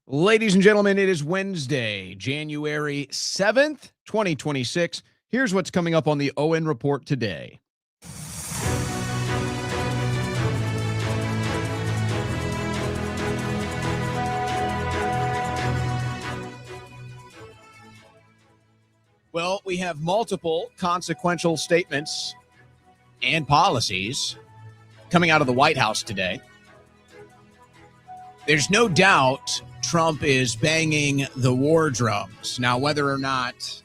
Ladies and gentlemen, it is Wednesday, January 7th, 2026. Here's what's coming up on the ON Report today. Well, we have multiple consequential statements and policies coming out of the White House today. There's no doubt Trump is banging the war drums. Now, whether or not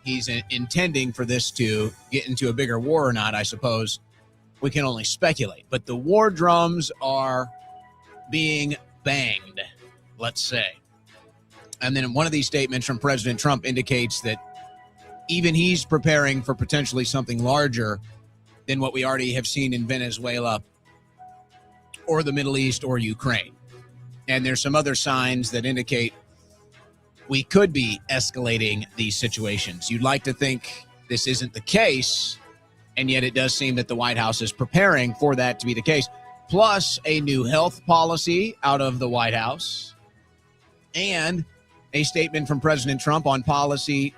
he's intending for this to get into a bigger war or not, I suppose we can only speculate. But the war drums are being banged, let's say. And then one of these statements from President Trump indicates that even he's preparing for potentially something larger than what we already have seen in Venezuela or the Middle East or Ukraine. And there's some other signs that indicate we could be escalating these situations. You'd like to think this isn't the case, and yet it does seem that the White House is preparing for that to be the case. Plus a new health policy out of the White House and a statement from President Trump on policy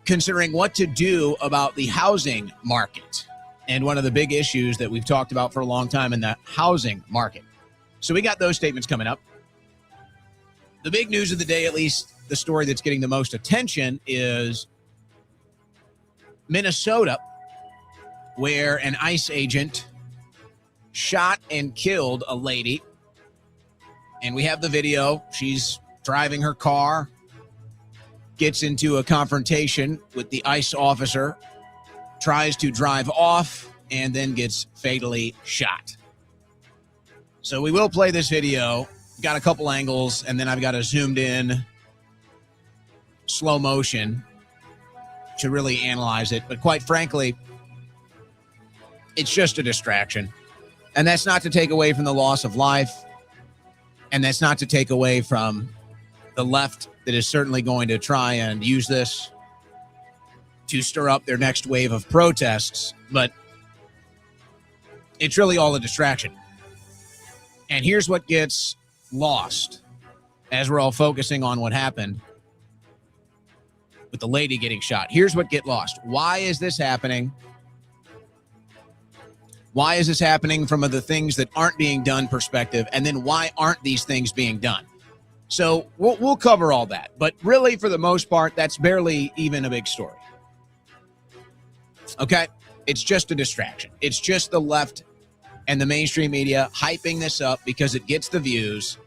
considering what to do about the housing market. And one of the big issues that we've talked about for a long time in the housing market. So we got those statements coming up. The big news of the day, at least the story that's getting the most attention, is Minnesota, where an ICE agent shot and killed a lady. And we have the video. She's driving her car, gets into a confrontation with the ICE officer, tries to drive off, and then gets fatally shot. So we will play this video. Got a couple angles, and then I've got a zoomed in slow motion to really analyze it. But quite frankly, it's just a distraction. And that's not to take away from the loss of life. And that's not to take away from the left that is certainly going to try and use this to stir up their next wave of protests. But it's really all a distraction. And here's what gets lost as we're all focusing on what happened with the lady getting shot. Here's what gets lost. Why is this happening? Why is this happening from the things that aren't being done perspective? And then why aren't these things being done? So we'll cover all that. But really, for the most part, that's barely even a big story. Okay? It's just a distraction. It's just the left and the mainstream media hyping this up because it gets the views.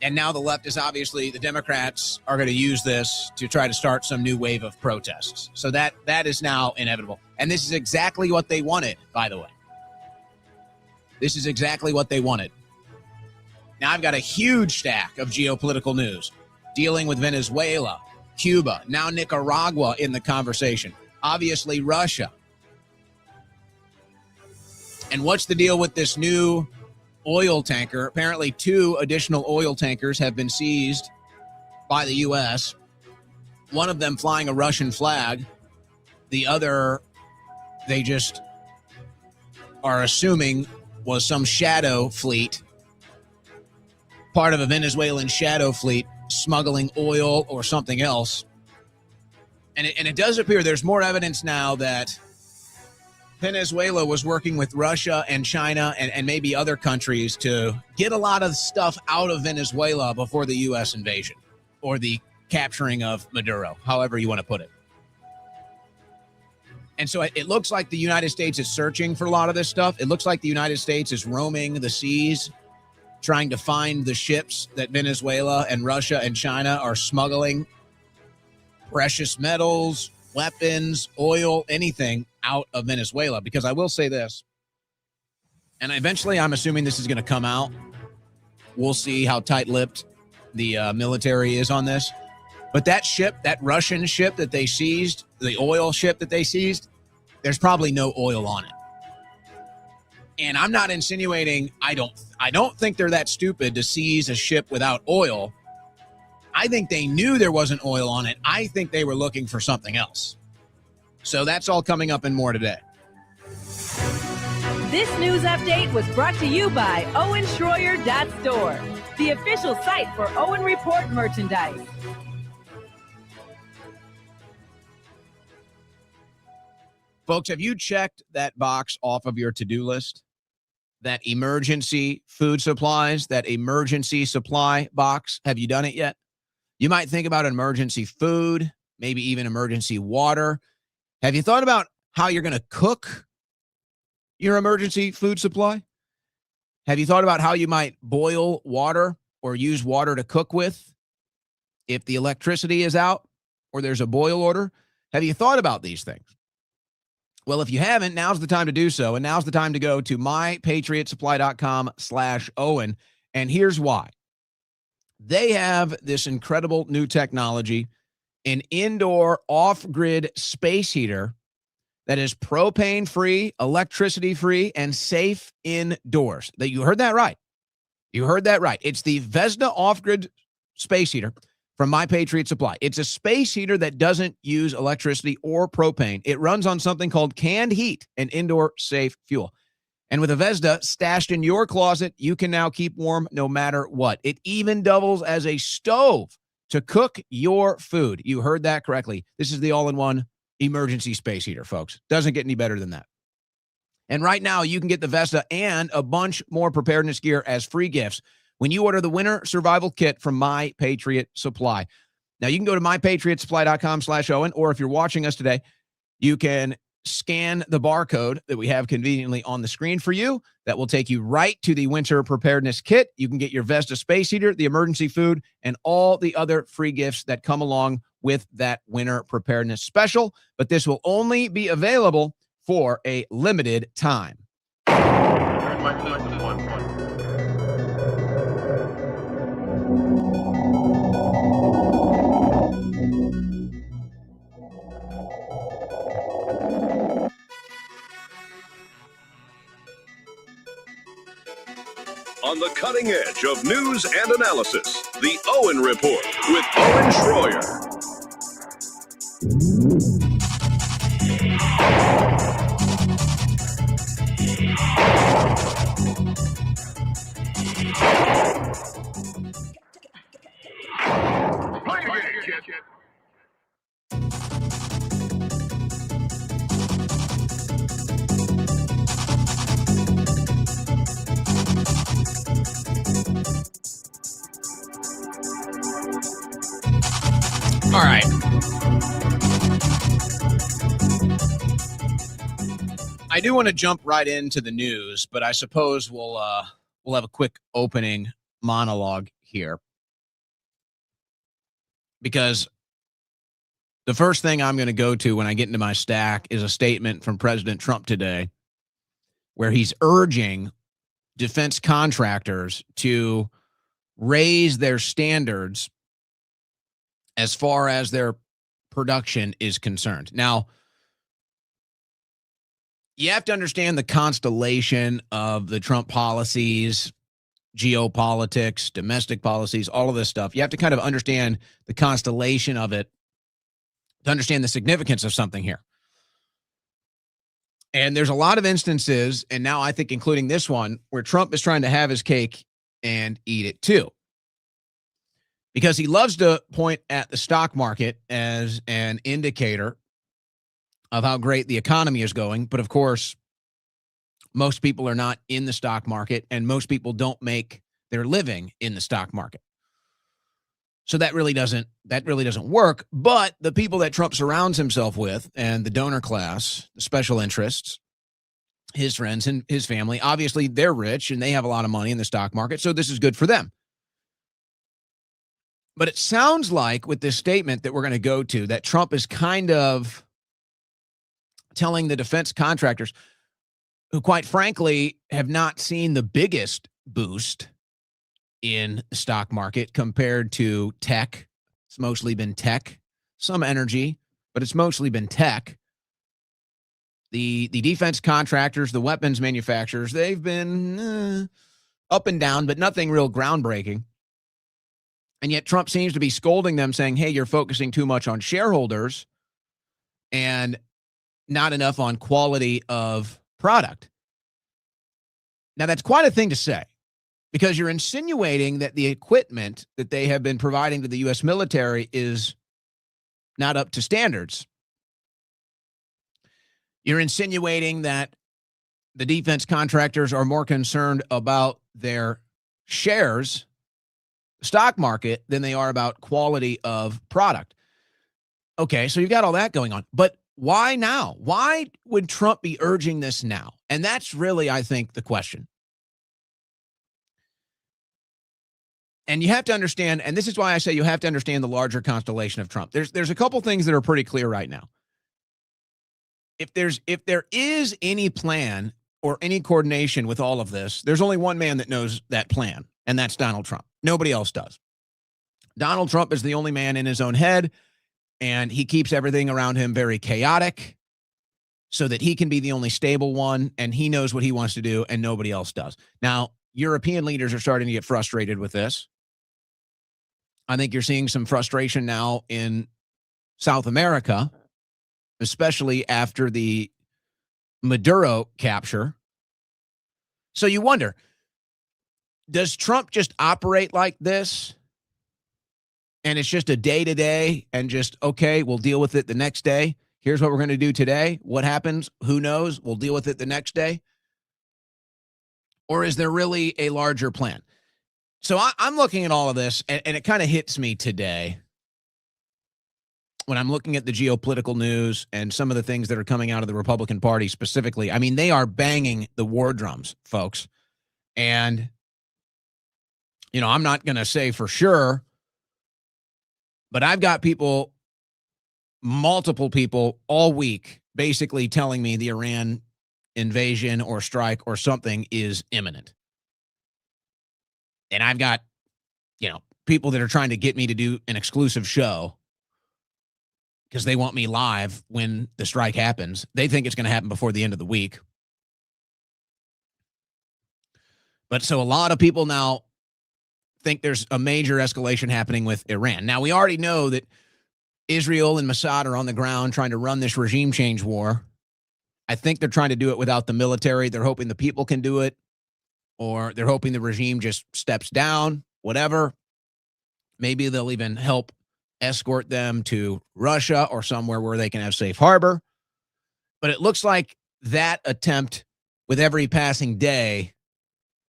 And now the left is obviously, the Democrats are going to use this to try to start some new wave of protests. So that is now inevitable. And this is exactly what they wanted, by the way. This is exactly what they wanted. Now I've got a huge stack of geopolitical news dealing with Venezuela, Cuba, now Nicaragua in the conversation. Obviously Russia. And what's the deal with this new oil tanker? Apparently 2 additional oil tankers have been seized by the U.S., one of them flying a Russian flag. The other, they just are assuming, was some shadow fleet, part of a Venezuelan shadow fleet smuggling oil or something else. And it does appear there's more evidence now that Venezuela was working with Russia and China and maybe other countries to get a lot of stuff out of Venezuela before the U.S. invasion or the capturing of Maduro, however you want to put it. And so it looks like the United States is searching for a lot of this stuff. It looks like the United States is roaming the seas, trying to find the ships that Venezuela and Russia and China are smuggling precious metals, weapons, oil, anything out of Venezuela. Because I will say this, and eventually I'm assuming this is going to come out. We'll see how tight-lipped the military is on this. But that ship, that Russian ship that they seized, the oil ship that they seized, there's probably no oil on it. And I'm not insinuating, I don't think they're that stupid to seize a ship without oil. I think they knew there wasn't oil on it. I think they were looking for something else. So that's all coming up and more today. This news update was brought to you by OwenSchroyer.store, the official site for Owen Report merchandise. Folks, have you checked that box off of your to-do list? That emergency food supplies, that emergency supply box? Have you done it yet? You might think about emergency food, maybe even emergency water. Have you thought about how you're going to cook your emergency food supply? Have you thought about how you might boil water or use water to cook with if the electricity is out or there's a boil order? Have you thought about these things? Well, if you haven't, now's the time to do so. And now's the time to go to mypatriotsupply.com/Owen. And here's why. They have this incredible new technology, an indoor off-grid space heater that is propane-free, electricity-free, and safe indoors. You heard that right. You heard that right. It's the Vesda off-grid space heater from My Patriot Supply. It's a space heater that doesn't use electricity or propane. It runs on something called canned heat, an indoor safe fuel. And with a Vesda stashed in your closet, you can now keep warm no matter what. It even doubles as a stove to cook your food. You heard that correctly. This is the all-in-one emergency space heater, folks. Doesn't get any better than that. And right now, you can get the Vesda and a bunch more preparedness gear as free gifts when you order the Winter Survival Kit from My Patriot Supply. Now, you can go to mypatriotsupply.com/Owen, or if you're watching us today, you can scan the barcode that we have conveniently on the screen for you. That will take you right to the Winter Preparedness Kit. You can get your Vesda space heater, the emergency food, and all the other free gifts that come along with that Winter Preparedness Special. But this will only be available for a limited time. On the cutting edge of news and analysis, the Owen Report with Owen Schroyer. All right. I do want to jump right into the news, but I suppose we'll have a quick opening monologue here, because the first thing I'm going to go to when I get into my stack is a statement from President Trump today, where he's urging defense contractors to raise their standards as far as their production is concerned. Now, you have to understand the constellation of the Trump policies, geopolitics, domestic policies, all of this stuff. You have to kind of understand the constellation of it to understand the significance of something here. And there's a lot of instances, and now I think including this one, where Trump is trying to have his cake and eat it too. Because he loves to point at the stock market as an indicator of how great the economy is going. But of course, most people are not in the stock market, and most people don't make their living in the stock market. So that really doesn't work. But the people that Trump surrounds himself with, and the donor class, the special interests, his friends and his family, obviously they're rich and they have a lot of money in the stock market. So this is good for them. But it sounds like with this statement that we're going to go to, that Trump is kind of telling the defense contractors, who quite frankly have not seen the biggest boost in the stock market compared to tech. It's mostly been tech, some energy, but it's mostly been tech. The defense contractors, the weapons manufacturers, they've been up and down, but nothing real groundbreaking. And yet Trump seems to be scolding them, saying, hey, you're focusing too much on shareholders and not enough on quality of product. Now, that's quite a thing to say because you're insinuating that the equipment that they have been providing to the U.S. military is not up to standards. You're insinuating that the defense contractors are more concerned about their shares, stock market, than they are about quality of product. Okay, so you've got all that going on. But why now? Why would Trump be urging this now? And that's really, I think, the question. And you have to understand, and this is why I say you have to understand the larger constellation of Trump. There's a couple things that are pretty clear right now. If there is any plan or any coordination with all of this, there's only one man that knows that plan, and that's Donald Trump. Nobody else does. Donald Trump is the only man in his own head, and he keeps everything around him very chaotic so that he can be the only stable one, and he knows what he wants to do, and nobody else does. Now, European leaders are starting to get frustrated with this. I think you're seeing some frustration now in South America, especially after the Maduro capture. So you wonder, does Trump just operate like this? And it's just a day-to-day and just, okay, we'll deal with it the next day. Here's what we're going to do today. What happens? Who knows? We'll deal with it the next day. Or is there really a larger plan? So I'm looking at all of this, and it kind of hits me today when I'm looking at the geopolitical news and some of the things that are coming out of the Republican Party specifically. I mean, they are banging the war drums, folks. And, I'm not going to say for sure, but I've got people, multiple people all week, basically telling me the Iran invasion or strike or something is imminent. And I've got, people that are trying to get me to do an exclusive show because they want me live when the strike happens. They think it's going to happen before the end of the week. But so a lot of people now think there's a major escalation happening with Iran. Now, we already know that Israel and Mossad are on the ground trying to run this regime change war. I think they're trying to do it without the military. They're hoping the people can do it, or they're hoping the regime just steps down, whatever. Maybe they'll even help escort them to Russia or somewhere where they can have safe harbor. But it looks like that attempt with every passing day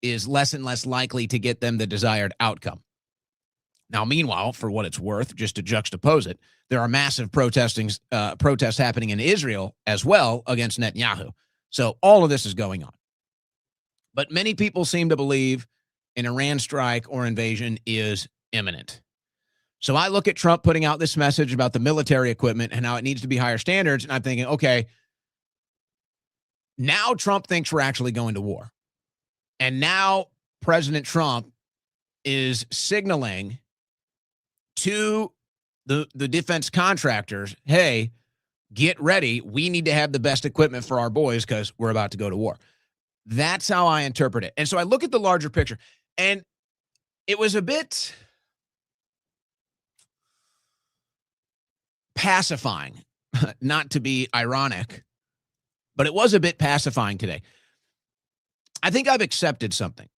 is less and less likely to get them the desired outcome. Now, meanwhile, for what it's worth, just to juxtapose it, there are massive protests happening in Israel as well against Netanyahu. So all of this is going on. But many people seem to believe an Iran strike or invasion is imminent. So I look at Trump putting out this message about the military equipment and how it needs to be higher standards, and I'm thinking, okay, now Trump thinks we're actually going to war. And now President Trump is signaling to the defense contractors, hey, get ready. We need to have the best equipment for our boys because we're about to go to war. That's how I interpret it. And so I look at the larger picture, and it was a bit pacifying, not to be ironic, but it was a bit pacifying today. I think I've accepted something.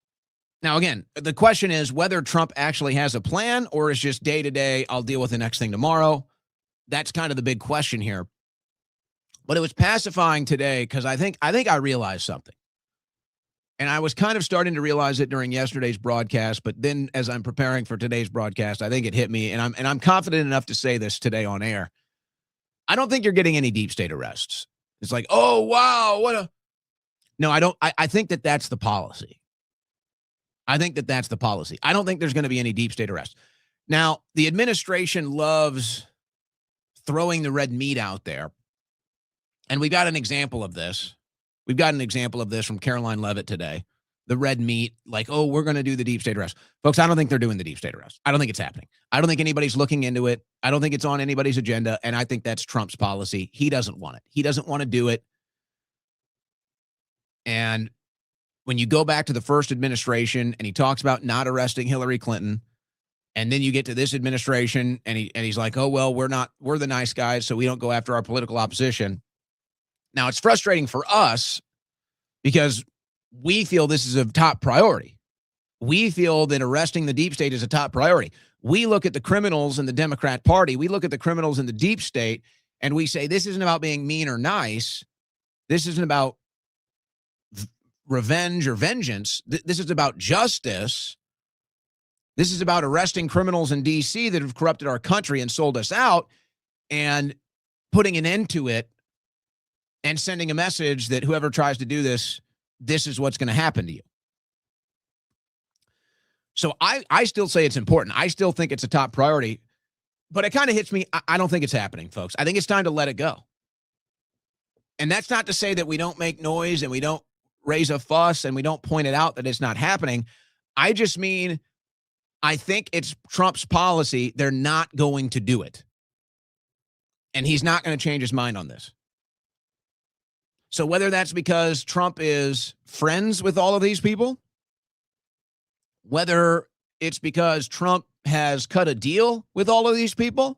Now, again, the question is whether Trump actually has a plan or is just day to day, I'll deal with the next thing tomorrow. That's kind of the big question here. But it was pacifying today because I think I realized something. And I was kind of starting to realize it during yesterday's broadcast, but then as I'm preparing for today's broadcast, I think it hit me, and I'm confident enough to say this today on air. I don't think you're getting any deep state arrests. It's like, oh, wow, No, I don't. I think that's the policy. I think that's the policy. I don't think there's going to be any deep state arrests. Now, the administration loves throwing the red meat out there, and we got an example of this. We've got an example of this from Caroline Leavitt today. The red meat, like, oh, we're going to do the deep state arrest. Folks, I don't think they're doing the deep state arrest. I don't think it's happening. I don't think anybody's looking into it. I don't think it's on anybody's agenda, and I think that's Trump's policy. He doesn't want it. He doesn't want to do it. And when you go back to the first administration and he talks about not arresting Hillary Clinton, and then you get to this administration and he's like, oh, well, we're the nice guys, so we don't go after our political opposition. Now, it's frustrating for us because we feel this is a top priority. We feel that arresting the deep state is a top priority. We look at the criminals in the Democrat Party. We look at the criminals in the deep state, and we say, this isn't about being mean or nice. This isn't about revenge or vengeance. This is about justice. This is about arresting criminals in D.C. that have corrupted our country and sold us out and putting an end to it and sending a message that whoever tries to do this, this is what's going to happen to you. So I still say it's important. I still think it's a top priority, but it kind of hits me. I don't think it's happening, folks. I think it's time to let it go. And that's not to say that we don't make noise and we don't raise a fuss and we don't point it out that it's not happening. I just mean, I think it's Trump's policy. They're not going to do it. And he's not going to change his mind on this. So whether that's because Trump is friends with all of these people, whether it's because Trump has cut a deal with all of these people,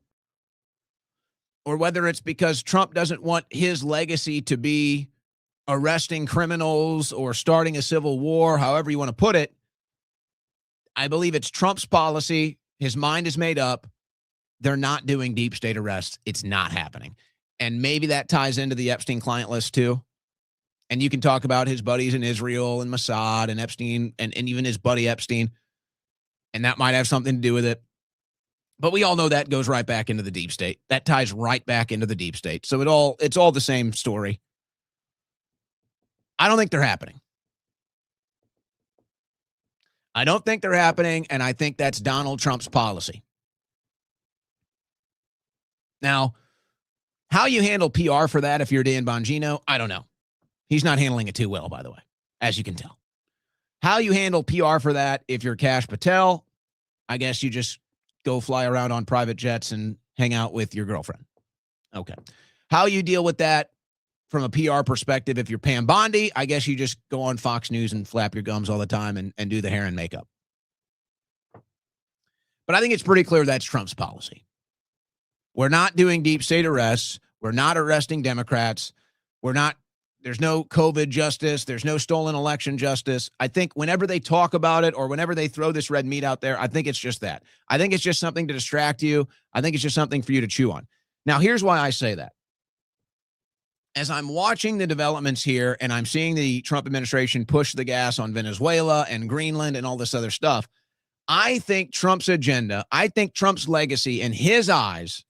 or whether it's because Trump doesn't want his legacy to be arresting criminals or starting a civil war, however you want to put it, I believe it's Trump's policy. His mind is made up. They're not doing deep state arrests. It's not happening. And maybe that ties into the Epstein client list too. And you can talk about his buddies in Israel and Mossad and Epstein and even his buddy Epstein. And that might have something to do with it. But we all know that goes right back into the deep state. That ties right back into the deep state. So it's all the same story. I don't think they're happening. I don't think they're happening, and I think that's Donald Trump's policy. Now, how you handle PR for that if you're Dan Bongino, I don't know. He's not handling it too well, by the way, as you can tell. How you handle PR for that if you're Kash Patel, I guess you just go fly around on private jets and hang out with your girlfriend. Okay. How you deal with that from a PR perspective if you're Pam Bondi, I guess you just go on Fox News and flap your gums all the time and do the hair and makeup. But I think it's pretty clear that's Trump's policy. We're not doing deep state arrests. We're not arresting Democrats. There's no COVID justice. There's no stolen election justice. I think whenever they talk about it or whenever they throw this red meat out there, I think it's just that. I think it's just something to distract you. I think it's just something for you to chew on. Now, here's why I say that. As I'm watching the developments here and I'm seeing the Trump administration push the gas on Venezuela and Greenland and all this other stuff, I think Trump's agenda, I think Trump's legacy in his eyes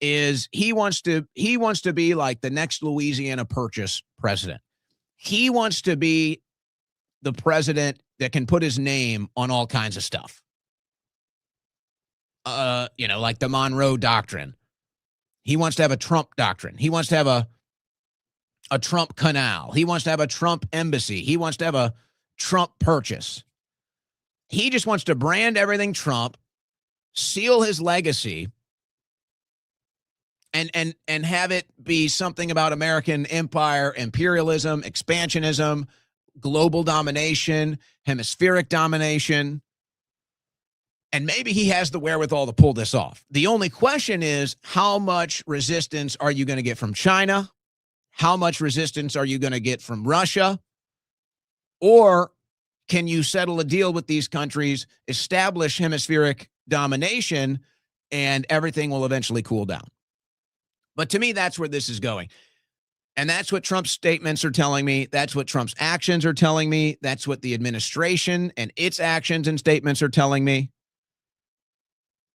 is he wants to be like the next Louisiana Purchase president. He wants to be the president that can put his name on all kinds of stuff. Like the Monroe Doctrine. He wants to have a Trump doctrine. He wants to have a Trump canal. He wants to have a Trump embassy. He wants to have a Trump purchase. He just wants to brand everything Trump, seal his legacy, and have it be something about American empire, imperialism, expansionism, global domination, hemispheric domination. And maybe he has the wherewithal to pull this off. The only question is, how much resistance are you going to get from China? How much resistance are you going to get from Russia? Or can you settle a deal with these countries, establish hemispheric domination, and everything will eventually cool down? But to me, that's where this is going. And that's what Trump's statements are telling me. That's what Trump's actions are telling me. That's what the administration and its actions and statements are telling me.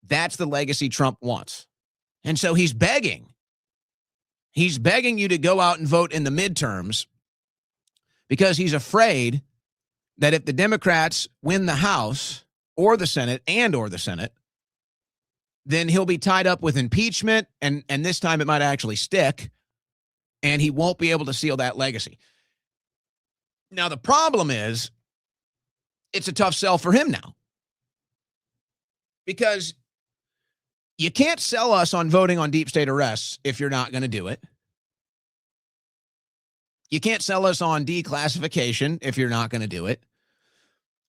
That's the legacy Trump wants. And so he's begging. He's begging you to go out and vote in the midterms because he's afraid that if the Democrats win the House or the Senate or the Senate, then he'll be tied up with impeachment, and this time it might actually stick, and he won't be able to seal that legacy. Now, the problem is it's a tough sell for him now because you can't sell us on voting on deep state arrests if you're not going to do it. You can't sell us on declassification if you're not going to do it.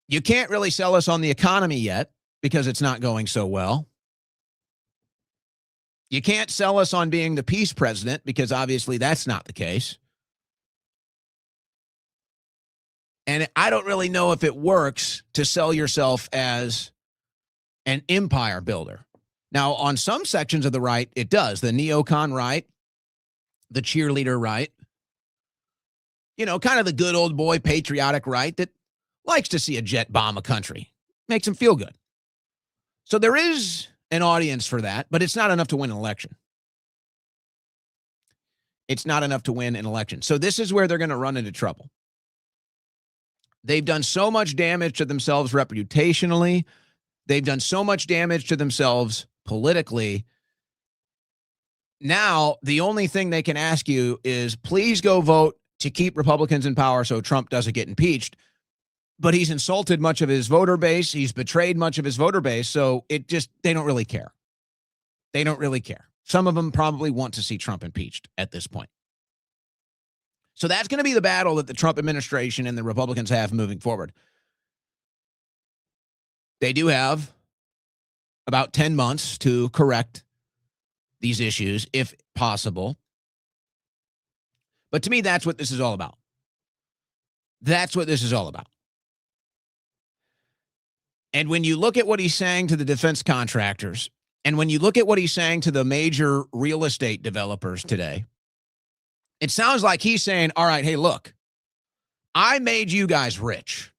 You can't really sell us on the economy yet because it's not going so well. You can't sell us on being the peace president because obviously that's not the case. And I don't really know if it works to sell yourself as an empire builder. Now, on some sections of the right, it does. The neocon right, the cheerleader right, kind of the good old boy patriotic right that likes to see a jet bomb a country. Makes them feel good. So there is an audience for that, but it's not enough to win an election. It's not enough to win an election. So this is where they're going to run into trouble. They've done so much damage to themselves reputationally. They've done so much damage to themselves politically. Now, the only thing they can ask you is, please go vote to keep Republicans in power so Trump doesn't get impeached. But he's insulted much of his voter base. He's betrayed much of his voter base. So they don't really care. They don't really care. Some of them probably want to see Trump impeached at this point. So that's going to be the battle that the Trump administration and the Republicans have moving forward. They do have about 10 months to correct these issues, if possible. But to me, that's what this is all about. That's what this is all about. And when you look at what he's saying to the defense contractors, and when you look at what he's saying to the major real estate developers today, it sounds like he's saying, all right, hey, look, I made you guys rich.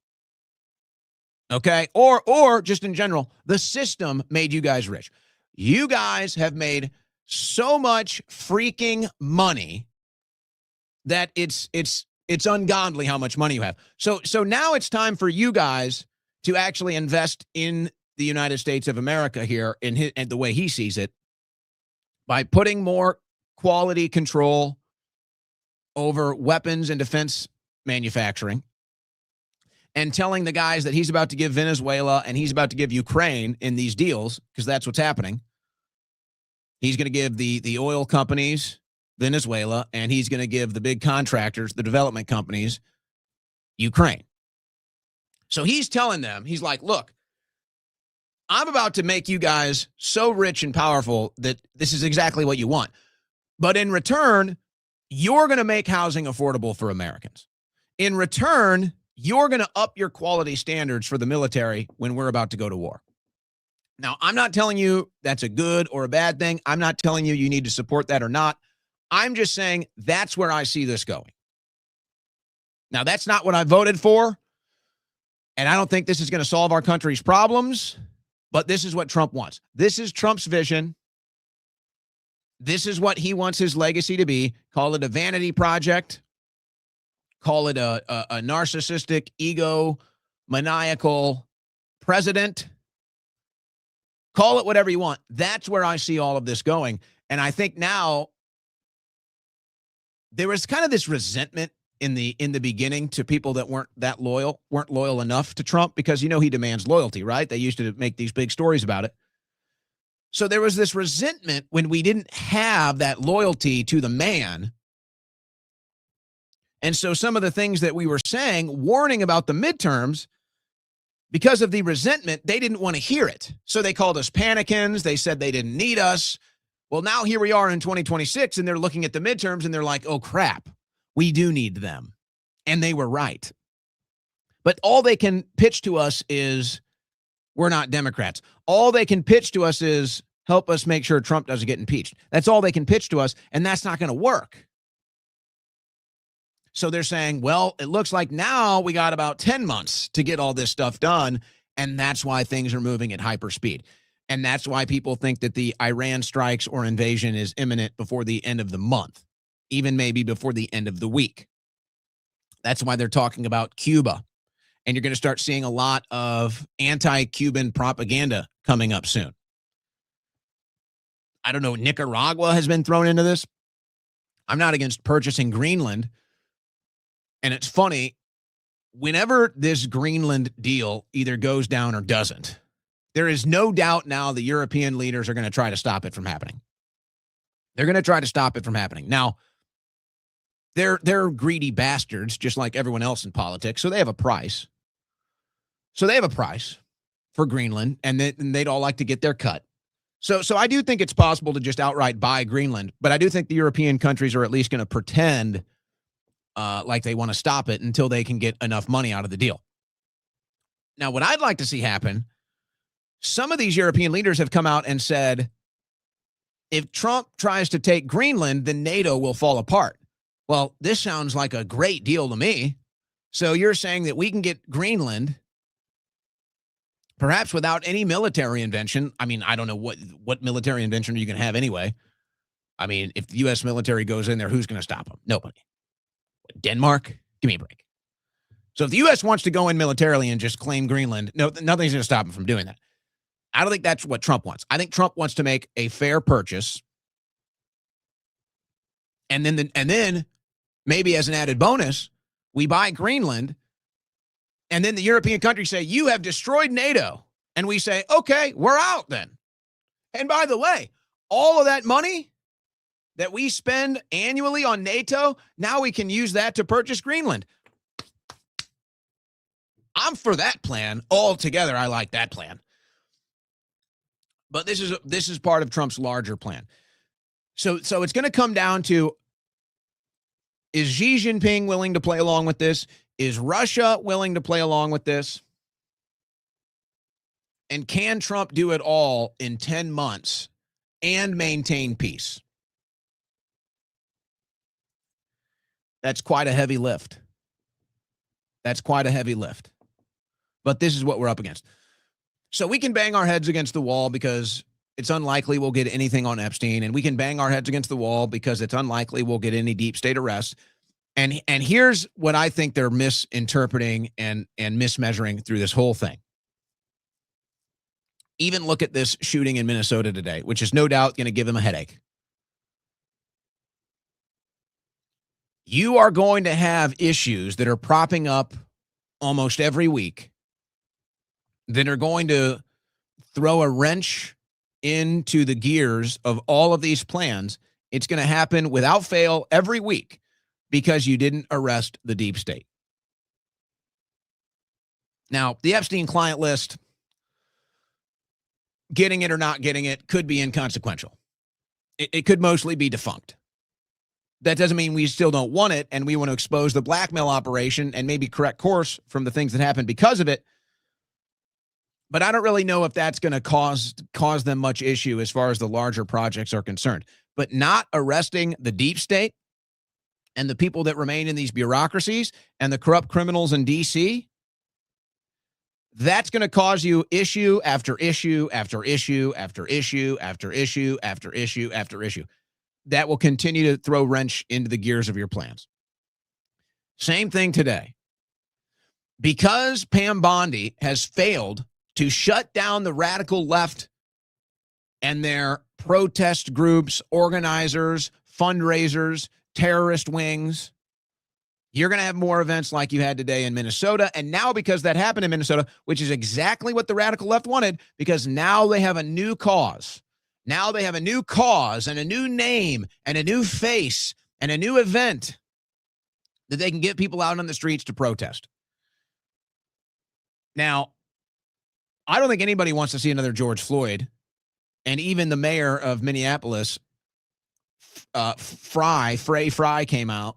Okay? Or just in general, the system made you guys rich. You guys have made so much freaking money that it's ungodly how much money you have. So now it's time for you guys to actually invest in the United States of America here and the way he sees it, by putting more quality control over weapons and defense manufacturing, and telling the guys that he's about to give Venezuela and he's about to give Ukraine in these deals, because that's what's happening. He's going to give the oil companies Venezuela, and he's going to give the big contractors, the development companies, Ukraine. So he's telling them, he's like, look, I'm about to make you guys so rich and powerful that this is exactly what you want. But in return, you're going to make housing affordable for Americans. In return, you're going to up your quality standards for the military when we're about to go to war. Now, I'm not telling you that's a good or a bad thing. I'm not telling you need to support that or not. I'm just saying that's where I see this going. Now, that's not what I voted for. And I don't think this is going to solve our country's problems, but this is what Trump wants. This is Trump's vision. This is what he wants his legacy to be. Call it a vanity project. Call it a narcissistic, ego, maniacal president. Call it whatever you want. That's where I see all of this going. And I think now there was kind of this resentment in the beginning to people that weren't loyal enough to Trump, because he demands loyalty, right? They used to make these big stories about it. So there was this resentment when we didn't have that loyalty to the man. And so some of the things that we were saying, warning about the midterms, because of the resentment, they didn't want to hear it. So they called us panicans. They said they didn't need us. Well, now here we are in 2026, and they're looking at the midterms, and they're like, oh, crap, we do need them. And they were right. But all they can pitch to us is, we're not Democrats. All they can pitch to us is, help us make sure Trump doesn't get impeached. That's all they can pitch to us, and that's not going to work. So they're saying, well, it looks like now we got about 10 months to get all this stuff done, and that's why things are moving at hyper speed. And that's why people think that the Iran strikes or invasion is imminent before the end of the month, even maybe before the end of the week. That's why they're talking about Cuba. And you're going to start seeing a lot of anti-Cuban propaganda coming up soon. I don't know, Nicaragua has been thrown into this. I'm not against purchasing Greenland. And it's funny, whenever this Greenland deal either goes down or doesn't, there is no doubt now the European leaders are going to try to stop it from happening. They're going to try to stop it from happening. Now, they're greedy bastards, just like everyone else in politics, so they have a price. So they have a price for Greenland, and they'd all like to get their cut. So I do think it's possible to just outright buy Greenland, but I do think the European countries are at least going to pretend like they want to stop it until they can get enough money out of the deal. Now, what I'd like to see happen, some of these European leaders have come out and said, if Trump tries to take Greenland, then NATO will fall apart. Well, this sounds like a great deal to me. So you're saying that we can get Greenland, perhaps without any military invention. I mean, I don't know what military invention you can have anyway. I mean, if the U.S. military goes in there, who's going to stop them? Nobody. Denmark? Give me a break. So if the U.S. wants to go in militarily and just claim Greenland, no, nothing's going to stop them from doing that. I don't think that's what Trump wants. I think Trump wants to make a fair purchase. And then maybe as an added bonus, we buy Greenland. And then the European countries say, you have destroyed NATO. And we say, okay, we're out then. And by the way, all of that money that we spend annually on NATO, now we can use that to purchase Greenland. I'm for that plan altogether. I like that plan. But this is part of Trump's larger plan. So it's going to come down to, is Xi Jinping willing to play along with this? Is Russia willing to play along with this? And can Trump do it all in 10 months and maintain peace? That's quite a heavy lift. That's quite a heavy lift. But this is what we're up against. So we can bang our heads against the wall because it's unlikely we'll get anything on Epstein, and we can bang our heads against the wall because it's unlikely we'll get any deep state arrests. And here's what I think they're misinterpreting and mismeasuring through this whole thing. Even look at this shooting in Minnesota today, which is no doubt going to give them a headache. You are going to have issues that are propping up almost every week that are going to throw a wrench into the gears of all of these plans. It's going to happen without fail every week because you didn't arrest the deep state. Now, the Epstein client list, getting it or not getting it, could be inconsequential. It could mostly be defunct. That doesn't mean we still don't want it and we want to expose the blackmail operation and maybe correct course from the things that happened because of it. But I don't really know if that's going to cause them much issue as far as the larger projects are concerned. But not arresting the deep state and the people that remain in these bureaucracies and the corrupt criminals in D.C., that's going to cause you issue after issue after issue after issue after issue after issue after issue. That will continue to throw wrench into the gears of your plans. Same thing today. Because Pam Bondi has failed to shut down the radical left and their protest groups, organizers, fundraisers, terrorist wings, you're going to have more events like you had today in Minnesota. And now because that happened in Minnesota, which is exactly what the radical left wanted, because now they have a new cause. Now they have a new cause and a new name and a new face and a new event that they can get people out on the streets to protest. Now, I don't think anybody wants to see another George Floyd. And even the mayor of Minneapolis, Frey came out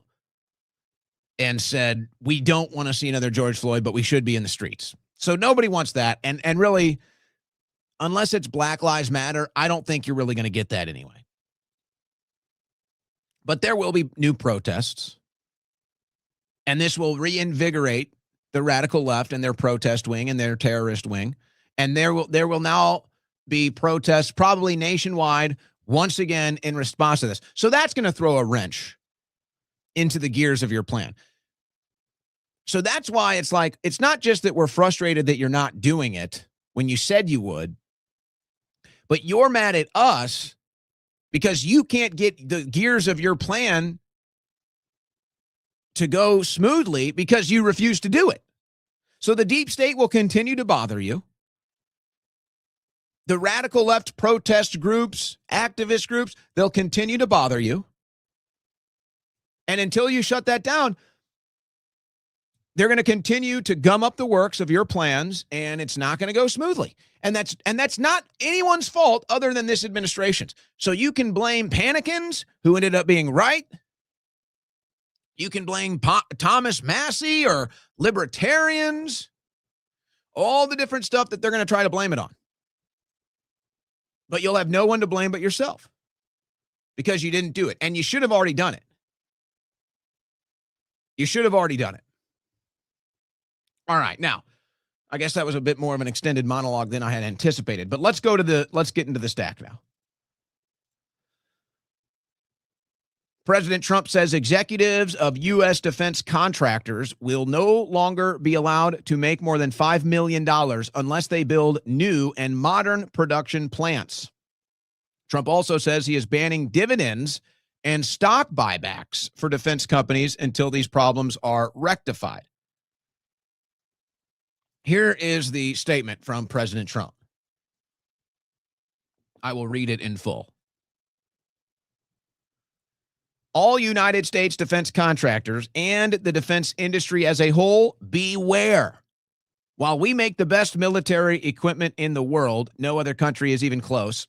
and said, we don't want to see another George Floyd, but we should be in the streets. So nobody wants that. And really, unless it's Black Lives Matter, I don't think you're really going to get that anyway. But there will be new protests. And this will reinvigorate the radical left and their protest wing and their terrorist wing. And there will now be protests probably nationwide once again in response to this. So that's going to throw a wrench into the gears of your plan. So that's why it's like, it's not just that we're frustrated that you're not doing it when you said you would, but you're mad at us because you can't get the gears of your plan to go smoothly because you refuse to do it. So the deep state will continue to bother you. The radical left protest groups, activist groups, they'll continue to bother you. And until you shut that down, they're going to continue to gum up the works of your plans, and it's not going to go smoothly. And that's not anyone's fault other than this administration's. So you can blame Panikins, who ended up being right, You can blame Thomas Massey or libertarians, all the different stuff that they're going to try to blame it on. But you'll have no one to blame but yourself because you didn't do it. And you should have already done it. You should have already done it. All right. Now, I guess that was a bit more of an extended monologue than I had anticipated. But let's get into the stack now. President Trump says executives of U.S. defense contractors will no longer be allowed to make more than $5 million unless they build new and modern production plants. Trump also says he is banning dividends and stock buybacks for defense companies until these problems are rectified. Here is the statement from President Trump. I will read it in full. All United States defense contractors and the defense industry as a whole, beware. While we make the best military equipment in the world, no other country is even close.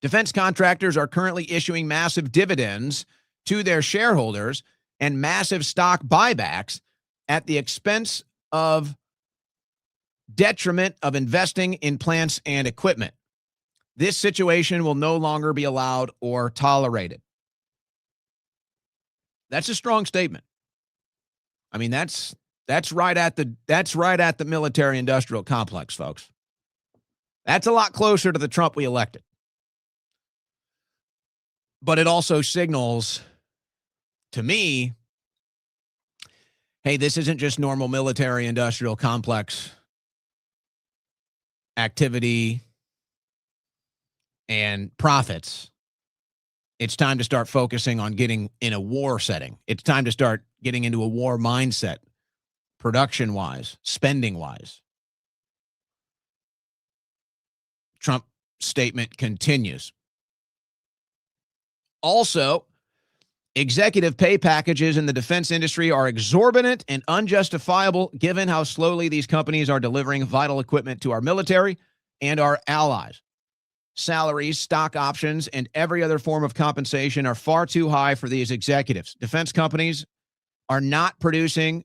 Defense contractors are currently issuing massive dividends to their shareholders and massive stock buybacks at the expense of detriment of investing in plants and equipment. This situation will no longer be allowed or tolerated. That's a strong statement. I mean, that's right at the military-industrial complex, folks. That's a lot closer to the Trump we elected. But it also signals to me, hey, this isn't just normal military-industrial complex activity and profits. It's time to start focusing on getting in a war setting. It's time to start getting into a war mindset, production-wise, spending-wise. Trump statement continues. Also, executive pay packages in the defense industry are exorbitant and unjustifiable given how slowly these companies are delivering vital equipment to our military and our allies. Salaries, stock options, and every other form of compensation are far too high for these executives. Defense companies are not producing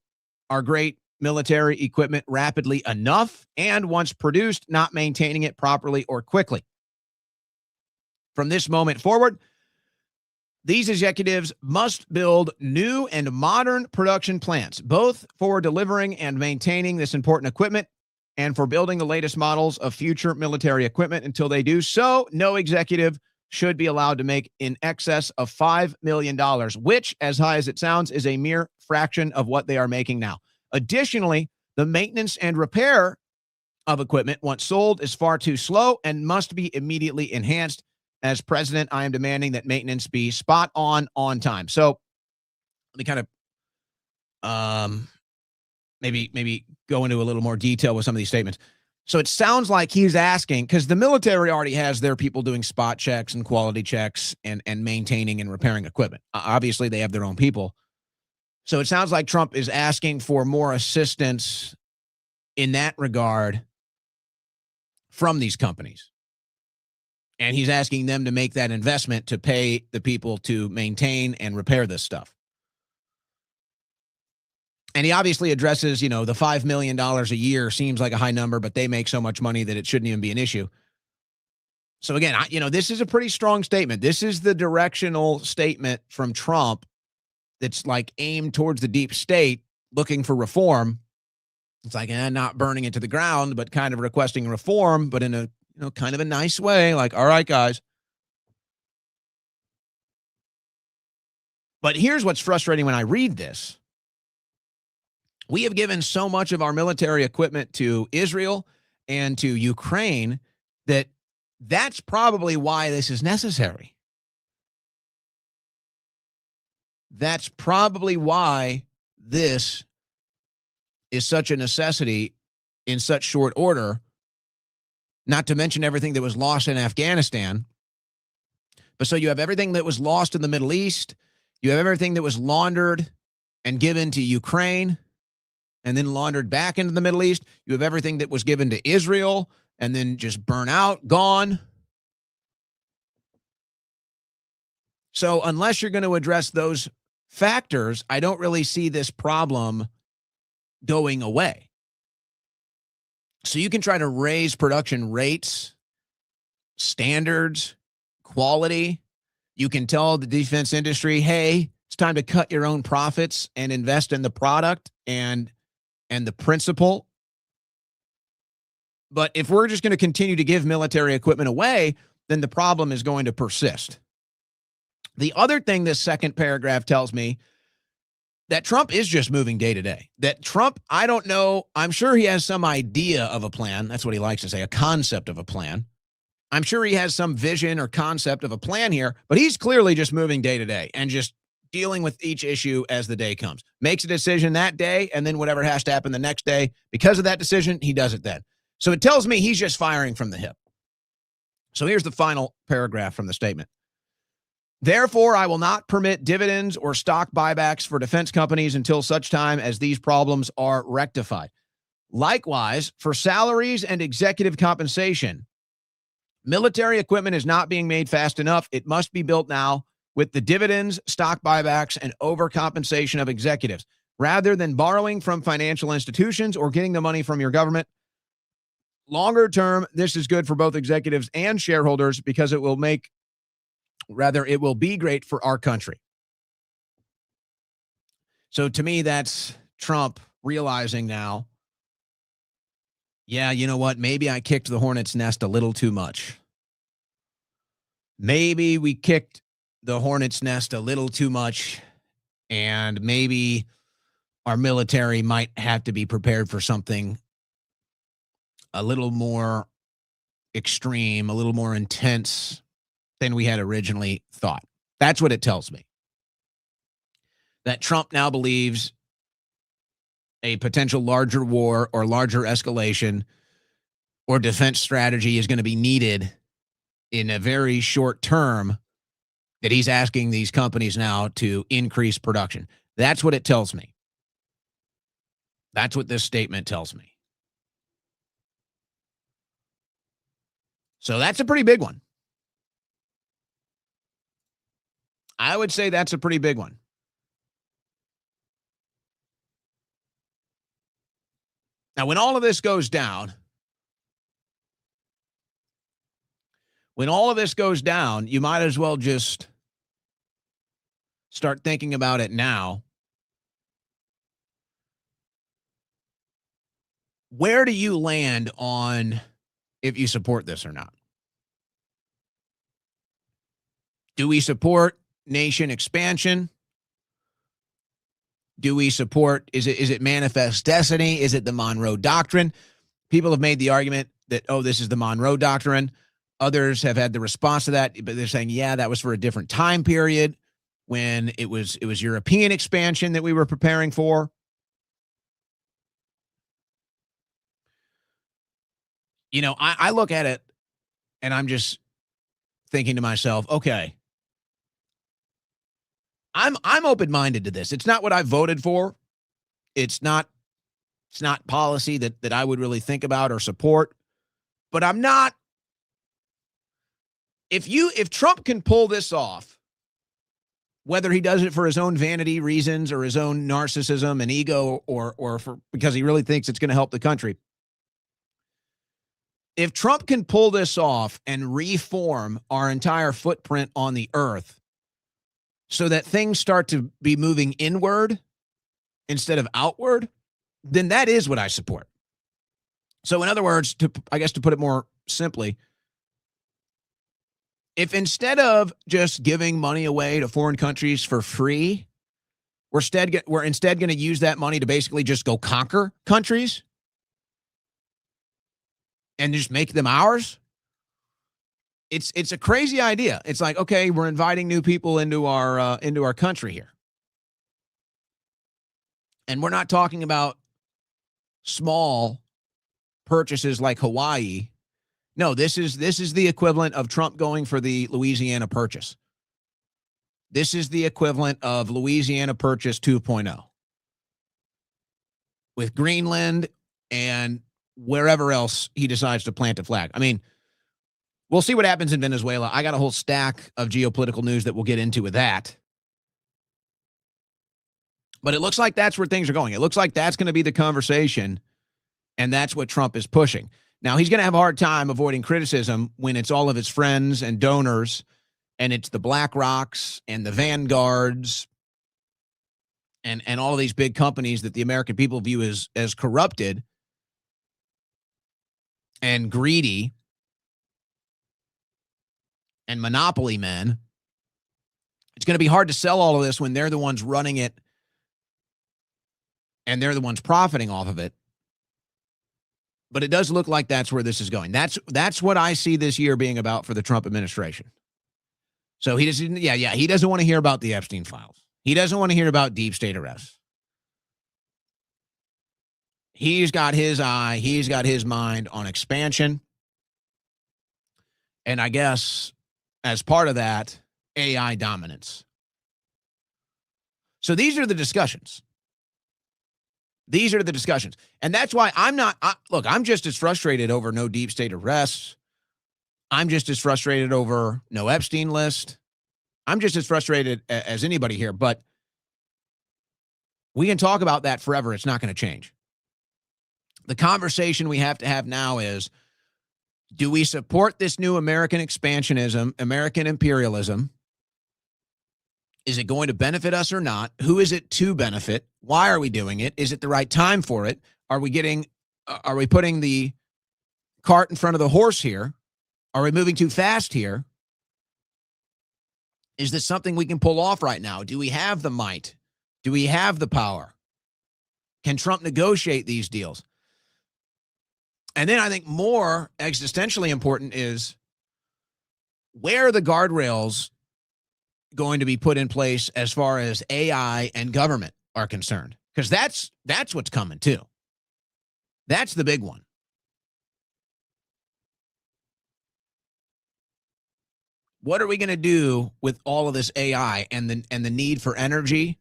our great military equipment rapidly enough, and once produced, not maintaining it properly or quickly. From this moment forward, these executives must build new and modern production plants, both for delivering and maintaining this important equipment and for building the latest models of future military equipment. Until they do so, no executive should be allowed to make in excess of $5 million, which, as high as it sounds, is a mere fraction of what they are making now. Additionally, the maintenance and repair of equipment once sold is far too slow and must be immediately enhanced. As president, I am demanding that maintenance be spot on time. So let me kind of maybe go into a little more detail with some of these statements. So it sounds like he's asking, because the military already has their people doing spot checks and quality checks and maintaining and repairing equipment. Obviously, they have their own people. So it sounds like Trump is asking for more assistance in that regard from these companies. And he's asking them to make that investment to pay the people to maintain and repair this stuff. And he obviously addresses, the $5 million a year seems like a high number, but they make so much money that it shouldn't even be an issue. So again, this is a pretty strong statement. This is the directional statement from Trump that's like aimed towards the deep state, looking for reform. It's like, not burning it to the ground, but kind of requesting reform, but in a kind of a nice way, like, all right, guys. But here's what's frustrating when I read this. We have given so much of our military equipment to Israel and to Ukraine that's probably why this is necessary. That's probably why this is such a necessity in such short order. Not to mention everything that was lost in Afghanistan. But so you have everything that was lost in the Middle East. You have everything that was laundered and given to Ukraine and then laundered back into the Middle East. You have everything that was given to Israel and then just burn out, gone. So unless you're going to address those factors, I don't really see this problem going away. So you can try to raise production rates, standards, quality. You can tell the defense industry, hey, it's time to cut your own profits and invest in the product and the principle. But if we're just going to continue to give military equipment away, then the problem is going to persist. The other thing this second paragraph tells me, that Trump is just moving day to day. That Trump, I don't know, I'm sure he has some idea of a plan. That's what he likes to say, a concept of a plan. I'm sure he has some vision or concept of a plan here, but he's clearly just moving day to day and just dealing with each issue as the day comes. Makes a decision that day, and then whatever has to happen the next day, because of that decision, he does it then. So it tells me he's just firing from the hip. So here's the final paragraph from the statement. Therefore, I will not permit dividends or stock buybacks for defense companies until such time as these problems are rectified. Likewise, for salaries and executive compensation, military equipment is not being made fast enough. It must be built now with the dividends, stock buybacks, and overcompensation of executives, rather than borrowing from financial institutions or getting the money from your government. Longer term, this is good for both executives and shareholders because it will be great for our country. So to me, that's Trump realizing now, yeah, you know what? Maybe I kicked the hornet's nest a little too much. Maybe we kicked the hornet's nest a little too much, and maybe our military might have to be prepared for something a little more extreme, a little more intense than we had originally thought. That's what it tells me. That Trump now believes a potential larger war or larger escalation or defense strategy is going to be needed in a very short term, that he's asking these companies now to increase production. That's what it tells me. That's what this statement tells me. So that's a pretty big one. I would say that's a pretty big one. Now, when all of this goes down, you might as well just start thinking about it now. Where do you land on if you support this or not? Do we support nation expansion? Do we support, is it manifest destiny? Is it the Monroe Doctrine? People have made the argument that, oh, this is the Monroe Doctrine. Others have had the response to that, but they're saying, yeah, that was for a different time period when it was European expansion that we were preparing for. You know, I look at it and I'm just thinking to myself, okay, I'm open-minded to this. It's not what I voted for. It's not policy that I would really think about or support. But I'm not. If Trump can pull this off, whether he does it for his own vanity reasons or his own narcissism and ego, or for because he really thinks it's going to help the country. If Trump can pull this off and reform our entire footprint on the earth so that things start to be moving inward instead of outward, then that is what I support. So in other words, to put it more simply, if instead of just giving money away to foreign countries for free, we're instead going to use that money to basically just go conquer countries and just make them ours, it's a crazy idea. It's like, okay, we're inviting new people into our country here. And we're not talking about small purchases like Hawaii. No, this is the equivalent of Trump going for the Louisiana Purchase. This is the equivalent of Louisiana Purchase 2.0 with Greenland and wherever else he decides to plant a flag. I mean, we'll see what happens in Venezuela. I got a whole stack of geopolitical news that we'll get into with that. But it looks like that's where things are going. It looks like that's going to be the conversation, and that's what Trump is pushing. Now, he's going to have a hard time avoiding criticism when it's all of his friends and donors, and it's the BlackRocks and the Vanguards and all of these big companies that the American people view as corrupted and greedy and monopoly men. It's going to be hard to sell all of this when they're the ones running it and they're the ones profiting off of it. But it does look like that's where this is going. That's what I see this year being about for the Trump administration. So he doesn't, he doesn't want to hear about the Epstein files. He doesn't want to hear about deep state arrests. He's got his eye, he's got his mind on expansion. And I guess as part of that, AI dominance. So these are the discussions. These are the discussions. And that's why I'm just as frustrated over no deep state arrests. I'm just as frustrated over no Epstein list. I'm just as frustrated as anybody here, but we can talk about that forever. It's not going to change. The conversation we have to have now is, do we support this new American expansionism, American imperialism? Is it going to benefit us or not? Who is it to benefit? Why are we doing it? Is it the right time for it? Are we putting the cart in front of the horse here? Are we moving too fast here? Is this something we can pull off right now? Do we have the might? Do we have the power? Can Trump negotiate these deals? And then I think more existentially important is, where are the guardrails going to be put in place as far as AI and government are concerned? Because that's what's coming too. That's the big one. What are we going to do with all of this AI and the need for energy,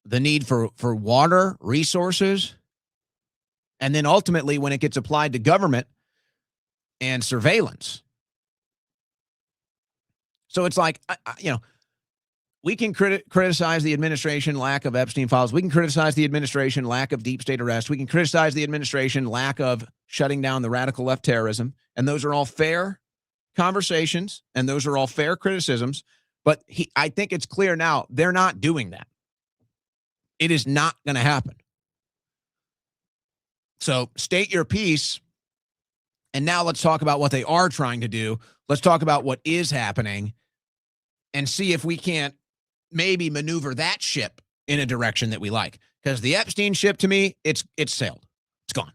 the need for water, resources, and then ultimately when it gets applied to government and surveillance? So it's like, we can criticize the administration lack of Epstein files. We can criticize the administration lack of deep state arrest. We can criticize the administration lack of shutting down the radical left terrorism. And those are all fair conversations, and those are all fair criticisms. But I think it's clear now they're not doing that. It is not going to happen. So state your piece. And now let's talk about what they are trying to do. Let's talk about what is happening and see if we can't maybe maneuver that ship in a direction that we like. Because the Epstein ship, to me, it's sailed. It's gone.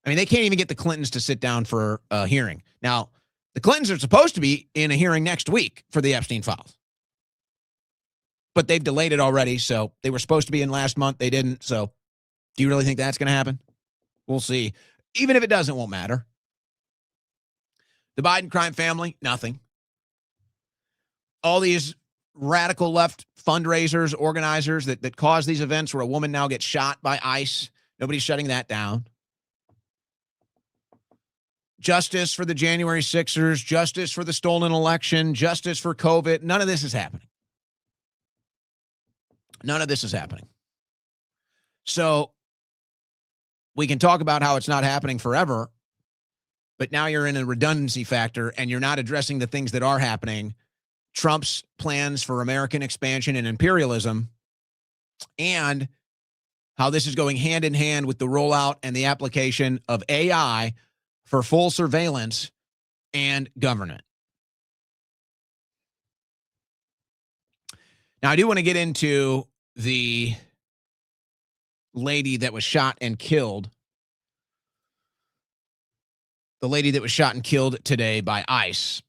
I mean, they can't even get the Clintons to sit down for a hearing. Now, the Clintons are supposed to be in a hearing next week for the Epstein files. But they've delayed it already, so they were supposed to be in last month. They didn't, so do you really think that's going to happen? We'll see. Even if it doesn't, it won't matter. The Biden crime family, nothing. All these radical left fundraisers, organizers that cause these events where a woman now gets shot by ICE. Nobody's shutting that down. Justice for the January 6ers, justice for the stolen election, justice for COVID. None of this is happening. None of this is happening. So we can talk about how it's not happening forever, but now you're in a redundancy factor and you're not addressing the things that are happening. Trump's plans for American expansion and imperialism, and how this is going hand in hand with the rollout and the application of AI for full surveillance and government. Now, I do want to get into the lady that was shot and killed. The lady that was shot and killed today by ICE.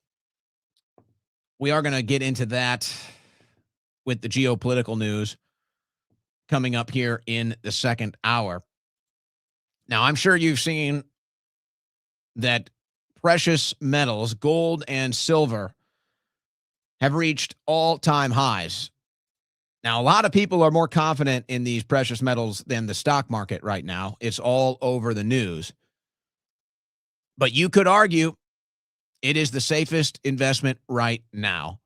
We are going to get into that with the geopolitical news coming up here in the second hour. Now, I'm sure you've seen that precious metals, gold and silver, have reached all-time highs. Now, a lot of people are more confident in these precious metals than the stock market right now. It's all over the news. But you could argue it is the safest investment right now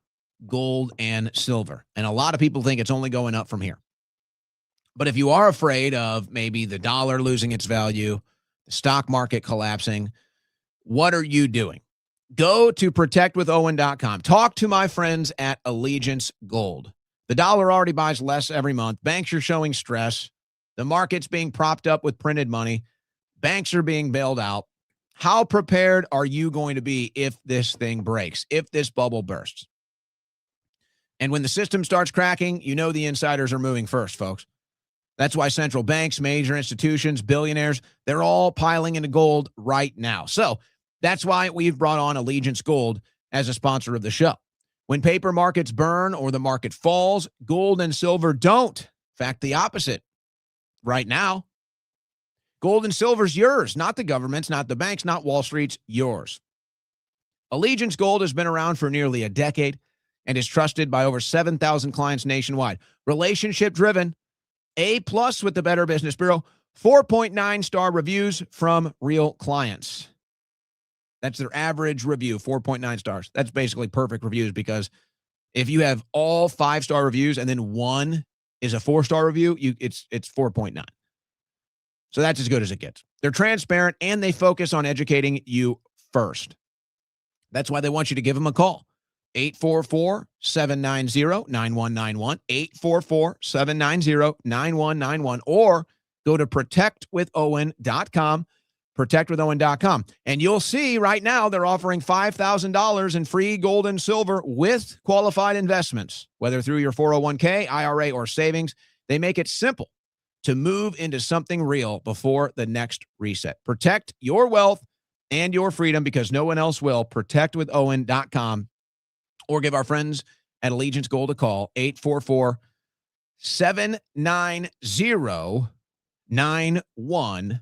gold and silver. And a lot of people think it's only going up from here. But if you are afraid of maybe the dollar losing its value, the stock market collapsing, what are you doing? Go to protectwithowen.com. Talk to my friends at Allegiance Gold. The dollar already buys less every month. Banks are showing stress. The market's being propped up with printed money. Banks are being bailed out. How prepared are you going to be if this thing breaks, if this bubble bursts? And when the system starts cracking, you know the insiders are moving first, folks. That's why central banks, major institutions, billionaires, they're all piling into gold right now. So that's why we've brought on Allegiance Gold as a sponsor of the show. When paper markets burn or the market falls, gold and silver don't. In fact, the opposite. Right now, gold and silver's yours, not the government's, not the banks, not Wall Street's, yours. Allegiance Gold has been around for nearly a decade and is trusted by over 7,000 clients nationwide. Relationship-driven, A+ with the Better Business Bureau, 4.9-star reviews from real clients. That's their average review, 4.9 stars. That's basically perfect reviews, because if you have all 5-star reviews and then one is a 4-star review, it's 4.9. So that's as good as it gets. They're transparent and they focus on educating you first. That's why they want you to give them a call. 844-790-9191, 844-790-9191, or go to protectwithowen.com, protectwithowen.com. And you'll see right now they're offering $5,000 in free gold and silver with qualified investments, whether through your 401k, IRA, or savings. They make it simple to move into something real before the next reset. Protect your wealth and your freedom because no one else will. Protectwithowen.com, or give our friends at Allegiance Gold a call, 844-790-9191.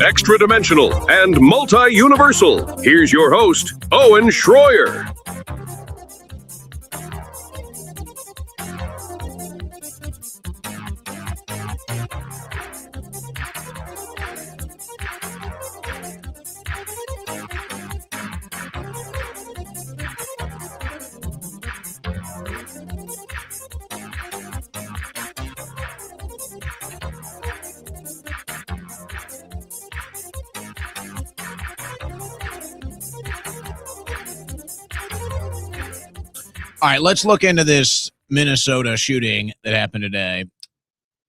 Extra-dimensional and multi-universal. Here's your host, Owen Schroyer. All right, let's look into this Minnesota shooting that happened today.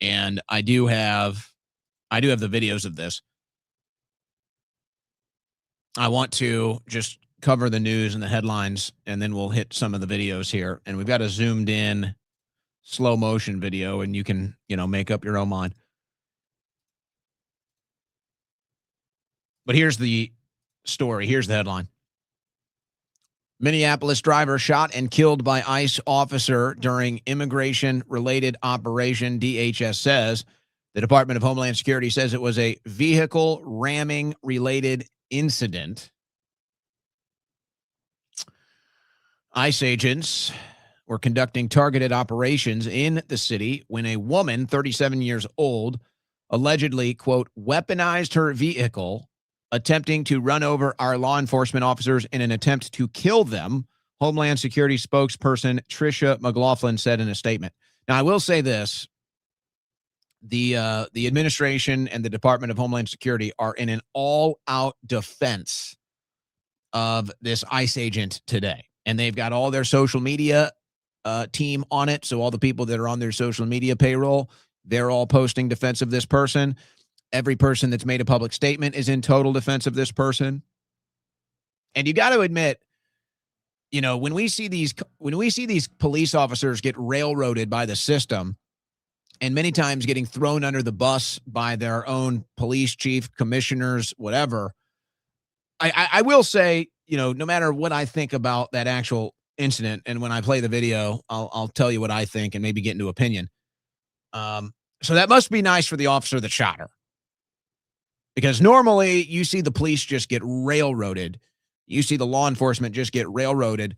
And I do have the videos of this. I want to just cover the news and the headlines, and then we'll hit some of the videos here. And we've got a zoomed in slow motion video, and you can, make up your own mind. But here's the story. Here's the headline. Minneapolis driver shot and killed by ICE officer during immigration-related operation, DHS says. The Department of Homeland Security says it was a vehicle ramming-related incident. ICE agents were conducting targeted operations in the city when a woman, 37 years old, allegedly, quote, weaponized her vehicle, attempting to run over our law enforcement officers in an attempt to kill them, Homeland Security spokesperson Tricia McLaughlin said in a statement. Now, I will say this. The administration and the Department of Homeland Security are in an all-out defense of this ICE agent today. And they've got all their social media team on it. So all the people that are on their social media payroll, they're all posting defense of this person. Every person that's made a public statement is in total defense of this person. And you got to admit, when we see these police officers get railroaded by the system, and many times getting thrown under the bus by their own police chief, commissioners, whatever, I will say, no matter what I think about that actual incident, and when I play the video, I'll tell you what I think and maybe get into opinion. So that must be nice for the officer that shot her. Because normally you see the police just get railroaded. You see the law enforcement just get railroaded.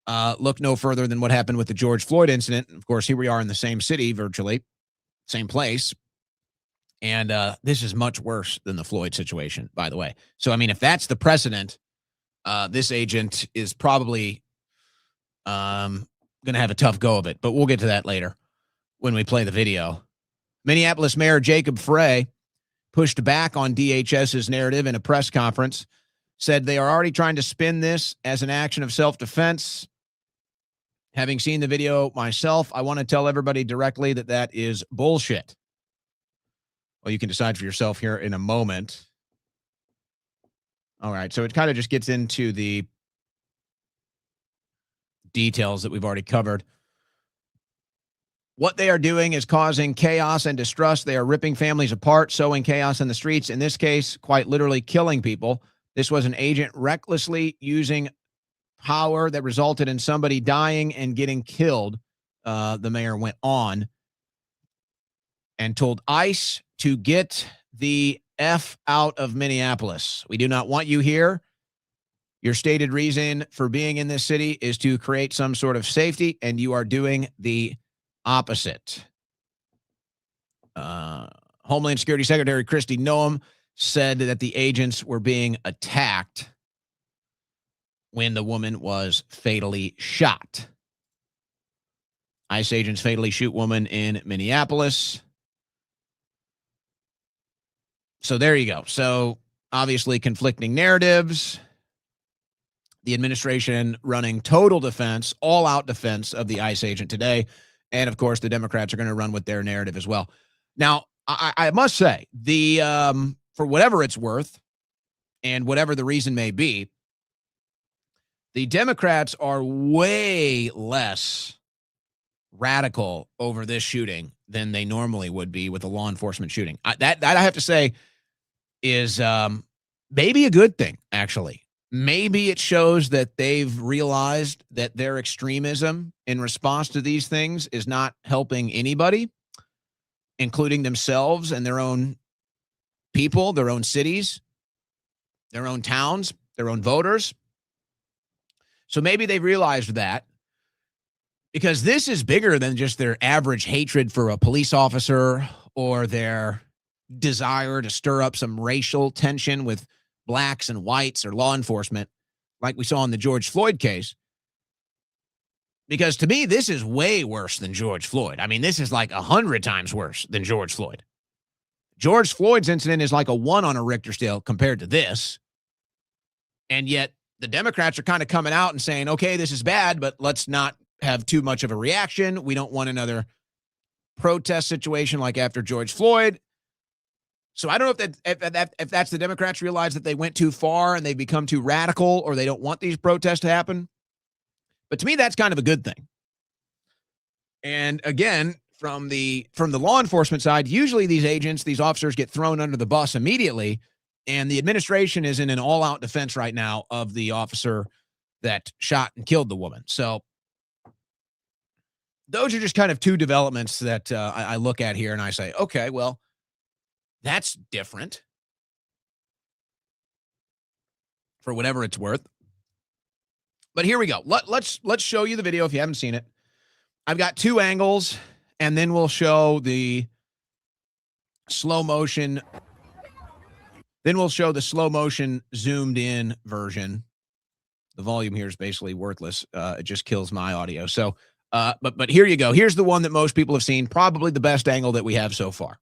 Look no further than what happened with the George Floyd incident. Of course, here we are in the same city, virtually, same place. And this is much worse than the Floyd situation, by the way. So, I mean, if that's the precedent, this agent is probably going to have a tough go of it. But we'll get to that later when we play the video. Minneapolis Mayor Jacob Frey pushed back on DHS's narrative in a press conference, said they are already trying to spin this as an action of self-defense. Having seen the video myself, I want to tell everybody directly that that is bullshit. Well, you can decide for yourself here in a moment. All right, so it kind of just gets into the details that we've already covered. What they are doing is causing chaos and distrust. They are ripping families apart, sowing chaos in the streets. In this case, quite literally killing people. This was an agent recklessly using power that resulted in somebody dying and getting killed. The mayor went on and told ICE to get the F out of Minneapolis. We do not want you here. Your stated reason for being in this city is to create some sort of safety, and you are doing the opposite. Homeland Security Secretary Kristi Noem said that the agents were being attacked when the woman was fatally shot. ICE agents fatally shoot woman in Minneapolis. So there you go. So obviously conflicting narratives. The administration running total defense, all-out defense of the ICE agent today. And, of course, the Democrats are going to run with their narrative as well. Now, I must say, for whatever it's worth and whatever the reason may be, the Democrats are way less radical over this shooting than they normally would be with a law enforcement shooting. That I have to say is maybe a good thing, actually. Maybe it shows that they've realized that their extremism in response to these things is not helping anybody, including themselves and their own people, their own cities, their own towns, their own voters. So maybe they've realized that, because this is bigger than just their average hatred for a police officer or their desire to stir up some racial tension with blacks and whites or law enforcement, like we saw in the George Floyd case. Because to me, this is way worse than George Floyd. I mean, this is like 100 times worse than George Floyd. George Floyd's incident is like a 1 on a Richter scale compared to this. And yet the Democrats are kind of coming out and saying, okay, this is bad, but let's not have too much of a reaction. We don't want another protest situation like after George Floyd. So I don't know if that's the Democrats realize that they went too far and they've become too radical, or they don't want these protests to happen. But to me, that's kind of a good thing. And again, from the law enforcement side, usually these officers get thrown under the bus immediately, and the administration is in an all-out defense right now of the officer that shot and killed the woman. So those are just kind of two developments that I look at here and I say, okay, well, that's different for whatever it's worth. But here we go. Let's show you the video if you haven't seen it. I've got two angles, and then we'll show the slow motion. Then we'll show the slow motion zoomed in version. The volume here is basically worthless. It just kills my audio. So, but here you go. Here's the one that most people have seen, probably the best angle that we have so far.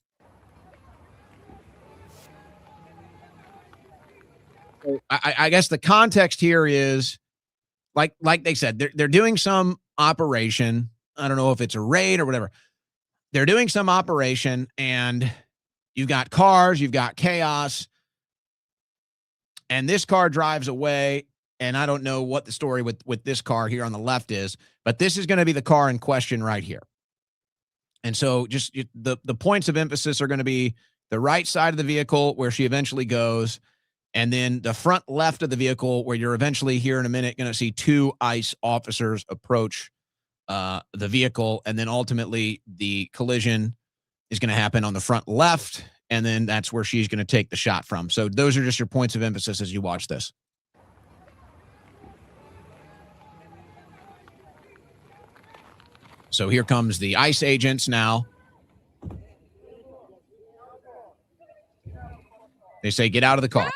I guess the context here is like they said, they're doing some operation. I don't know if it's a raid or whatever. They're doing some operation, and you've got cars, you've got chaos, and this car drives away. And I don't know what the story with this car here on the left is, but this is going to be the car in question right here. And so just the points of emphasis are going to be the right side of the vehicle where she eventually goes, and then the front left of the vehicle where you're eventually here in a minute going to see two ICE officers approach the vehicle. And then ultimately the collision is going to happen on the front left. And then that's where she's going to take the shot from. So those are just your points of emphasis as you watch this. So here comes the ICE agents now. They say, get out of the car. No!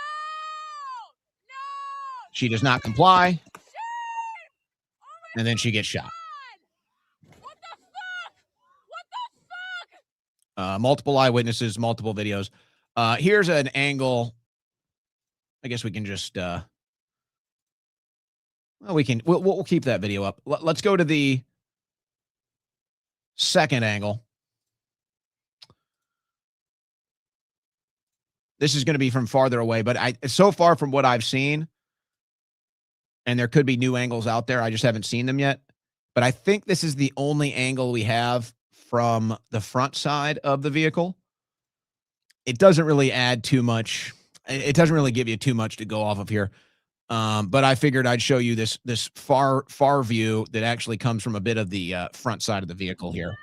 She does not comply. And then she gets shot. What the fuck? What the fuck? Multiple eyewitnesses, multiple videos. Here's an angle. I guess we can just, well, we'll keep that video up. Let's go to the second angle. This is going to be from farther away, but so far from what I've seen, and there could be new angles out there, I just haven't seen them yet, but I think this is the only angle we have from the front side of the vehicle. It doesn't really add too much. It doesn't really give you too much to go off of here. But I figured I'd show you this far view that actually comes from a bit of the front side of the vehicle here.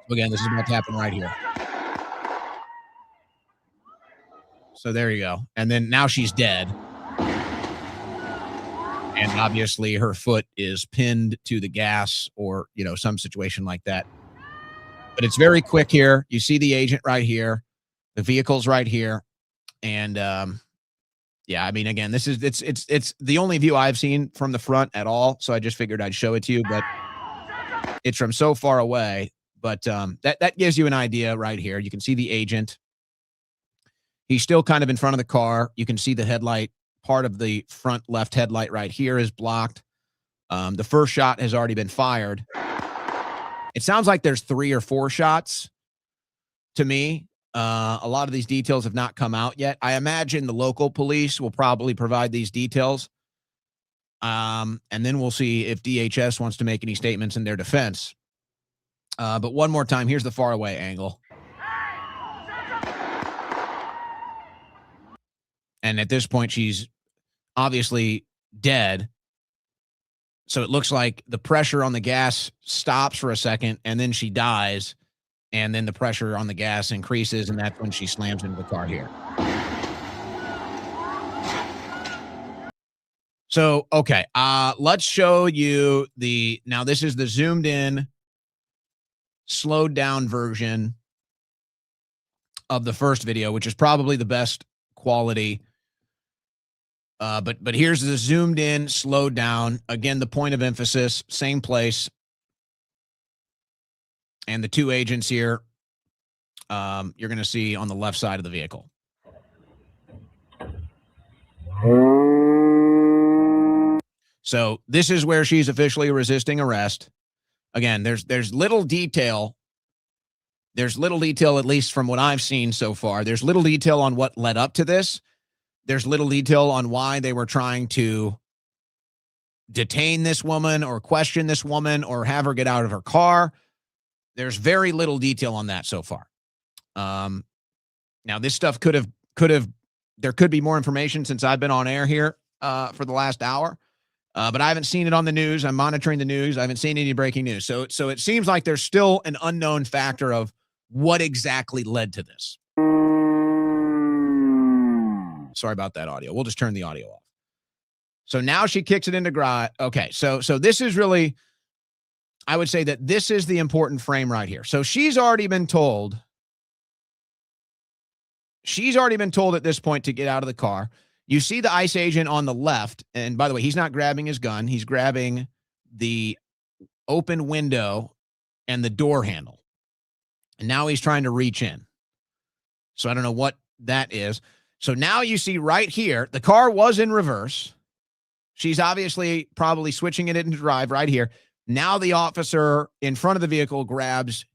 Again, this is about to happen right here. So there you go. And then now she's dead. And obviously her foot is pinned to the gas or, some situation like that. But it's very quick here. You see the agent right here. The vehicle's right here. And, yeah, I mean, again, it's the only view I've seen from the front at all. So I just figured I'd show it to you, but it's from so far away. But that gives you an idea right here. You can see the agent. He's still kind of in front of the car. You can see the headlight. Part of the front left headlight right here is blocked. The first shot has already been fired. It sounds like there's 3 or 4 shots to me. A lot of these details have not come out yet. I imagine the local police will probably provide these details. And then we'll see if DHS wants to make any statements in their defense. But one more time, here's the far away angle. And at this point, she's obviously dead. So it looks like the pressure on the gas stops for a second, and then she dies. And then the pressure on the gas increases, and that's when she slams into the car here. So, okay, let's show you now this is the zoomed in, slowed down version of the first video, which is probably the best quality. But here's the zoomed in, slowed down. Again, the point of emphasis, same place. And the two agents here, you're going to see on the left side of the vehicle. So this is where she's officially resisting arrest. Again, there's little detail. There's little detail, at least from what I've seen so far. There's little detail on what led up to this. There's little detail on why they were trying to detain this woman or question this woman or have her get out of her car. There's very little detail on that so far. Now this stuff there could be more information since I've been on air here for the last hour. But I haven't seen it on the news. I'm monitoring the news. I haven't seen any breaking news. So it seems like there's still an unknown factor of what exactly led to this. Sorry about that audio. We'll just turn the audio off. So now she kicks it into drive. Okay, so this is really, I would say that this is the important frame right here. So she's already been told at this point to get out of the car. You see the ICE agent on the left. And by the way, he's not grabbing his gun. He's grabbing the open window and the door handle. And now he's trying to reach in. So I don't know what that is. So now you see right here, the car was in reverse. She's obviously probably switching it into drive right here. Now the officer in front of the vehicle grabs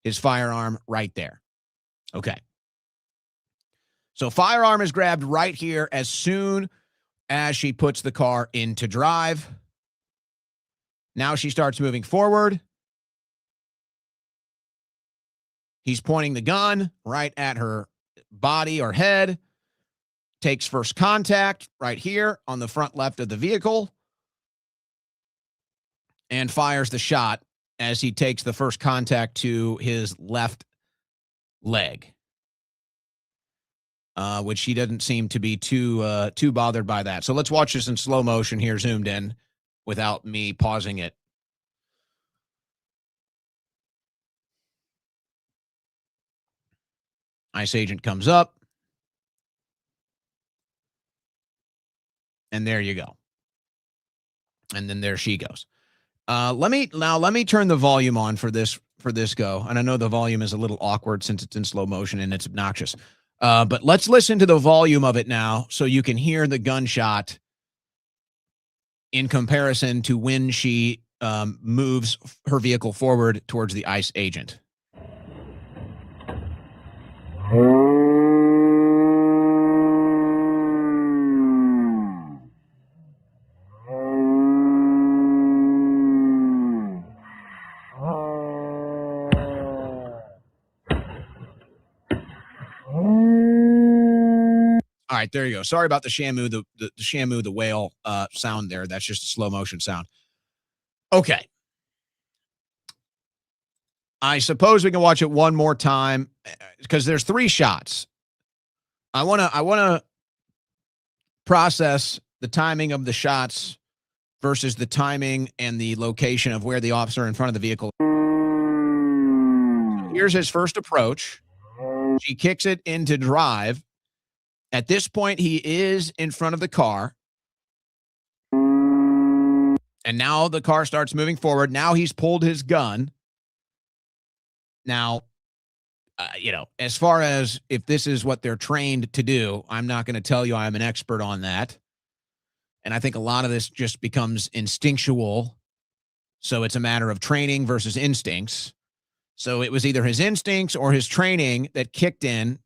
his firearm right there. Okay. So firearm is grabbed right here as soon as she puts the car into drive. Now she starts moving forward. He's pointing the gun right at her body or head. Takes first contact right here on the front left of the vehicle. And fires the shot as he takes the first contact to his left leg. Which he doesn't seem to be too bothered by that. So let's watch this in slow motion here, zoomed in, without me pausing it. ICE agent comes up. And there you go. And then there she goes. Let me turn the volume on for this go. And I know the volume is a little awkward since it's in slow motion and it's obnoxious. But let's listen to the volume of it now so you can hear the gunshot in comparison to when she moves her vehicle forward towards the ICE agent. All right, there you go. Sorry about the Shamu, the Shamu, the whale sound there. That's just a slow motion sound. Okay. I suppose we can watch it one more time because there's 3 shots. I want to process the timing of the shots versus the timing and the location of where the officer in front of the vehicle. Here's his first approach. She kicks it into drive. At this point, he is in front of the car. And now the car starts moving forward. Now he's pulled his gun. Now, as far as if this is what they're trained to do, I'm not going to tell you I'm an expert on that. And I think a lot of this just becomes instinctual. So it's a matter of training versus instincts. So it was either his instincts or his training that kicked in.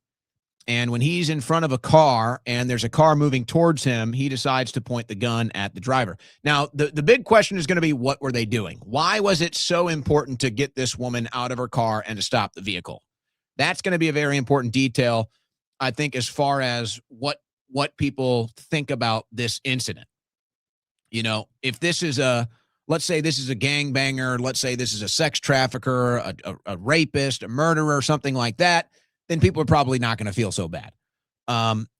And when he's in front of a car and there's a car moving towards him, he decides to point the gun at the driver. Now, the big question is going to be, what were they doing? Why was it so important to get this woman out of her car and to stop the vehicle? That's going to be a very important detail, I think, as far as what people think about this incident. If this is let's say this is a gangbanger, let's say this is a sex trafficker, a rapist, a murderer, something like that, then people are probably not going to feel so bad.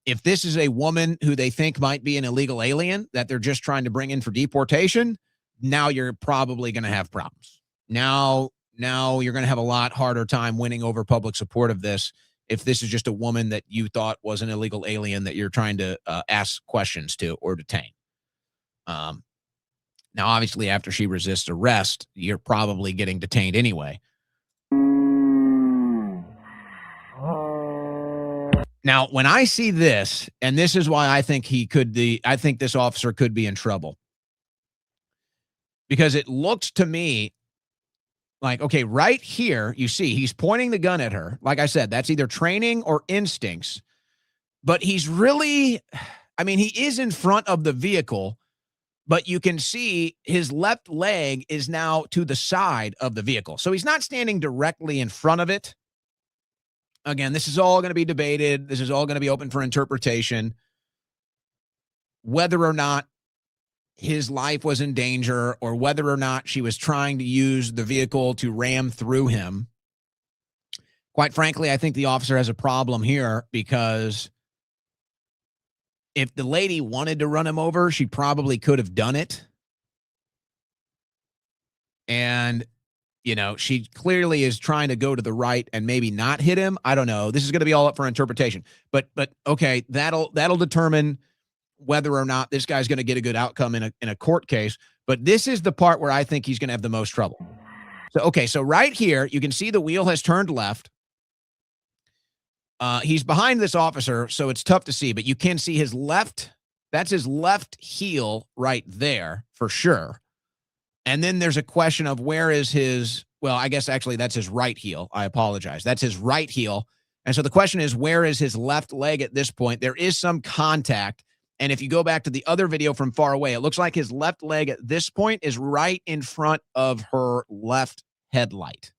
If this is a woman who they think might be an illegal alien that they're just trying to bring in for deportation, now you're probably going to have problems. Now you're going to have a lot harder time winning over public support of this if this is just a woman that you thought was an illegal alien that you're trying to ask questions to or detain. Now, obviously, after she resists arrest, you're probably getting detained anyway. Now, when I see this, and this is why I think I think this officer could be in trouble. because it looked to me like, okay, right here, you see he's pointing the gun at her. Like I said, that's either training or instincts. But he's really, I mean, he is in front of the vehicle, but you can see his left leg is now to the side of the vehicle. So he's not standing directly in front of it. Again, this is all going to be debated. This is all going to be open for interpretation. Whether or not his life was in danger or whether or not she was trying to use the vehicle to ram through him. Quite frankly, I think the officer has a problem here because if the lady wanted to run him over, she probably could have done it. And, you know, she clearly is trying to go to the right and maybe not hit him. I don't know. This is going to be all up for interpretation. But okay, that'll determine whether or not this guy's going to get a good outcome in a court case. But this is the part where I think he's going to have the most trouble. So, okay, so right here, you can see the wheel has turned left. He's behind this officer, so it's tough to see, but you can see his left. That's his left heel right there for sure. And then there's a question of where is his, well, I guess actually that's his right heel. I apologize. That's his right heel. And so the question is, where is his left leg at this point? There is some contact. And if you go back to the other video from far away, it looks like his left leg at this point is right in front of her left headlight.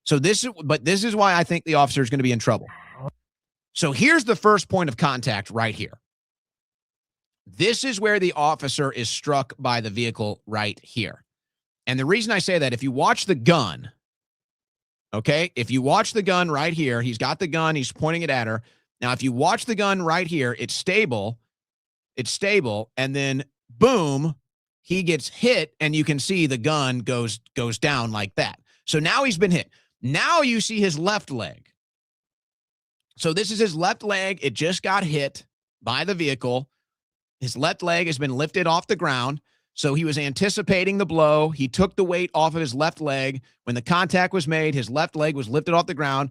So this is why I think the officer is going to be in trouble. So here's the first point of contact right here. This is where the officer is struck by the vehicle right here. And the reason I say that, if you watch the gun, okay, if you watch the gun right here, he's got the gun, he's pointing it at her. Now, if you watch the gun right here, it's stable, and then boom, he gets hit, and you can see the gun goes down like that. So now he's been hit. Now you see his left leg. So this is his left leg. It just got hit by the vehicle. His left leg has been lifted off the ground. So he was anticipating the blow. He took the weight off of his left leg. When the contact was made, his left leg was lifted off the ground.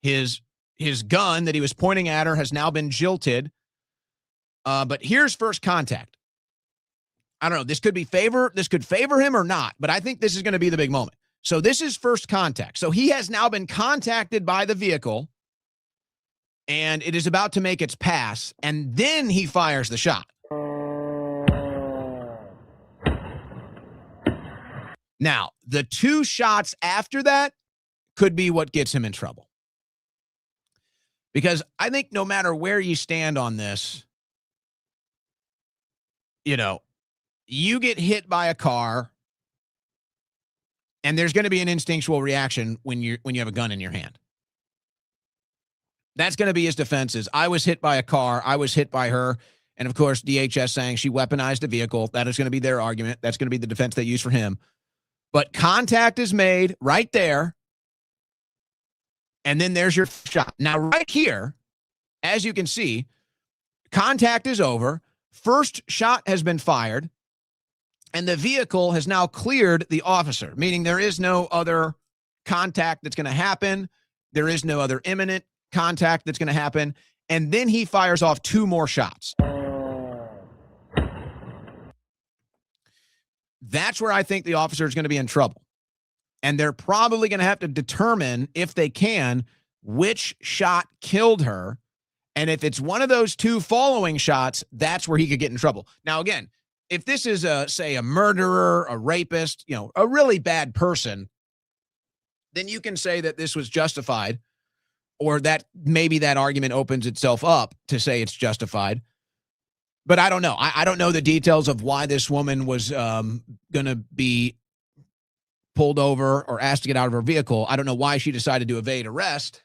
His gun that he was pointing at her has now been jilted. But here's first contact. I don't know. This could favor him or not, but I think this is going to be the big moment. So this is first contact. So he has now been contacted by the vehicle, and it is about to make its pass, and then he fires the shot. Now, the two shots after that could be what gets him in trouble. Because I think no matter where you stand on this, you know, you get hit by a car, and there's going to be an instinctual reaction when you have a gun in your hand. That's going to be his defenses. I was hit by a car. I was hit by her. And, of course, DHS saying she weaponized a vehicle. That is going to be their argument. That's going to be the defense they use for him. But contact is made right there. And then there's your shot. Now, right here, as you can see, contact is over. First shot has been fired. And the vehicle has now cleared the officer, meaning there is no other contact that's going to happen. There is no other imminent contact that's going to happen. And then he fires off two more shots. That's where I think the officer is going to be in trouble. And they're probably going to have to determine, if they can, which shot killed her. And if it's one of those two following shots, that's where he could get in trouble. Now, again, if this is say a murderer, a rapist, you know, a really bad person, then you can say that this was justified, or that maybe that argument opens itself up to say it's justified. But I don't know. I don't know the details of why this woman was going to be pulled over or asked to get out of her vehicle. I don't know why she decided to evade arrest.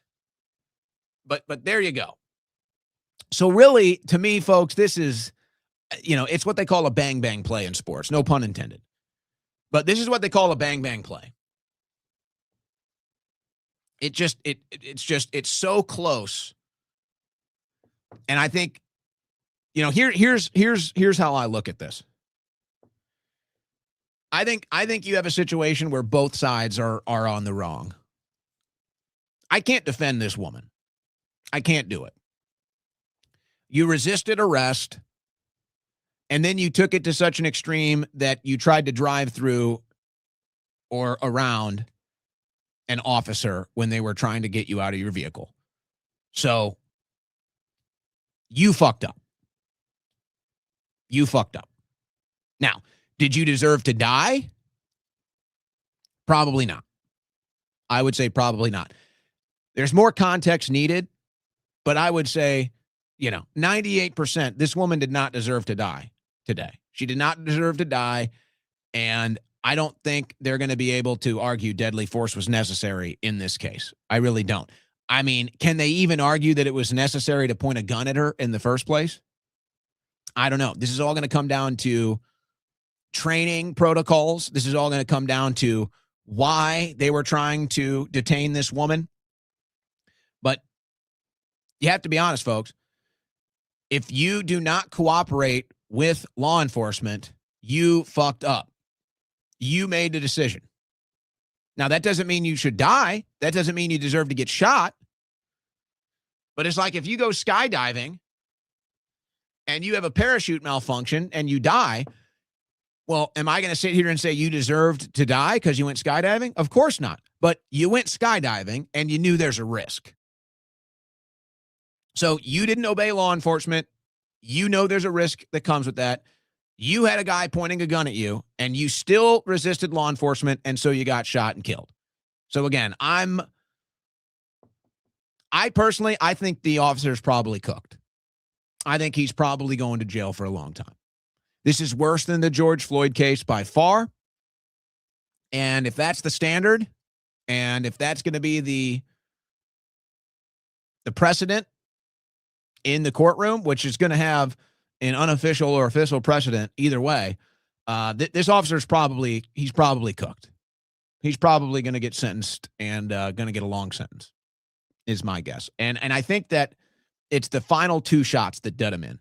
But there you go. So really, to me, folks, this is, you know, it's what they call a bang-bang play in sports. No pun intended. But this is what they call a bang-bang play. It's so close. And I think, you know, here's how I look at this. I think you have a situation where both sides are on the wrong. I can't defend this woman. I can't do it. You resisted arrest, And then you took it to such an extreme that you tried to drive through or around an officer when they were trying to get you out of your vehicle. So you fucked up. You fucked up. Now, did you deserve to die? Probably not. I would say probably not. There's more context needed, but I would say, 98%, this woman did not deserve to die today. She did not deserve to die, and I don't think they're going to be able to argue deadly force was necessary in this case. I really don't. I mean, can they even argue that it was necessary to point a gun at her in the first place? I don't know. This is all going to come down to training protocols. This is all going to come down to why they were trying to detain this woman. But you have to be honest, folks. If you do not cooperate with law enforcement, you fucked up. You made the decision. Now, that doesn't mean you should die. That doesn't mean you deserve to get shot. But it's like if you go skydiving and you have a parachute malfunction and you die, well, am I going to sit here and say you deserved to die because you went skydiving? Of course not. But you went skydiving and you knew there's a risk. So you didn't obey law enforcement. You know there's a risk that comes with that. You had a guy pointing a gun at you, and you still resisted law enforcement, and so you got shot and killed. So again, I personally think the officer's probably cooked. I think he's probably going to jail for a long time. This is worse than the George Floyd case by far. And if that's the standard, and if that's going to be the precedent in the courtroom, which is going to have an unofficial or official precedent either way, this officer's probably cooked. He's probably going to get sentenced and going to get a long sentence, is my guess. And I think that it's the final two shots that did him in.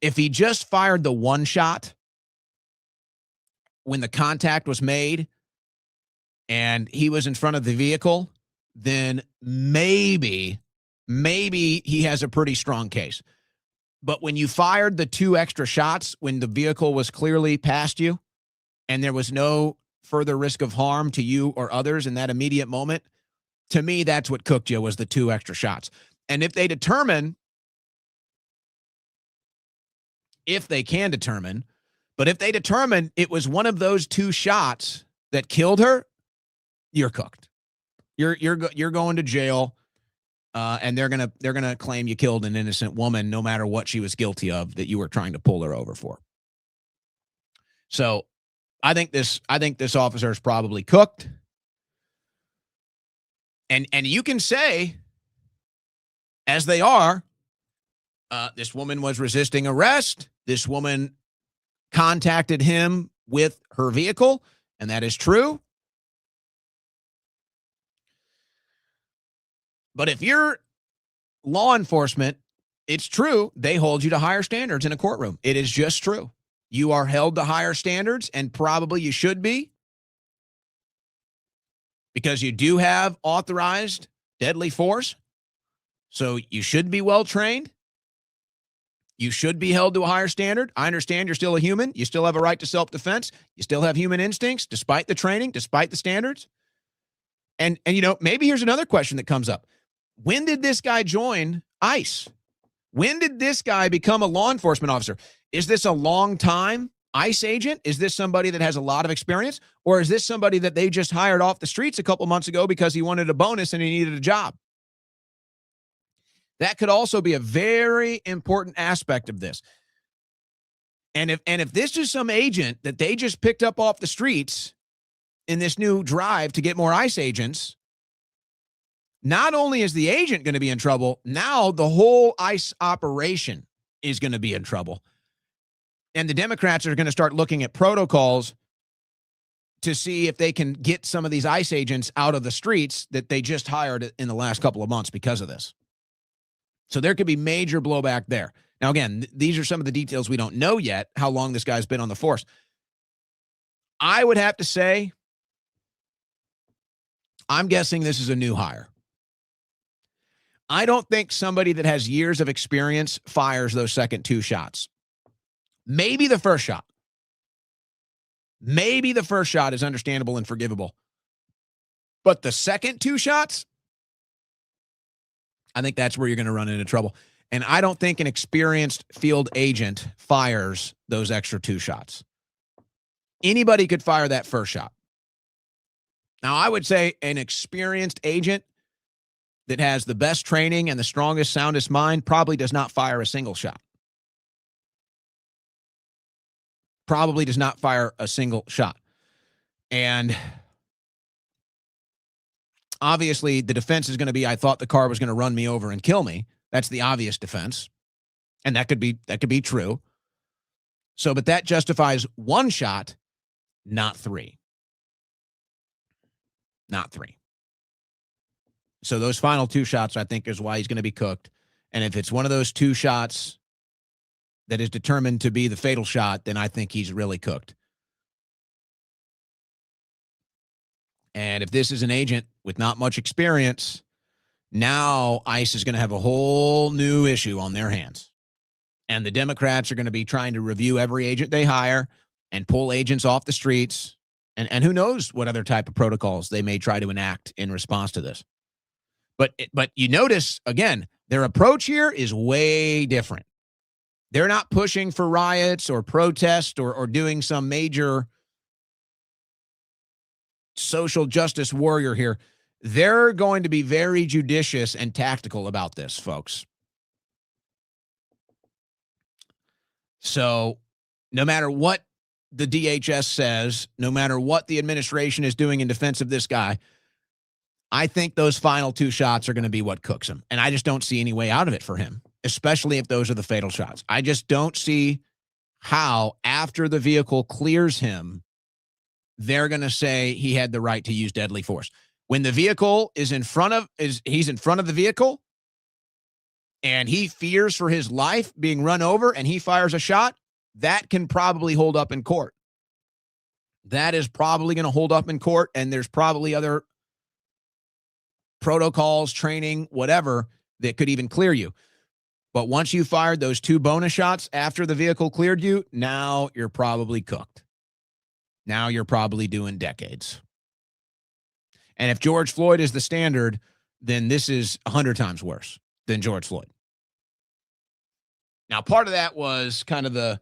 If he just fired the one shot when the contact was made and he was in front of the vehicle, then maybe he has a pretty strong case. But when you fired the two extra shots when the vehicle was clearly past you and there was no further risk of harm to you or others in that immediate moment, to me, that's what cooked you, was the two extra shots. And if they can determine it was one of those two shots that killed her, you're cooked. You're going to jail. And they're gonna claim you killed an innocent woman, no matter what she was guilty of, that you were trying to pull her over for. So, I think this officer is probably cooked. And you can say, as they are, this woman was resisting arrest. This woman contacted him with her vehicle, and that is true. But if you're law enforcement, it's true, they hold you to higher standards in a courtroom. It is just true. You are held to higher standards, and probably you should be, because you do have authorized deadly force. So you should be well trained. You should be held to a higher standard. I understand you're still a human. You still have a right to self-defense. You still have human instincts, despite the training, despite the standards. And maybe here's another question that comes up. When did this guy join ICE? When did this guy become a law enforcement officer? Is this a long-time ICE agent? Is this somebody that has a lot of experience? Or is this somebody that they just hired off the streets a couple months ago because he wanted a bonus and he needed a job? That could also be a very important aspect of this. And if this is some agent that they just picked up off the streets in this new drive to get more ICE agents, not only is the agent going to be in trouble, now the whole ICE operation is going to be in trouble. And the Democrats are going to start looking at protocols to see if they can get some of these ICE agents out of the streets that they just hired in the last couple of months because of this. So there could be major blowback there. Now, again, these are some of the details we don't know yet, how long this guy's been on the force. I would have to say, I'm guessing this is a new hire. I don't think somebody that has years of experience fires those second two shots. Maybe the first shot. Maybe the first shot is understandable and forgivable. But the second 2 shots, I think that's where you're going to run into trouble. And I don't think an experienced field agent fires those extra 2 shots. Anybody could fire that first shot. Now, I would say an experienced agent that has the best training and the strongest, soundest mind probably does not fire a single shot. Probably does not fire a single shot. And obviously, the defense is going to be, I thought the car was going to run me over and kill me. That's the obvious defense. And that could be true. So, but that justifies 1 shot, not 3. Not 3. So those final 2 shots, I think, is why he's going to be cooked. And if it's one of those 2 shots that is determined to be the fatal shot, then I think he's really cooked. And if this is an agent with not much experience, now ICE is going to have a whole new issue on their hands. And the Democrats are going to be trying to review every agent they hire and pull agents off the streets. And who knows what other type of protocols they may try to enact in response to this. But you notice, again, their approach here is way different. They're not pushing for riots or protest or doing some major social justice warrior here. They're going to be very judicious and tactical about this, folks. So no matter what the DHS says, no matter what the administration is doing in defense of this guy, I think those final 2 shots are going to be what cooks him. And I just don't see any way out of it for him, especially if those are the fatal shots. I just don't see how, after the vehicle clears him, they're going to say he had the right to use deadly force. When the vehicle is he's in front of the vehicle and he fears for his life being run over and he fires a shot, that can probably hold up in court. That is probably going to hold up in court, and there's probably other protocols, training, whatever, that could even clear you. But once you fired those 2 bonus shots after the vehicle cleared you, now you're probably cooked. Now you're probably doing decades. And if George Floyd is the standard, then this is 100 times worse than George Floyd. Now, part of that was kind of the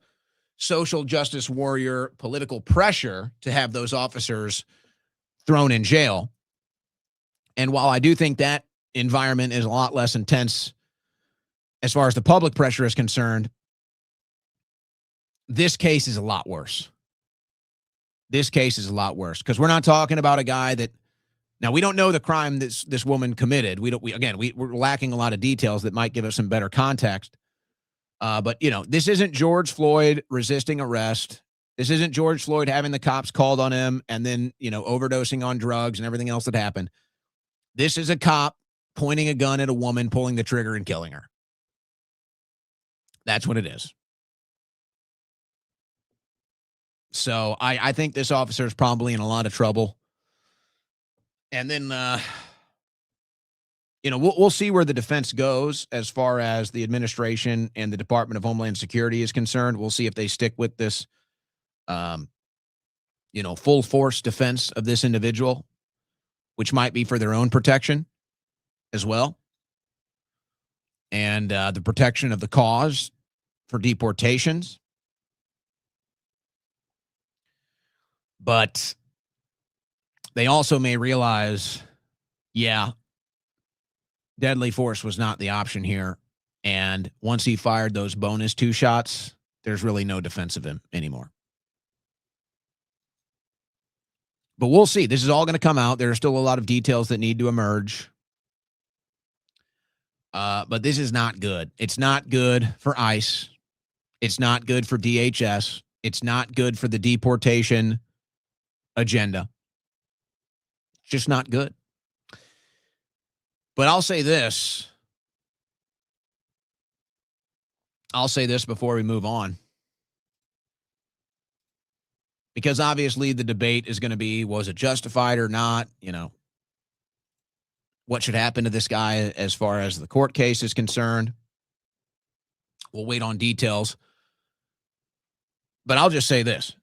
social justice warrior political pressure to have those officers thrown in jail. And while I do think that environment is a lot less intense as far as the public pressure is concerned, this case is a lot worse. This case is a lot worse because we're not talking about a guy that, now we don't know the crime this woman committed. We're lacking a lot of details that might give us some better context. But, this isn't George Floyd resisting arrest. This isn't George Floyd having the cops called on him and then, overdosing on drugs and everything else that happened. This is a cop pointing a gun at a woman, pulling the trigger and killing her. That's what it is. So I think this officer is probably in a lot of trouble. And then, we'll see where the defense goes as far as the administration and the Department of Homeland Security is concerned. We'll see if they stick with this, full force defense of this individual, which might be for their own protection as well. And the protection of the cause for deportations. But they also may realize, deadly force was not the option here. And once he fired those bonus 2 shots, there's really no defense of him anymore. But we'll see. This is all going to come out. There are still a lot of details that need to emerge. But this is not good. It's not good for ICE. It's not good for DHS. It's not good for the deportation agenda. It's just not good. But I'll say this. Before we move on. Because obviously the debate is going to be, was it justified or not? What should happen to this guy as far as the court case is concerned? We'll wait on details. But I'll just say this.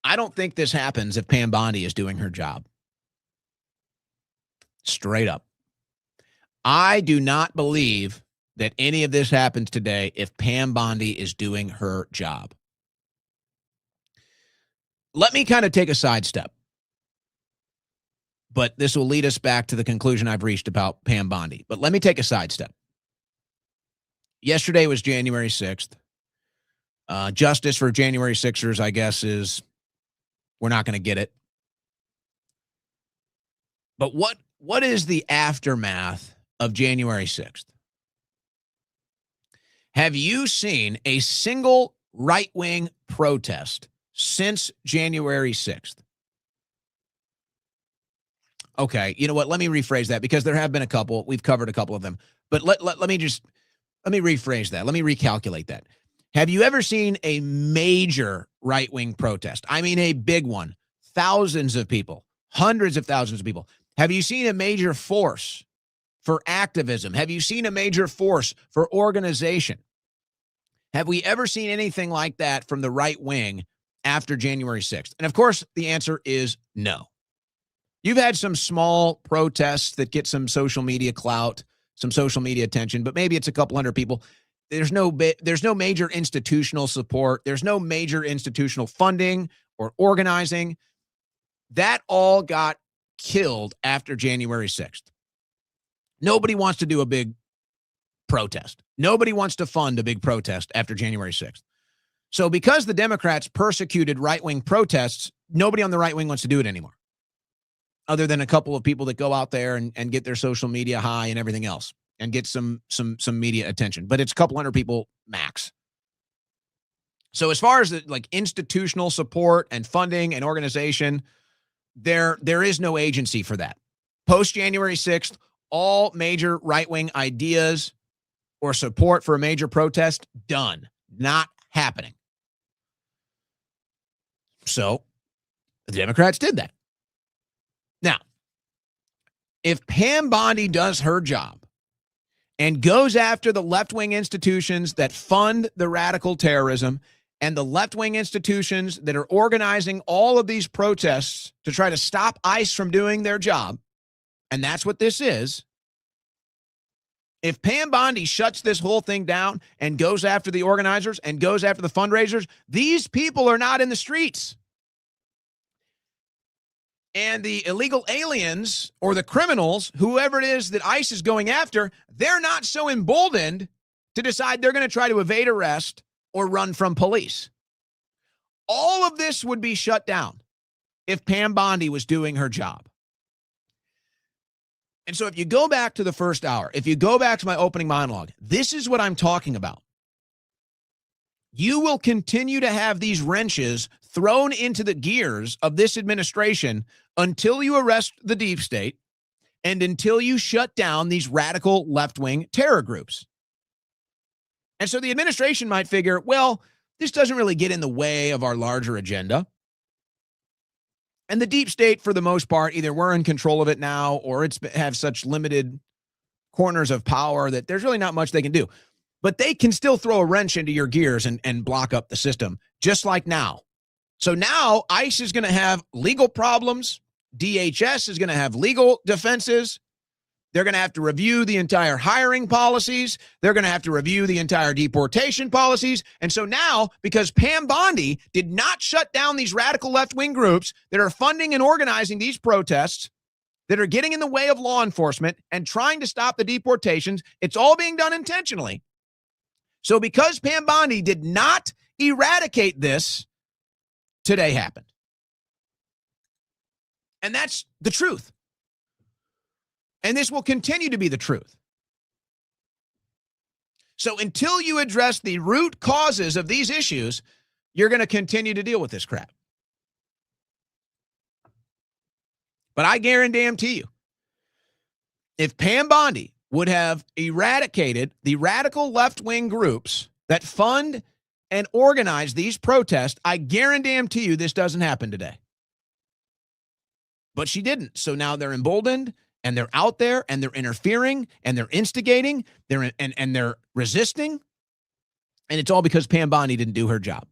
I don't think this happens if Pam Bondi is doing her job. Straight up. I do not believe that any of this happens today if Pam Bondi is doing her job. Let me kind of take a sidestep. But this will lead us back to the conclusion I've reached about Pam Bondi. But let me take a sidestep. Yesterday was January 6th. Justice for January 6ers, I guess, is we're not going to get it. But what is the aftermath of January 6th? Have you seen a single right-wing protest since January 6th? Okay, you know what? Let me rephrase that because there have been a couple. We've covered a couple of them. But let me rephrase that. Let me recalculate that. Have you ever seen a major right-wing protest? I mean, a big one. Thousands of people, hundreds of thousands of people. Have you seen a major force for activism? Have you seen a major force for organization? Have we ever seen anything like that from the right wing after January 6th? And of course, the answer is no. You've had some small protests that get some social media clout, some social media attention, but maybe it's a couple hundred people. There's no major institutional support. There's no major institutional funding or organizing. That all got killed after January 6th. Nobody wants to do a big protest. Nobody wants to fund a big protest after January 6th. So because the Democrats persecuted right-wing protests, nobody on the right wing wants to do it anymore, other than a couple of people that go out there and get their social media high and everything else and get some media attention. But it's a couple hundred people max. So as far as like institutional support and funding and organization, there is no agency for that. Post-January 6th, all major right-wing ideas or support for a major protest, done. Not happening. So the Democrats did that. Now, if Pam Bondi does her job and goes after the left-wing institutions that fund the radical terrorism and the left-wing institutions that are organizing all of these protests to try to stop ICE from doing their job, and that's what this is, if Pam Bondi shuts this whole thing down and goes after the organizers and goes after the fundraisers, these people are not in the streets. And the illegal aliens or the criminals, whoever it is that ICE is going after, they're not so emboldened to decide they're going to try to evade arrest or run from police. All of this would be shut down if Pam Bondi was doing her job. And so if you go back to the first hour, if you go back to my opening monologue, this is what I'm talking about. You will continue to have these wrenches thrown into the gears of this administration until you arrest the deep state and until you shut down these radical left-wing terror groups. And so the administration might figure, well, this doesn't really get in the way of our larger agenda. And the deep state, for the most part, either we're in control of it now or it's have such limited corners of power that there's really not much they can do. But they can still throw a wrench into your gears and block up the system, just like now. So now ICE is going to have legal problems. DHS is going to have legal defenses. They're going to have to review the entire hiring policies. They're going to have to review the entire deportation policies. And so now, because Pam Bondi did not shut down these radical left-wing groups that are funding and organizing these protests, that are getting in the way of law enforcement and trying to stop the deportations, it's all being done intentionally. So because Pam Bondi did not eradicate this, today happened. And that's the truth. And this will continue to be the truth. So until you address the root causes of these issues, you're going to continue to deal with this crap. But I guarantee you, if Pam Bondi would have eradicated the radical left-wing groups that fund and organize these protests, I guarantee you this doesn't happen today. But she didn't. So now they're emboldened. And they're out there, and they're interfering, and they're instigating, they're resisting. And it's all because Pam Bondi didn't do her job.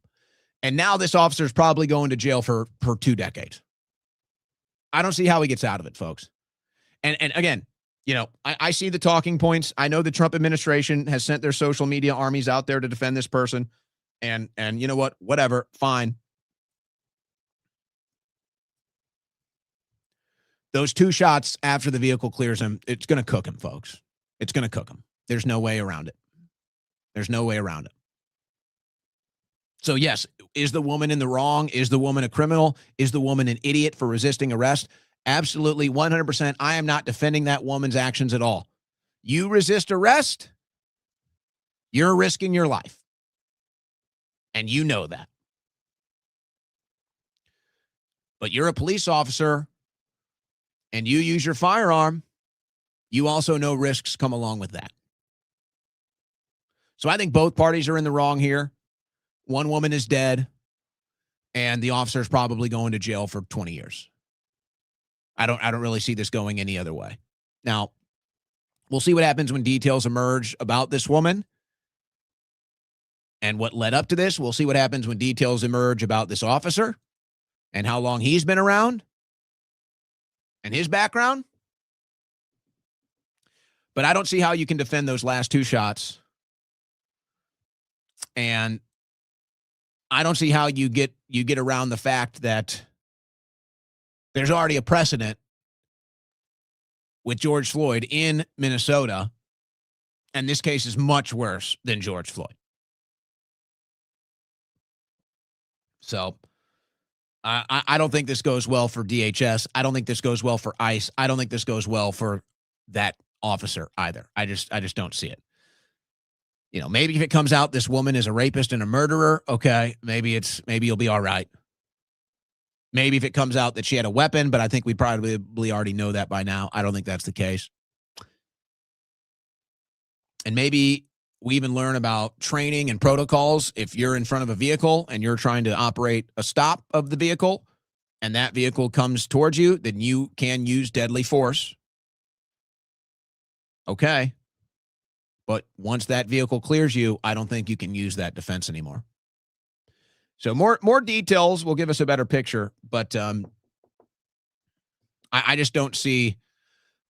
And now this officer is probably going to jail for 2 decades. I don't see how he gets out of it, folks. And again, you know, I see the talking points. I know the Trump administration has sent their social media armies out there to defend this person. And you know what? Whatever. Fine. Those 2 shots after the vehicle clears him, it's going to cook him, folks. It's going to cook him. There's no way around it. There's no way around it. So, yes, is the woman in the wrong? Is the woman a criminal? Is the woman an idiot for resisting arrest? Absolutely, 100%. I am not defending that woman's actions at all. You resist arrest, you're risking your life. And you know that. But you're a police officer and you use your firearm, you also know risks come along with that. So I think both parties are in the wrong here. One woman is dead, and the officer is probably going to jail for 20 years. I don't really see this going any other way. Now, we'll see what happens when details emerge about this woman and what led up to this. We'll see what happens when details emerge about this officer and how long he's been around and his background. But I don't see how you can defend those last 2 shots. And I don't see how you get around the fact that there's already a precedent with George Floyd in Minnesota, and this case is much worse than George Floyd. So I don't think this goes well for DHS. I don't think this goes well for ICE. I don't think this goes well for that officer either. I just don't see it. You know, maybe if it comes out this woman is a rapist and a murderer, okay, maybe you'll be all right. Maybe if it comes out that she had a weapon, but I think we probably already know that by now. I don't think that's the case. And maybe we even learn about training and protocols. If you're in front of a vehicle and you're trying to operate a stop of the vehicle and that vehicle comes towards you, then you can use deadly force. Okay. But once that vehicle clears you, I don't think you can use that defense anymore. So more details will give us a better picture, but I just don't see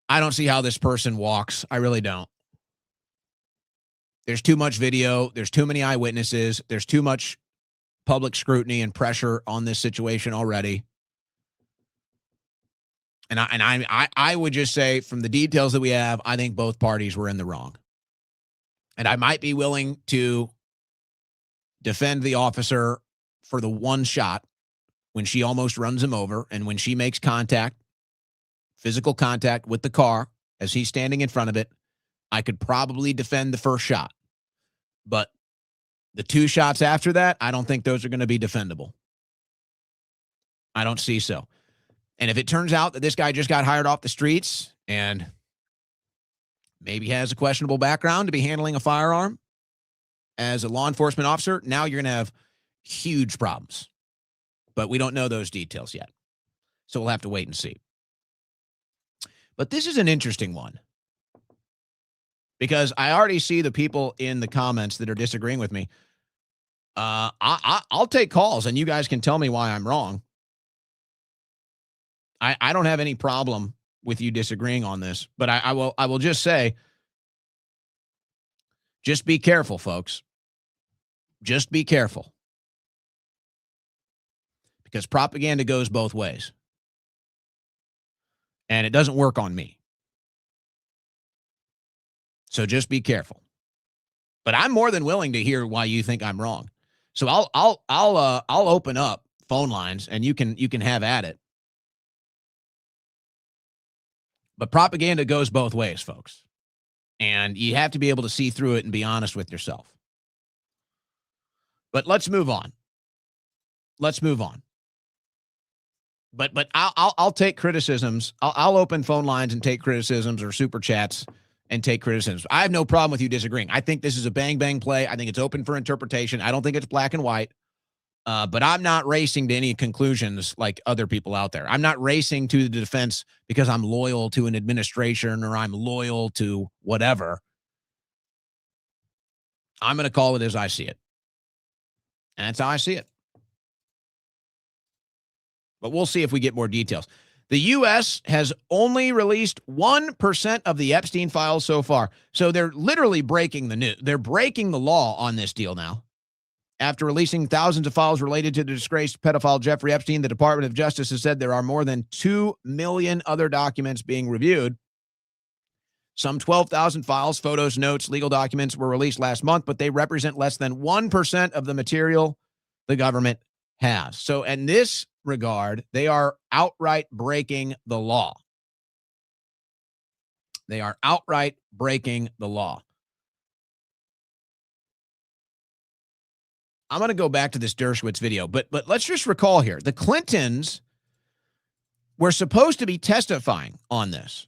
how this person walks. I really don't. There's too much video. There's too many eyewitnesses. There's too much public scrutiny and pressure on this situation already. And I would just say from the details that we have, I think both parties were in the wrong. And I might be willing to defend the officer for the 1 shot when she almost runs him over and when she makes contact, physical contact with the car as he's standing in front of it. I could probably defend the first shot. But the 2 shots after that, I don't think those are going to be defendable. I don't see so. And if it turns out that this guy just got hired off the streets and maybe has a questionable background to be handling a firearm as a law enforcement officer, now you're going to have huge problems. But we don't know those details yet. So we'll have to wait and see. But this is an interesting one, because I already see the people in the comments that are disagreeing with me. I'll take calls, and you guys can tell me why I'm wrong. I don't have any problem with you disagreeing on this, but I will just say, just be careful, folks. Just be careful. Because propaganda goes both ways. And it doesn't work on me. So just be careful. But I'm more than willing to hear why you think I'm wrong. So I'll open up phone lines and you can have at it. But propaganda goes both ways, folks. And you have to be able to see through it and be honest with yourself. But let's move on. Let's move on. But I'll take criticisms. I'll open phone lines and take criticisms, or super chats and take criticisms. I have no problem with you disagreeing. I think this is a bang play. I think it's open for interpretation. I don't think it's black and white. But I'm not racing to any conclusions like other people out there. I'm not racing to the defense because I'm loyal to an administration or I'm loyal to whatever. I'm going to call it as I see it. And that's how I see it. But we'll see if we get more details. The U.S. has only released 1% of the Epstein files so far. So they're literally breaking the news. They're breaking the law on this deal now. After releasing thousands of files related to the disgraced pedophile Jeffrey Epstein, the Department of Justice has said there are more than 2 million other documents being reviewed. Some 12,000 files, photos, notes, legal documents were released last month, but they represent less than 1% of the material the government has. So in this regard, they are outright breaking the law. They are outright breaking the law. I'm going to go back to this Dershowitz video, but let's just recall here. The Clintons were supposed to be testifying on this.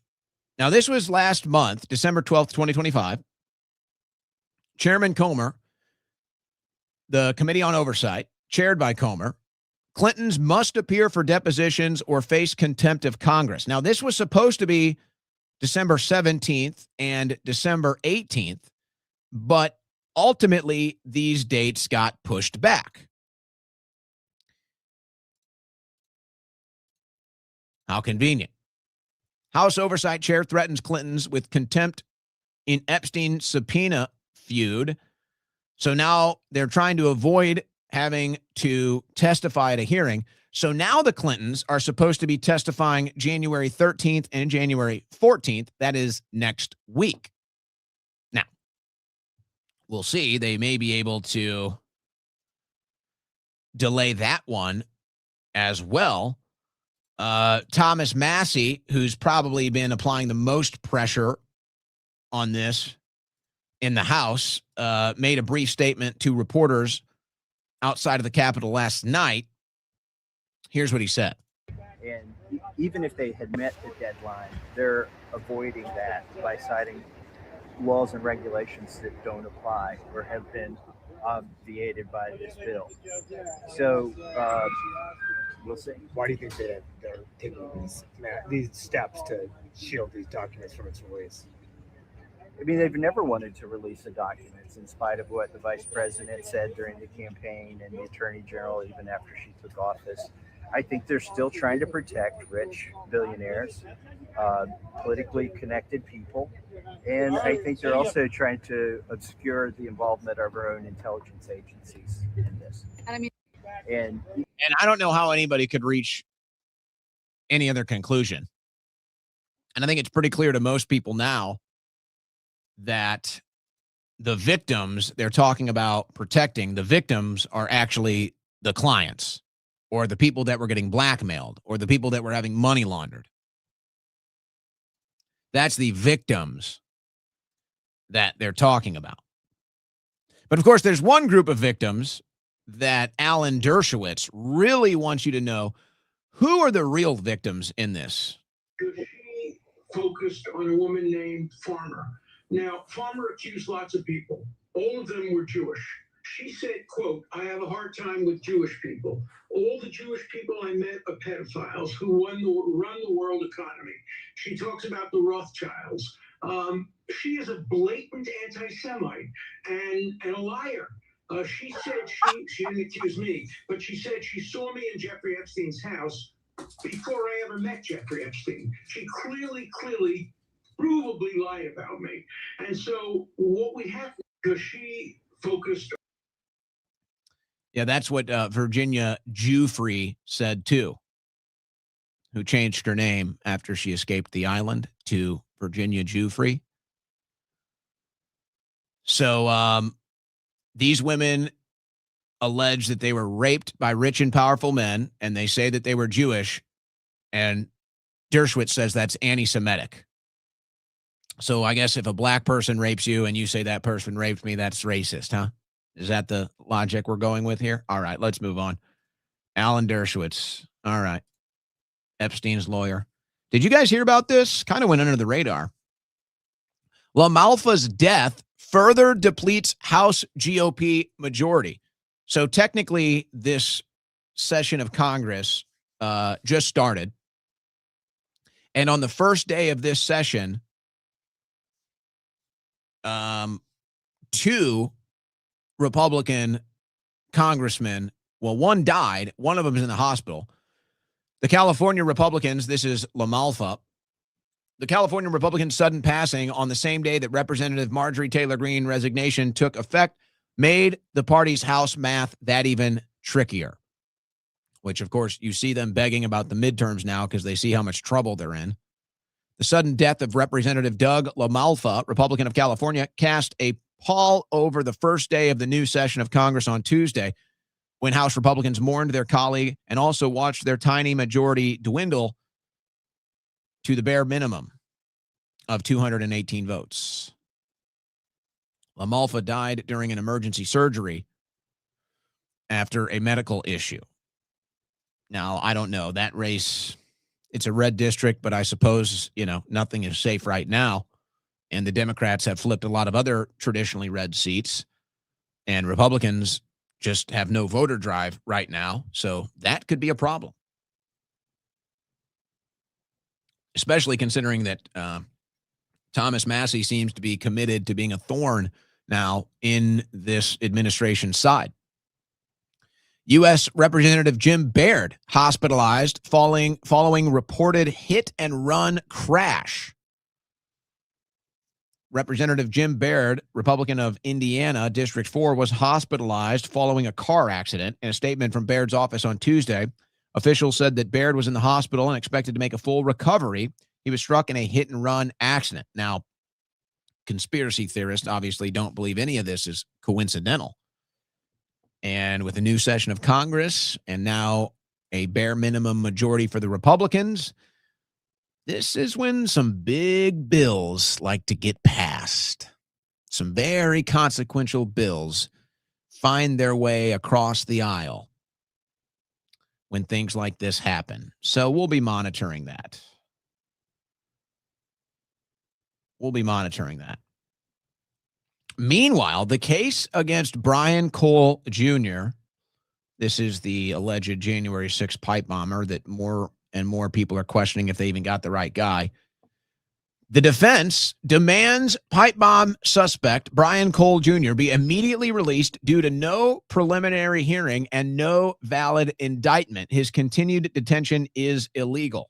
Now, this was last month, December 12th, 2025. Chairman Comer, the Committee on Oversight, chaired by Comer, Clintons must appear for depositions or face contempt of Congress. Now, this was supposed to be December 17th and December 18th, but ultimately these dates got pushed back. How convenient. House Oversight Chair threatens Clintons with contempt in Epstein subpoena feud. So now they're trying to avoid having to testify at a hearing. So now the Clintons are supposed to be testifying January 13th and January 14th. That is next week. Now, we'll see. They may be able to delay that one as well. Thomas Massey, who's probably been applying the most pressure on this in the House, made a brief statement to reporters outside of the Capitol last night. Here's what he said. And even if they had met the deadline, they're avoiding that by citing laws and regulations that don't apply or have been obviated by this bill. So we'll see. Why do you think they're taking these steps to shield these documents from its release? I mean, they've never wanted to release the documents in spite of what the vice president said during the campaign and the attorney general even after she took office. I think they're still trying to protect rich billionaires, politically connected people. And I think they're also trying to obscure the involvement of our own intelligence agencies in this. And I don't know how anybody could reach any other conclusion. And I think it's pretty clear to most people now that the victims they're talking about protecting, the victims are actually the clients or the people that were getting blackmailed or the people that were having money laundered. That's the victims that they're talking about. But of course, there's one group of victims that Alan Dershowitz really wants you to know. Who are the real victims in this? She focused on a woman named Farmer. Now, Farmer accused lots of people. All of them were Jewish. She said, quote, "I have a hard time with Jewish people. All the Jewish people I met are pedophiles who run the world economy." She talks about the Rothschilds. She is a blatant anti-Semite and a liar. She said she didn't accuse me, but she said she saw me in Jeffrey Epstein's house before I ever met Jeffrey Epstein. She clearly, provably lied about me. And so what we have, because she focused. Yeah, that's what Virginia Giuffre said too, who changed her name after she escaped the island to Virginia Giuffre. So these women allege that they were raped by rich and powerful men, and they say that they were Jewish, and Dershowitz says that's anti-Semitic. So I guess if a black person rapes you and you say that person raped me, that's racist, huh? Is that the logic we're going with here? All right, let's move on. Alan Dershowitz. All right. Epstein's lawyer. Did you guys hear about this? Kind of went under the radar. LaMalfa's death further depletes House GOP majority. So technically, this session of Congress just started. And on the first day of this session, two Republican congressmen, well, one died. One of them is in the hospital. The California Republicans, this is LaMalfa, the California Republicans' sudden passing on the same day that Representative Marjorie Taylor Greene's resignation took effect made the party's House math that even trickier, which, of course, you see them begging about the midterms now because they see how much trouble they're in. The sudden death of Representative Doug LaMalfa, Republican of California, cast a pall over the first day of the new session of Congress on Tuesday, when House Republicans mourned their colleague and also watched their tiny majority dwindle to the bare minimum of 218 votes. LaMalfa died during an emergency surgery after a medical issue. Now, I don't know. That race, it's a red district, but I suppose, nothing is safe right now. And the Democrats have flipped a lot of other traditionally red seats, and Republicans just have no voter drive right now. So that could be a problem, especially considering that Thomas Massie seems to be committed to being a thorn now in this administration's side. U.S. Representative Jim Baird hospitalized following reported hit-and-run crash. Representative Jim Baird, Republican of Indiana, District 4, was hospitalized following a car accident. In a statement from Baird's office on Tuesday, officials said that Baird was in the hospital and expected to make a full recovery. He was struck in a hit-and-run accident. Now, conspiracy theorists obviously don't believe any of this is coincidental. And with a new session of Congress and now a bare minimum majority for the Republicans, this is when some big bills like to get passed. Some very consequential bills find their way across the aisle when things like this happen. So we'll be monitoring that. Meanwhile, the case against Brian Cole Jr., this is the alleged January 6th pipe bomber that more and more people are questioning if they even got the right guy. The defense demands pipe bomb suspect Brian Cole Jr. be immediately released due to no preliminary hearing and no valid indictment. His continued detention is illegal.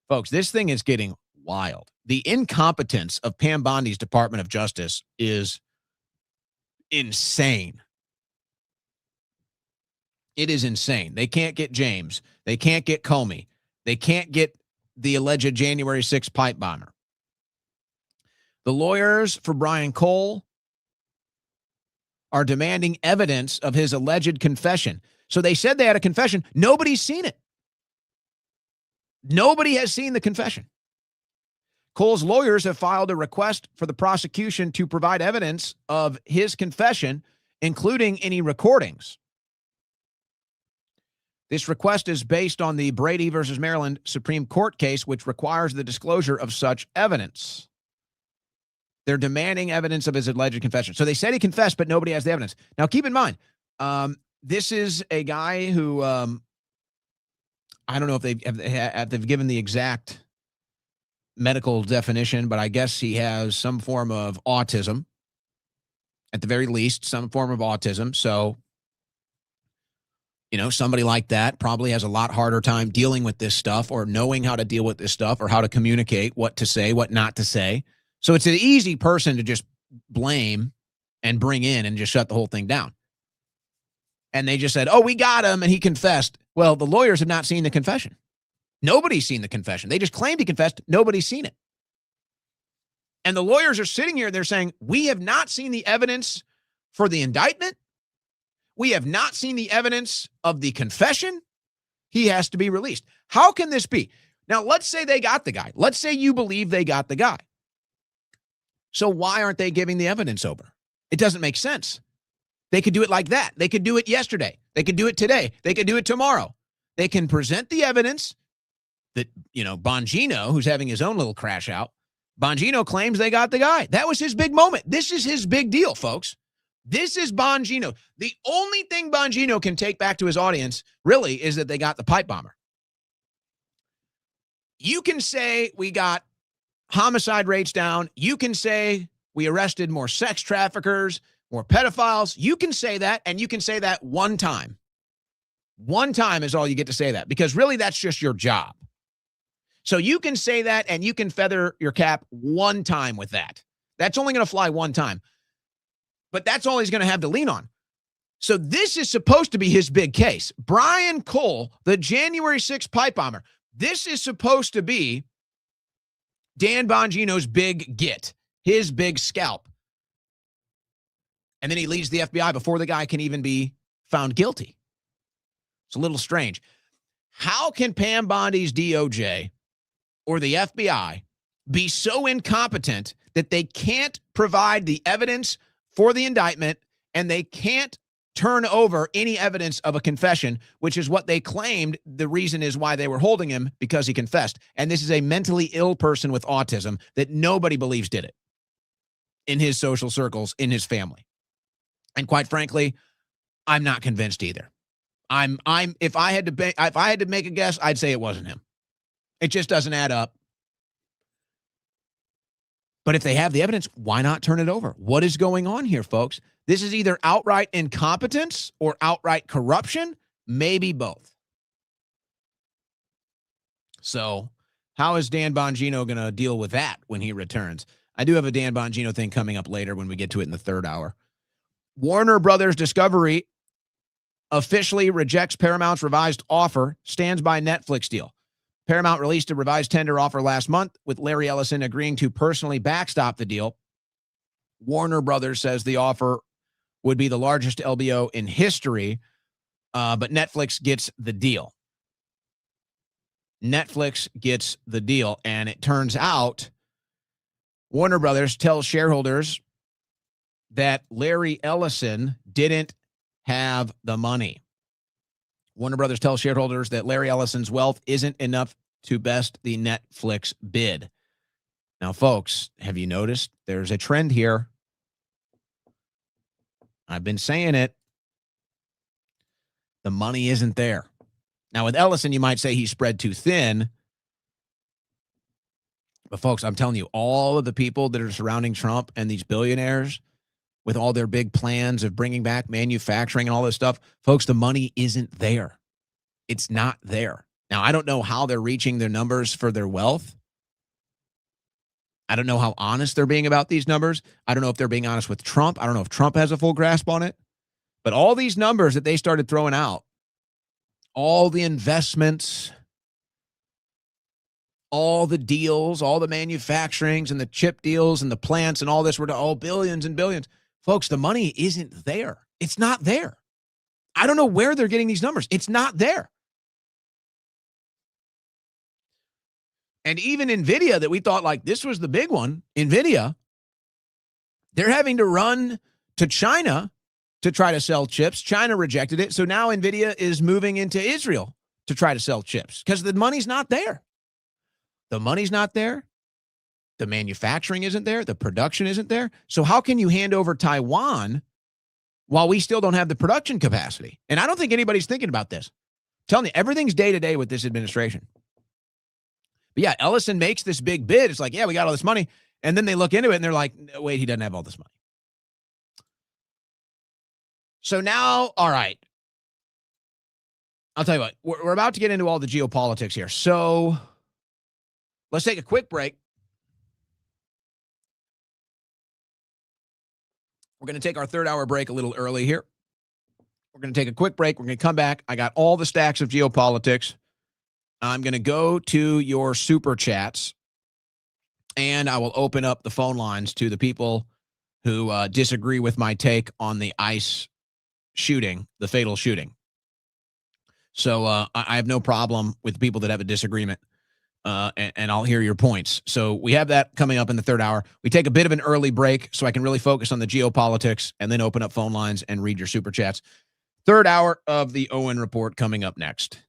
Folks, this thing is getting wild. The incompetence of Pam Bondi's Department of Justice is insane. It is insane. They can't get James. They can't get Comey. They can't get the alleged January 6th pipe bomber. The lawyers for Brian Cole are demanding evidence of his alleged confession. So they said they had a confession. Nobody's seen it. Nobody has seen the confession. Cole's lawyers have filed a request for the prosecution to provide evidence of his confession, including any recordings. This request is based on the Brady versus Maryland Supreme Court case, which requires the disclosure of such evidence. They're demanding evidence of his alleged confession. So they said he confessed, but nobody has the evidence. Now, keep in mind, this is a guy who, I don't know if they've given the exact medical definition, but I guess he has some form of autism. At the very least, some form of autism. So, somebody like that probably has a lot harder time dealing with this stuff or knowing how to deal with this stuff or how to communicate what to say, what not to say. So it's an easy person to just blame and bring in and just shut the whole thing down. And they just said, oh, we got him and he confessed. Well, the lawyers have not seen the confession. Nobody's seen the confession. They just claimed he confessed. Nobody's seen it. And the lawyers are sitting here, they're saying, we have not seen the evidence for the indictment. We have not seen the evidence of the confession. He has to be released. How can this be? Now, let's say they got the guy. Let's say you believe they got the guy. So why aren't they giving the evidence over? It doesn't make sense. They could do it like that. They could do it yesterday. They could do it today. They could do it tomorrow. They can present the evidence that, Bongino, who's having his own little crash out, Bongino claims they got the guy. That was his big moment. This is his big deal, folks. This is Bongino. The only thing Bongino can take back to his audience, really, is that they got the pipe bomber. You can say we got homicide rates down. You can say we arrested more sex traffickers, or pedophiles. You can say that, and you can say that one time. One time is all you get to say that, because really that's just your job. So you can say that, and you can feather your cap one time with that. That's only going to fly one time. But that's all he's going to have to lean on. So this is supposed to be his big case. Brian Cole, the January 6th pipe bomber, this is supposed to be Dan Bongino's big get, his big scalp. And then he leads the FBI before the guy can even be found guilty. It's a little strange. How can Pam Bondi's DOJ or the FBI be so incompetent that they can't provide the evidence for the indictment, and they can't turn over any evidence of a confession, which is what they claimed the reason is why they were holding him, because he confessed. And this is a mentally ill person with autism that nobody believes did it in his social circles, in his family. And quite frankly, I'm not convinced either. If I had to make a guess, I'd say it wasn't him. It just doesn't add up. But if they have the evidence, why not turn it over? What is going on here, folks? This is either outright incompetence or outright corruption, maybe both. So how is Dan Bongino going to deal with that when he returns? I do have a Dan Bongino thing coming up later when we get to it in the third hour. Warner Brothers Discovery officially rejects Paramount's revised offer, stands by Netflix deal. Paramount released a revised tender offer last month, with Larry Ellison agreeing to personally backstop the deal. Warner Brothers says the offer would be the largest LBO in history, but Netflix gets the deal. Netflix gets the deal, and it turns out Warner Brothers tells shareholders that Larry Ellison didn't have the money. Warner Brothers tells shareholders that Larry Ellison's wealth isn't enough to best the Netflix bid. Now, folks, have you noticed there's a trend here? I've been saying it. The money isn't there. Now, with Ellison, you might say he's spread too thin. But, folks, I'm telling you, all of the people that are surrounding Trump and these billionaires with all their big plans of bringing back manufacturing and all this stuff, folks, the money isn't there. It's not there. Now, I don't know how they're reaching their numbers for their wealth. I don't know how honest they're being about these numbers. I don't know if they're being honest with Trump. I don't know if Trump has a full grasp on it. But all these numbers that they started throwing out, all the investments, all the deals, all the manufacturings and the chip deals and the plants and all this were all billions and billions. Folks, the money isn't there. It's not there. I don't know where they're getting these numbers. It's not there. And even NVIDIA, that we thought like this was the big one, NVIDIA, they're having to run to China to try to sell chips. China rejected it. So now NVIDIA is moving into Israel to try to sell chips because the money's not there. The money's not there. The manufacturing isn't there. The production isn't there. So how can you hand over Taiwan while we still don't have the production capacity? And I don't think anybody's thinking about this. I'm telling you, everything's day to day with this administration. But yeah, Ellison makes this big bid. It's like, yeah, we got all this money. And then they look into it and they're like, no, wait, he doesn't have all this money. So now, all right. I'll tell you what, we're about to get into all the geopolitics here. So let's take a quick break. We're going to take our third hour break a little early here. We're going to take a quick break. We're going to come back. I got all the stacks of geopolitics. I'm going to go to your super chats, and I will open up the phone lines to the people who disagree with my take on the ICE shooting, the fatal shooting. So I have no problem with people that have a disagreement, and I'll hear your points. So we have that coming up in the third hour. We take a bit of an early break so I can really focus on the geopolitics and then open up phone lines and read your super chats. Third hour of the Owen Report coming up next.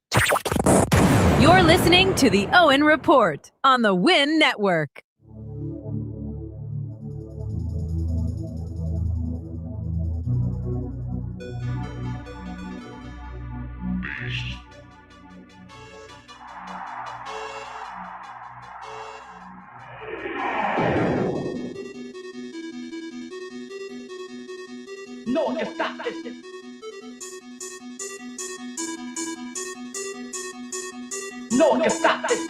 You're listening to the Owen Report on the Win Network. No one can stop this. No one can stop this.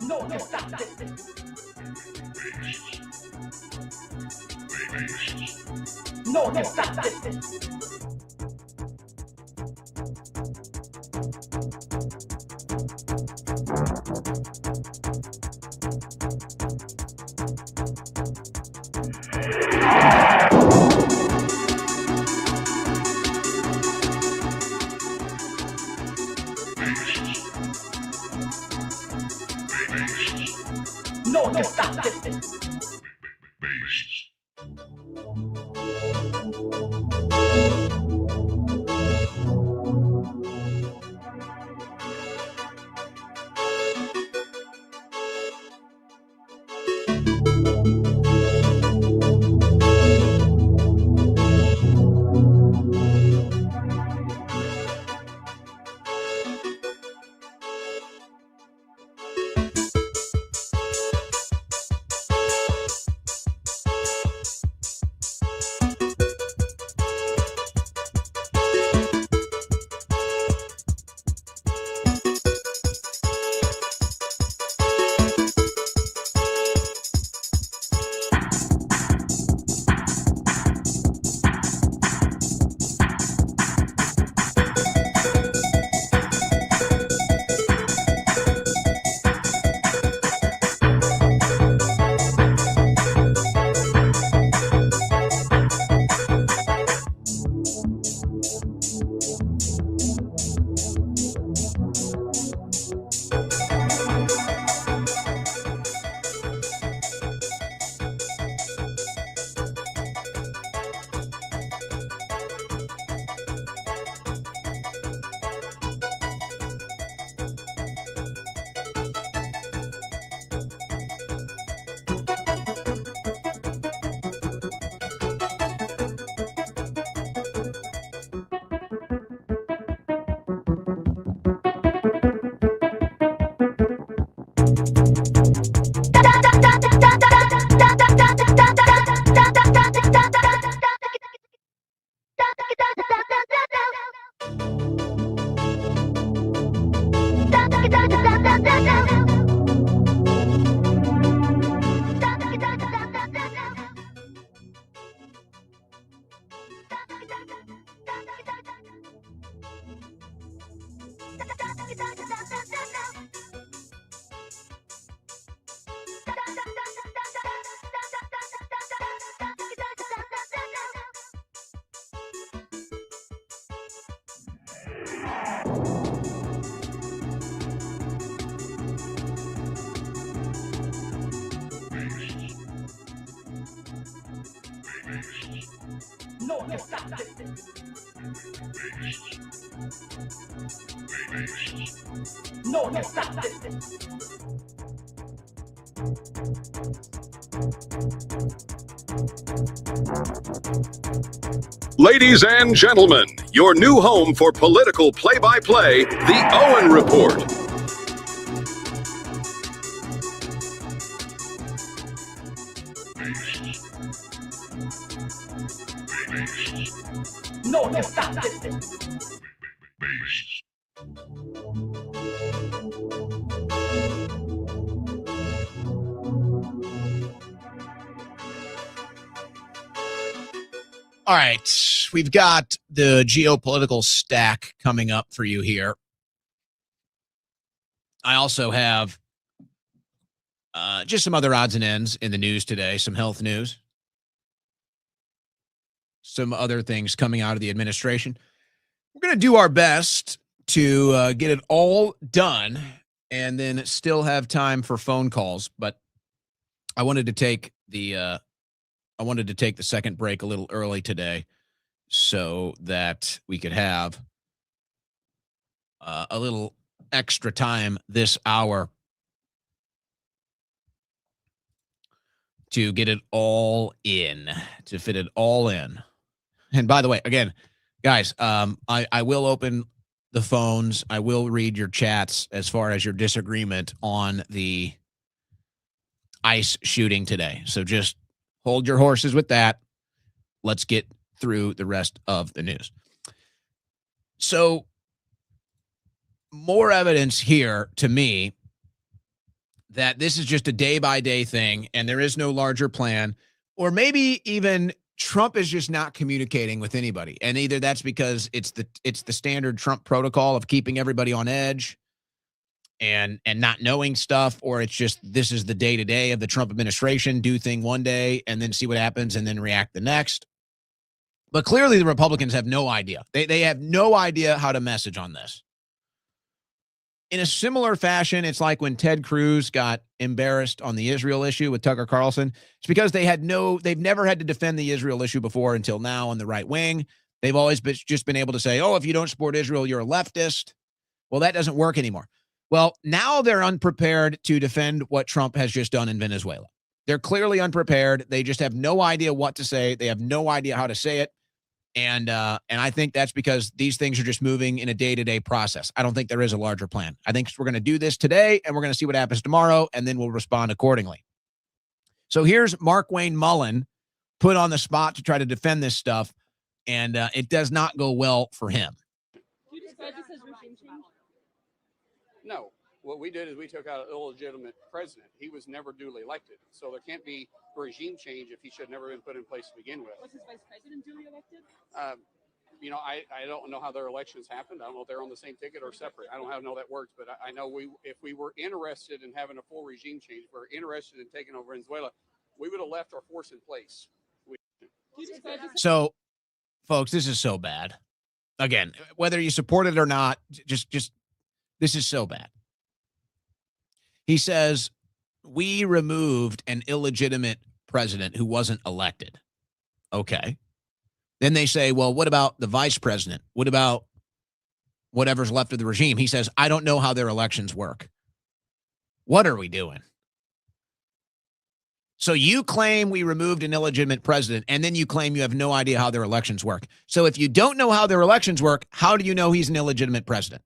No one can stop this. No one can stop this. No one can stop this. No one can stop this. No one can stop this. Ladies and gentlemen, your new home for political play-by-play, The Owen Report. No one can stop this. All right, we've got the geopolitical stack coming up for you here. I also have just some other odds and ends in the news today, some health news, some other things coming out of the administration. We're going to do our best to get it all done and then still have time for phone calls, but I wanted to take the second break a little early today so that we could have a little extra time this hour to get it all in, to fit it all in. And by the way, again, Guys, I will open the phones. I will read your chats as far as your disagreement on the ICE shooting today. So just hold your horses with that. Let's get through the rest of the news. So more evidence here to me that this is just a day-by-day thing and there is no larger plan, or maybe even Trump is just not communicating with anybody. And either that's because it's the standard Trump protocol of keeping everybody on edge and not knowing stuff, or it's just this is the day-to-day of the Trump administration, do thing one day and then see what happens and then react the next. But clearly the Republicans have no idea. They have no idea how to message on this. In a similar fashion, it's like when Ted Cruz got embarrassed on the Israel issue with Tucker Carlson. It's because they've never had to defend the Israel issue before until now on the right wing. They've always just been able to say, oh, if you don't support Israel, you're a leftist. Well, that doesn't work anymore. Well, now they're unprepared to defend what Trump has just done in Venezuela. They're clearly unprepared. They just have no idea what to say. They have no idea how to say it. And I think that's because these things are just moving in a day-to-day process. I don't think there is a larger plan. I think we're going to do this today, and we're going to see what happens tomorrow, and then we'll respond accordingly. So here's Mark Wayne Mullen put on the spot to try to defend this stuff, and it does not go well for him. Do you describe this as regime change? No. What we did is we took out an illegitimate president. He was never duly elected. So there can't be regime change if he should have never been put in place to begin with. Was his vice president duly elected? I don't know how their elections happened. I don't know if they're on the same ticket or separate. I don't know how that works, but I know if we were interested in having a full regime change, if we were interested in taking over Venezuela, we would have left our force in place. So, folks, this is so bad. Again, whether you support it or not, just this is so bad. He says, we removed an illegitimate president who wasn't elected. Okay. Then they say, well, what about the vice president? What about whatever's left of the regime? He says, I don't know how their elections work. What are we doing? So you claim we removed an illegitimate president, and then you claim you have no idea how their elections work. So if you don't know how their elections work, how do you know he's an illegitimate president?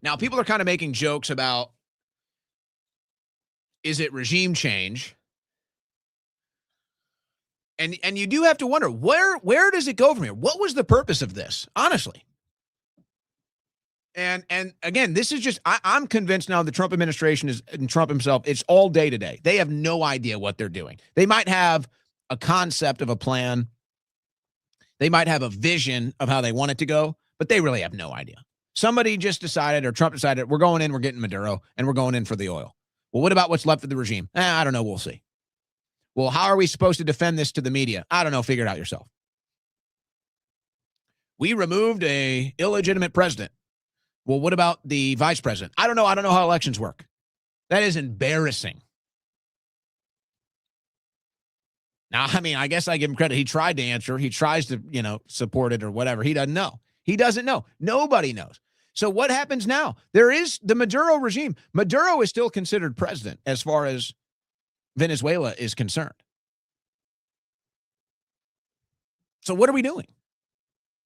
Now, people are kind of making jokes about, is it regime change? And you do have to wonder, where does it go from here? What was the purpose of this, honestly? And again, this is just, I'm convinced now the Trump administration is, and Trump himself, it's all day to day. They have no idea what they're doing. They might have a concept of a plan. They might have a vision of how they want it to go, but they really have no idea. Somebody just decided, or Trump decided, we're going in, we're getting Maduro, and we're going in for the oil. Well, what about what's left of the regime? I don't know. We'll see. Well, how are we supposed to defend this to the media? I don't know. Figure it out yourself. We removed a illegitimate president. Well, what about the vice president? I don't know. I don't know how elections work. That is embarrassing. Now, I mean, I guess I give him credit. He tried to answer. He tries to, support it or whatever. He doesn't know. He doesn't know. Nobody knows. So what happens now? There is the Maduro regime. Maduro is still considered president as far as Venezuela is concerned. So what are we doing?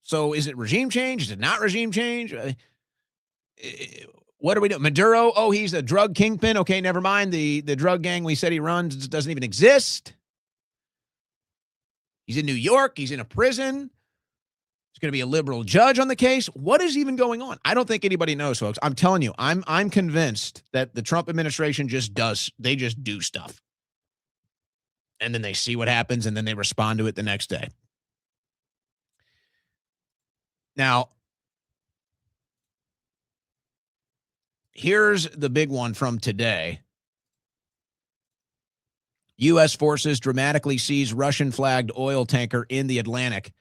So is it regime change? Is it not regime change? What are we doing? Maduro, oh, he's a drug kingpin. Okay, never mind. The drug gang we said he runs doesn't even exist. He's in New York. He's in a prison. There's going to be a liberal judge on the case. What is even going on? I don't think anybody knows, folks. I'm telling you, I'm convinced that the Trump administration just do stuff. And then they see what happens, and then they respond to it the next day. Now, here's the big one from today. U.S. forces dramatically seize Russian-flagged oil tanker in the Atlantic.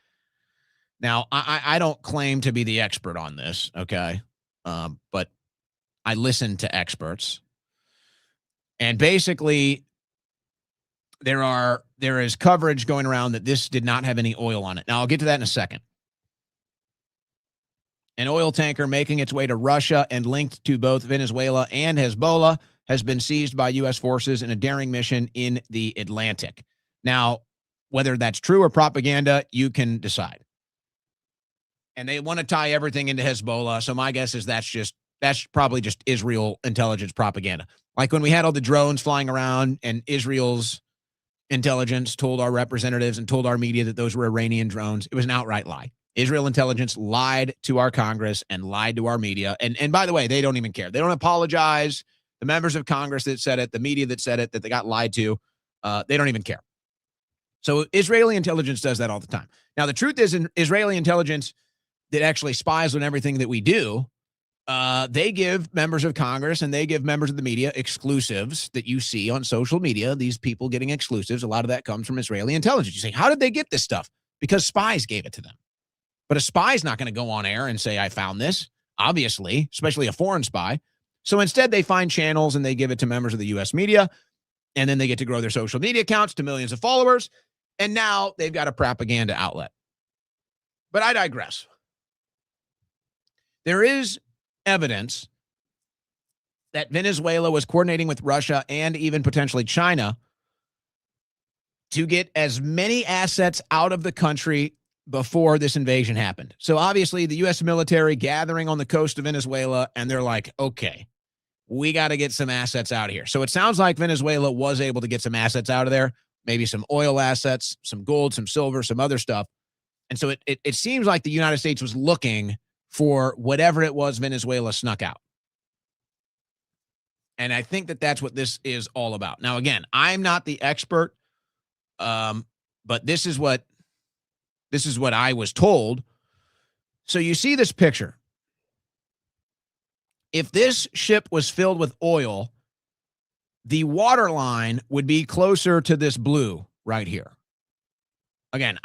Now, I don't claim to be the expert on this, okay? But I listen to experts. And basically, there is coverage going around that this did not have any oil on it. Now, I'll get to that in a second. An oil tanker making its way to Russia and linked to both Venezuela and Hezbollah has been seized by U.S. forces in a daring mission in the Atlantic. Now, whether that's true or propaganda, you can decide. And they want to tie everything into Hezbollah. So my guess is that's probably just Israel intelligence propaganda. Like when we had all the drones flying around and Israel's intelligence told our representatives and told our media that those were Iranian drones. It was an outright lie. Israel intelligence lied to our Congress and lied to our media. And by the way, they don't even care. They don't apologize. The members of Congress that said it, the media that said it, that they got lied to, they don't even care. So Israeli intelligence does that all the time. Now, the truth is, in Israeli intelligence that actually spies on everything that we do, they give members of Congress and they give members of the media exclusives that you see on social media. These people getting exclusives, a lot of that comes from Israeli intelligence. You say, how did they get this stuff? Because spies gave it to them. But a spy's not going to go on air and say, I found this, obviously, especially a foreign spy. So instead, they find channels and they give it to members of the U.S. media, and then they get to grow their social media accounts to millions of followers, and now they've got a propaganda outlet. But I digress. There is evidence that Venezuela was coordinating with Russia and even potentially China to get as many assets out of the country before this invasion happened. So obviously the U.S. military gathering on the coast of Venezuela, and they're like, okay, we got to get some assets out of here. So it sounds like Venezuela was able to get some assets out of there, maybe some oil assets, some gold, some silver, some other stuff. And so it seems like the United States was looking for whatever it was Venezuela snuck out. And I think that that's what this is all about. Now, again, I'm not the expert, but this is what I was told. So you see this picture. If this ship was filled with oil, the water line would be closer to this blue right here. Again,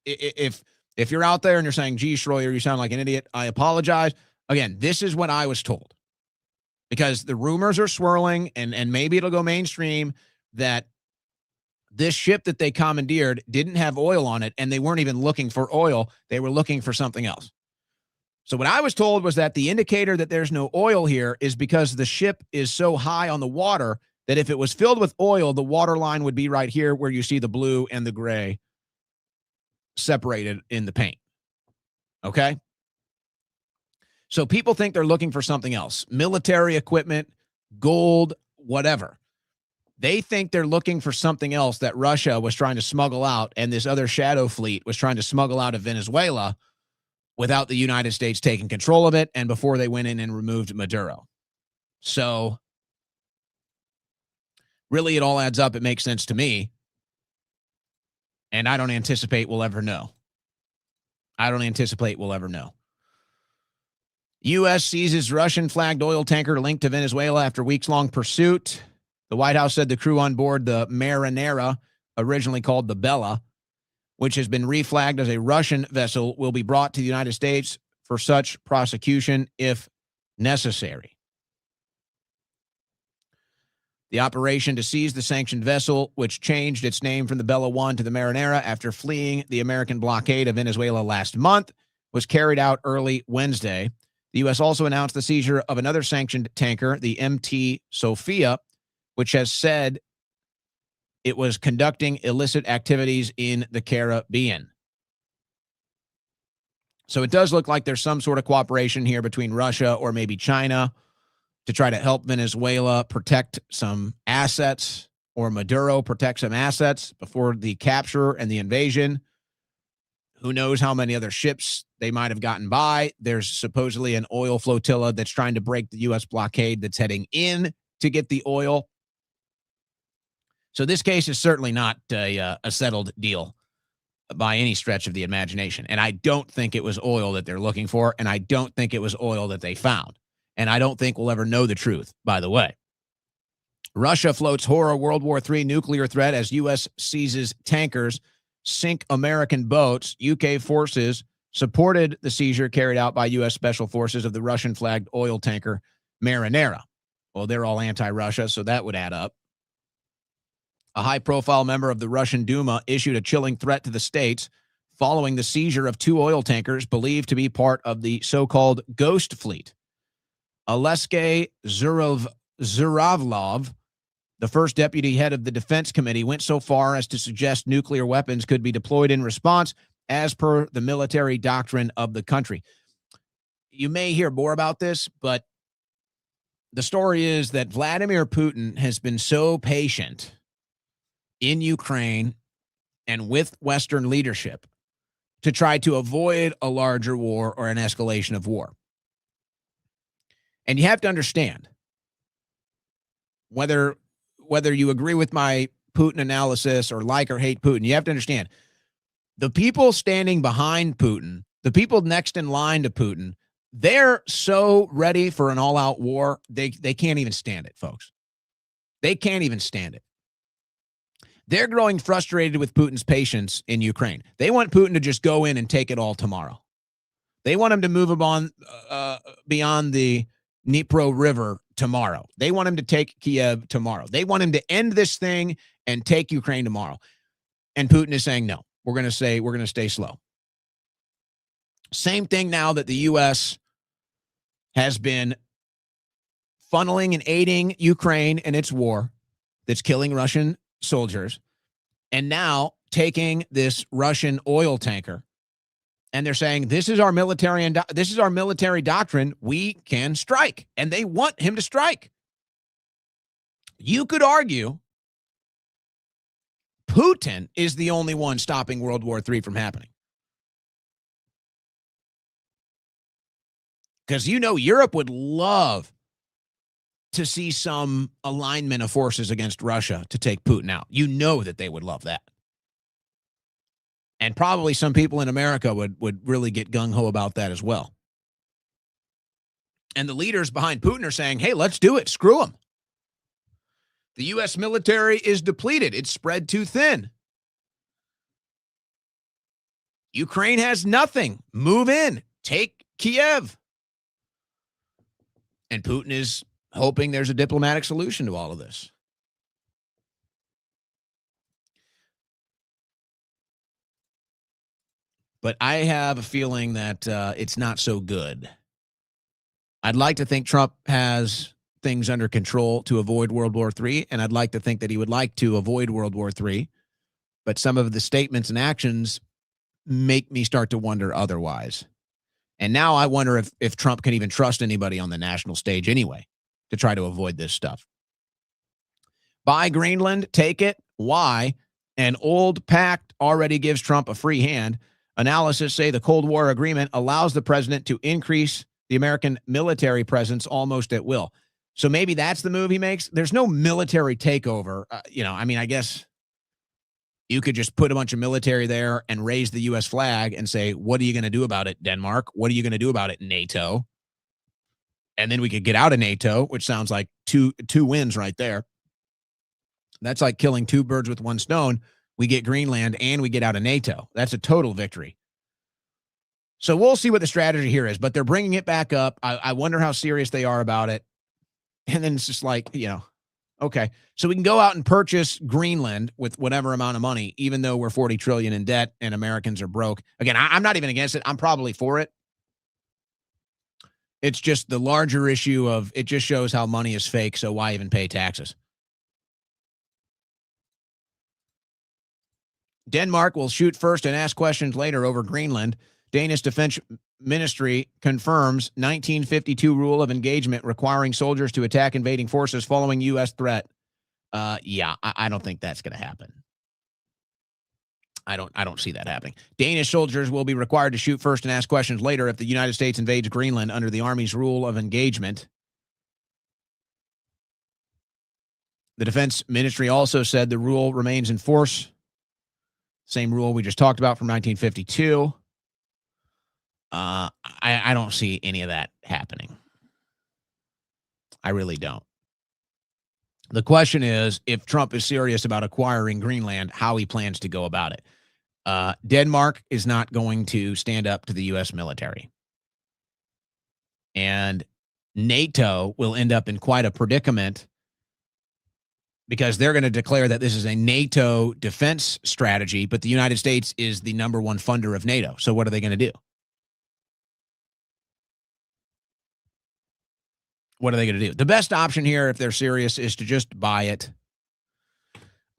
if you're out there and you're saying, gee, Schroyer, you sound like an idiot, I apologize. Again, this is what I was told. Because the rumors are swirling, and maybe it'll go mainstream, that this ship that they commandeered didn't have oil on it, and they weren't even looking for oil. They were looking for something else. So what I was told was that the indicator that there's no oil here is because the ship is so high on the water that if it was filled with oil, the water line would be right here where you see the blue and the gray separated in the paint. Okay? So people think they're looking for something else. Military equipment, gold, whatever. They think they're looking for something else that Russia was trying to smuggle out, and this other shadow fleet was trying to smuggle out of Venezuela without the United States taking control of it and before they went in and removed Maduro. So really, it all adds up. It makes sense to me. And I don't anticipate we'll ever know. U.S. seizes Russian-flagged oil tanker linked to Venezuela after weeks-long pursuit. The White House said the crew on board the Marinera, originally called the Bella, which has been reflagged as a Russian vessel, will be brought to the United States for such prosecution if necessary. The operation to seize the sanctioned vessel, which changed its name from the Bella 1 to the Marinera after fleeing the American blockade of Venezuela last month, was carried out early Wednesday. The U.S. also announced the seizure of another sanctioned tanker, the MT Sophia, which has said it was conducting illicit activities in the Caribbean. So it does look like there's some sort of cooperation here between Russia or maybe China to try to help Venezuela protect some assets, or Maduro protect some assets before the capture and the invasion. Who knows how many other ships they might have gotten by. There's supposedly an oil flotilla that's trying to break the U.S. blockade that's heading in to get the oil. So this case is certainly not a settled deal by any stretch of the imagination. And I don't think it was oil that they're looking for, and I don't think it was oil that they found. And I don't think we'll ever know the truth, by the way. Russia floats horror World War III nuclear threat as U.S. seizes tankers, sink American boats. UK forces supported the seizure carried out by U.S. Special Forces of the Russian-flagged oil tanker Marinera. Well, they're all anti-Russia, so that would add up. A high-profile member of the Russian Duma issued a chilling threat to the states following the seizure of 2 oil tankers believed to be part of the so-called Ghost Fleet. Alexei Zhuravlov, The first deputy head of the Defense Committee went so far as to suggest nuclear weapons could be deployed in response as per the military doctrine of the country. You may hear more about this, but the story is that Vladimir Putin has been so patient in Ukraine and with Western leadership to try to avoid a larger war or an escalation of war. And you have to understand, whether you agree with my Putin analysis or like or hate Putin, you have to understand the people standing behind Putin, the people next in line to Putin, they're so ready for an all-out war, they can't even stand it, folks. They can't even stand it. They're growing frustrated with Putin's patience in Ukraine. They want Putin to just go in and take it all tomorrow. They want him to move on beyond the Dnipro River tomorrow. They want him to take Kiev tomorrow. They want him to end this thing and take Ukraine tomorrow. And Putin is saying, no, we're going to stay slow. Same thing now that the U.S. has been funneling and aiding Ukraine in its war that's killing Russian soldiers, and now taking this Russian oil tanker, and they're saying, this is our military doctrine. We can strike, and they want him to strike. You could argue Putin is the only one stopping World War III from happening. Because Europe would love to see some alignment of forces against Russia to take Putin out. You know that they would love that. And probably some people in America would really get gung-ho about that as well. And the leaders behind Putin are saying, hey, let's do it. Screw him. The U.S. military is depleted. It's spread too thin. Ukraine has nothing. Move in. Take Kiev. And Putin is hoping there's a diplomatic solution to all of this. But I have a feeling that it's not so good. I'd like to think Trump has things under control to avoid World War III, and I'd like to think that he would like to avoid World War III. But some of the statements and actions make me start to wonder otherwise. And now I wonder if Trump can even trust anybody on the national stage anyway to try to avoid this stuff. Buy Greenland, take it. Why? An old pact already gives Trump a free hand. Analysts say the Cold War agreement allows the president to increase the American military presence almost at will. So maybe that's the move he makes. There's no military takeover. I guess you could just put a bunch of military there and raise the U.S. flag and say, what are you going to do about it, Denmark? What are you going to do about it, NATO? And then we could get out of NATO, which sounds like two wins right there. That's like killing two birds with one stone. We get Greenland and we get out of NATO. That's a total victory. So we'll see what the strategy here is, but they're bringing it back up. I wonder how serious they are about it. And then it's just like, okay, so we can go out and purchase Greenland with whatever amount of money, even though we're 40 trillion in debt and Americans are broke. Again, I'm not even against it. I'm probably for it. It's just the larger issue of it just shows how money is fake. So why even pay taxes? Denmark will shoot first and ask questions later over Greenland. Danish Defense Ministry confirms 1952 rule of engagement requiring soldiers to attack invading forces following U.S. threat. I don't think that's going to happen. I don't see that happening. Danish soldiers will be required to shoot first and ask questions later if the United States invades Greenland under the Army's rule of engagement. The Defense Ministry also said the rule remains in force. Same rule we just talked about from 1952. I don't see any of that happening. I really don't. The question is, if Trump is serious about acquiring Greenland, how he plans to go about it. Denmark is not going to stand up to the U.S. military. And NATO will end up in quite a predicament because they're going to declare that this is a NATO defense strategy, but the United States is the number one funder of NATO. So what are they going to do? What are they going to do? The best option here, if they're serious, is to just buy it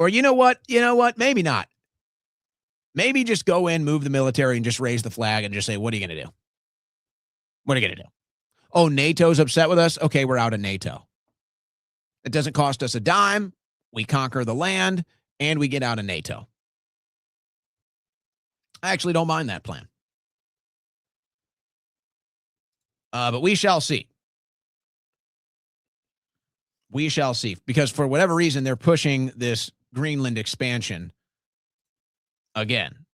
Or you know what? Maybe not. Maybe just go in, move the military, and just raise the flag and just say, what are you going to do? What are you going to do? Oh, NATO's upset with us? Okay, we're out of NATO. It doesn't cost us a dime. We conquer the land, and we get out of NATO. I actually don't mind that plan. But we shall see. We shall see. Because for whatever reason, they're pushing this Greenland expansion again.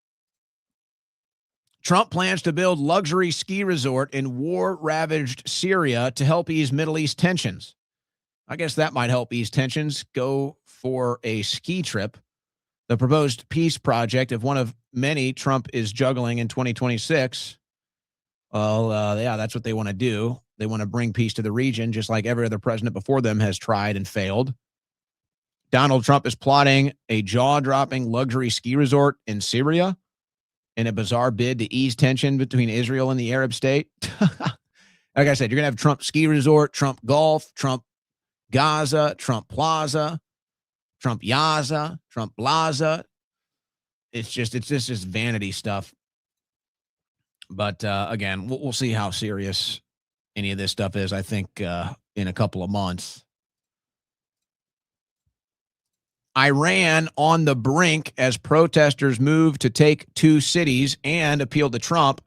Trump plans to build luxury ski resort in war-ravaged Syria to help ease Middle East tensions. I guess that might help ease tensions. Go for a ski trip. The proposed peace project of one of many Trump is juggling in 2026. Well, yeah, that's what they want to do. They want to bring peace to the region, just like every other president before them has tried and failed. Donald Trump is plotting a jaw-dropping luxury ski resort in Syria in a bizarre bid to ease tension between Israel and the Arab state. Like I said, you're going to have Trump ski resort, Trump golf, Trump Gaza, Trump Plaza, Trump Yaza, Trump Blaza. It's just vanity stuff. But again, we'll see how serious any of this stuff is, I think, in a couple of months. Iran on the brink as protesters move to take 2 cities and appeal to Trump.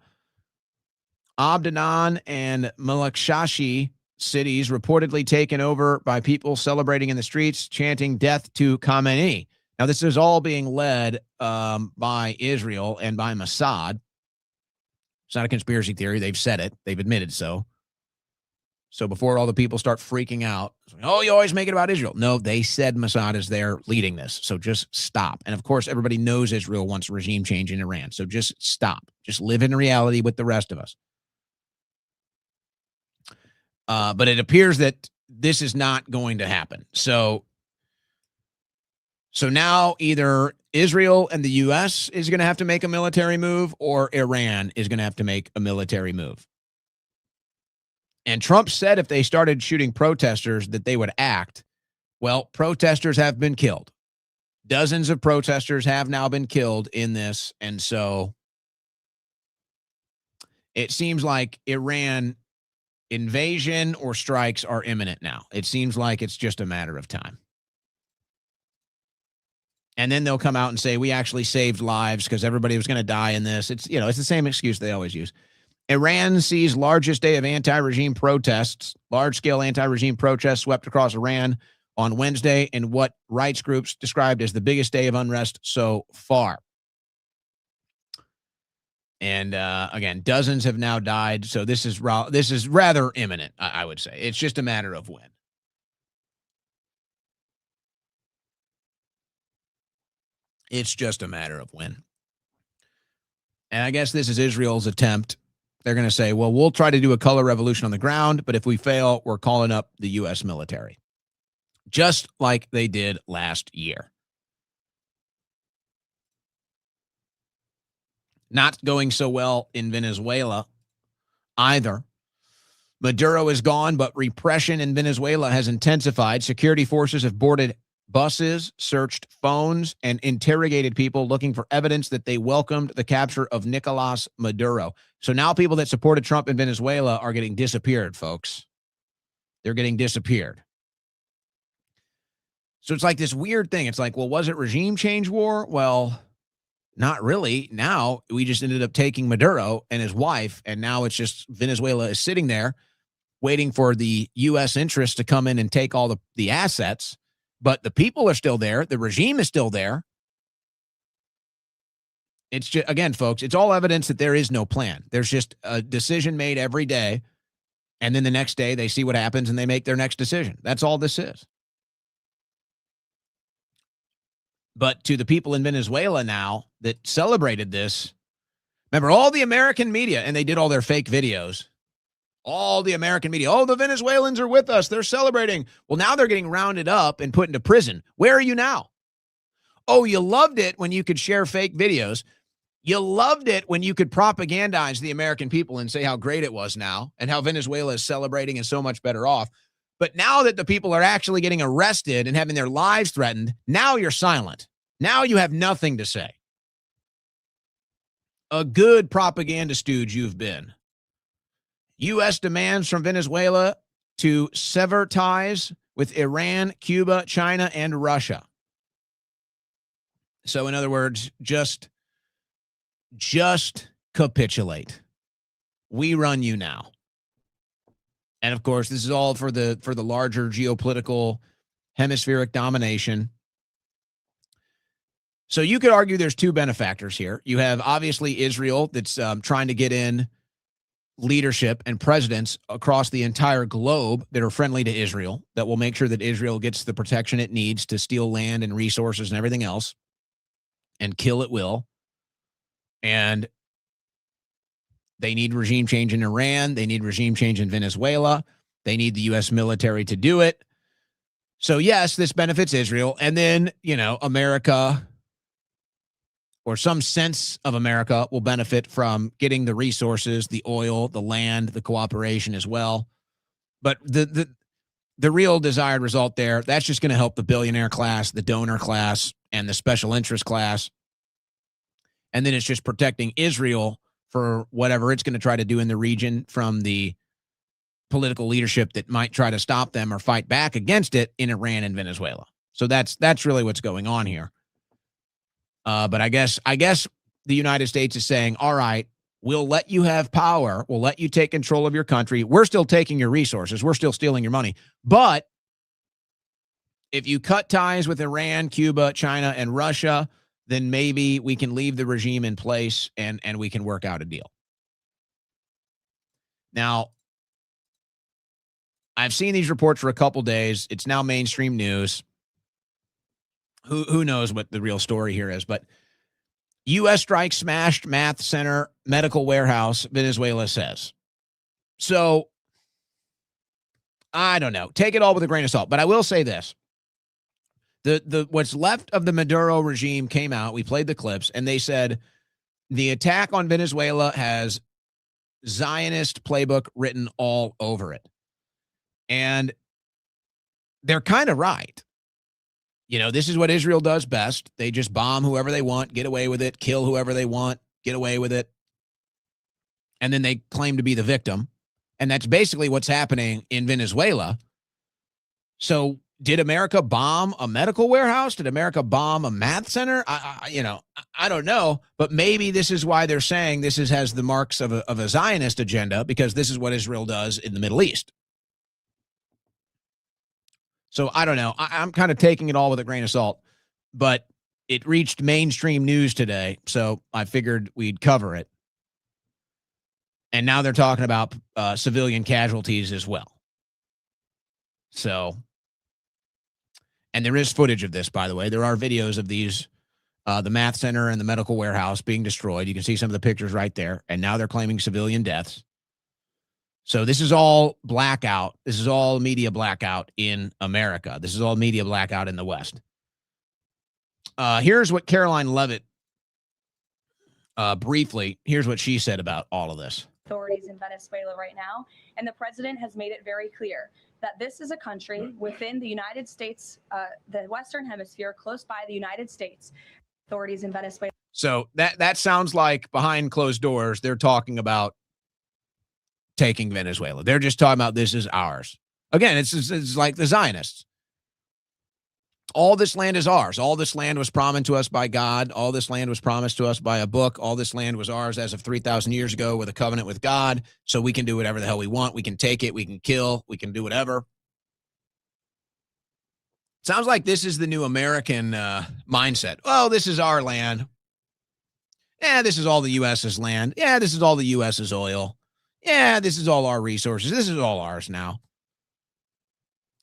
Abdanan and Malakshashi cities reportedly taken over by people celebrating in the streets, chanting death to Khamenei. Now, this is all being led by Israel and by Mossad. It's not a conspiracy theory. They've said it. They've admitted so. So before all the people start freaking out, oh, you always make it about Israel. No, they said Mossad is there leading this. So just stop. And of course, everybody knows Israel wants regime change in Iran. So just stop. Just live in reality with the rest of us. But it appears that this is not going to happen. So now either Israel and the U.S. is going to have to make a military move, or Iran is going to have to make a military move. And Trump said if they started shooting protesters that they would act. Well, protesters have been killed. Dozens of protesters have now been killed in this. And so it seems like Iran invasion or strikes are imminent now. It seems like it's just a matter of time. And then they'll come out and say, we actually saved lives because everybody was going to die in this. It's the same excuse they always use. Iran sees largest day of anti-regime protests. Large-scale anti-regime protests swept across Iran on Wednesday in what rights groups described as the biggest day of unrest so far. And again, dozens have now died. So this is rather imminent, I would say. It's just a matter of when. It's just a matter of when. And I guess this is Israel's attempt. They're going to say, well, we'll try to do a color revolution on the ground, but if we fail, we're calling up the U.S. military. Just like they did last year. Not going so well in Venezuela either. Maduro is gone, but repression in Venezuela has intensified. Security forces have boarded buses, searched phones, and interrogated people looking for evidence that they welcomed the capture of Nicolas Maduro. So now people that supported Trump in Venezuela are getting disappeared, folks. They're getting disappeared. So it's like this weird thing. It's like, well, was it regime change war? Well, not really. Now we just ended up taking Maduro and his wife, and now it's just Venezuela is sitting there waiting for the U.S. interests to come in and take all the assets. But the people are still there. The regime is still there. It's just, again, folks, it's all evidence that there is no plan. There's just a decision made every day. And then the next day they see what happens and they make their next decision. That's all this is. But to the people in Venezuela now that celebrated this, remember all the American media, and they did all their fake videos. All the American media, oh, the Venezuelans are with us. They're celebrating. Well, now they're getting rounded up and put into prison. Where are you now? Oh, you loved it when you could share fake videos. You loved it when you could propagandize the American people and say how great it was now and how Venezuela is celebrating and so much better off. But now that the people are actually getting arrested and having their lives threatened, now you're silent. Now you have nothing to say. A good propaganda stooge you've been. U.S. demands from Venezuela to sever ties with Iran, Cuba, China, and Russia. So, in other words, just capitulate. We run you now. And of course, this is all for the larger geopolitical hemispheric domination. So you could argue there's two benefactors here. You have obviously Israel that's trying to get in leadership and presidents across the entire globe that are friendly to Israel, that will make sure that Israel gets the protection it needs to steal land and resources and everything else, and kill at will. And they need regime change in Iran. They need regime change in Venezuela. They need the U.S. military to do it. So, yes, this benefits Israel. And then, America, or some sense of America, will benefit from getting the resources, the oil, the land, the cooperation as well. But the real desired result there, that's just going to help the billionaire class, the donor class, and the special interest class. And then it's just protecting Israel for whatever it's going to try to do in the region from the political leadership that might try to stop them or fight back against it in Iran and Venezuela. So that's really what's going on here. But I guess the United States is saying, all right, we'll let you have power. We'll let you take control of your country. We're still taking your resources. We're still stealing your money. But if you cut ties with Iran, Cuba, China, and Russia, then maybe we can leave the regime in place and we can work out a deal. Now, I've seen these reports for a couple days. It's now mainstream news. Who knows what the real story here is, but U.S. strike smashed math center medical warehouse, Venezuela says. So, I don't know. Take it all with a grain of salt. But I will say this. The what's left of the Maduro regime came out. We played the clips, and they said the attack on Venezuela has Zionist playbook written all over it. And they're kind of right. This is what Israel does best. They just bomb whoever they want, get away with it, kill whoever they want, get away with it. And then they claim to be the victim. And that's basically what's happening in Venezuela. So did America bomb a medical warehouse? Did America bomb a math center? I don't know. But maybe this is why they're saying this has the marks of a Zionist agenda, because this is what Israel does in the Middle East. So I don't know. I'm kind of taking it all with a grain of salt, but it reached mainstream news today, so I figured we'd cover it. And now they're talking about civilian casualties as well. So, and there is footage of this, by the way. There are videos of these, the math center and the medical warehouse being destroyed. You can see some of the pictures right there. And now they're claiming civilian deaths. So this is all blackout. This is all media blackout in America. This is all media blackout in the West. Here's what Caroline Levitt, briefly, here's what she said about all of this. Authorities in Venezuela right now, and the president has made it very clear that this is a country within the United States, the Western Hemisphere, close by the United States. Authorities in Venezuela. So that sounds like behind closed doors, they're talking about taking Venezuela. They're just talking about this is ours. Again, it's like the Zionists. All this land is ours. All this land was promised to us by God. All this land was promised to us by a book. All this land was ours as of 3,000 years ago with a covenant with God. So we can do whatever the hell we want. We can take it. We can kill. We can do whatever. Sounds like this is the new American mindset. Oh, this is our land. Yeah, this is all the U.S.'s land. Yeah, this is all the U.S.'s oil. Yeah, this is all our resources. This is all ours now.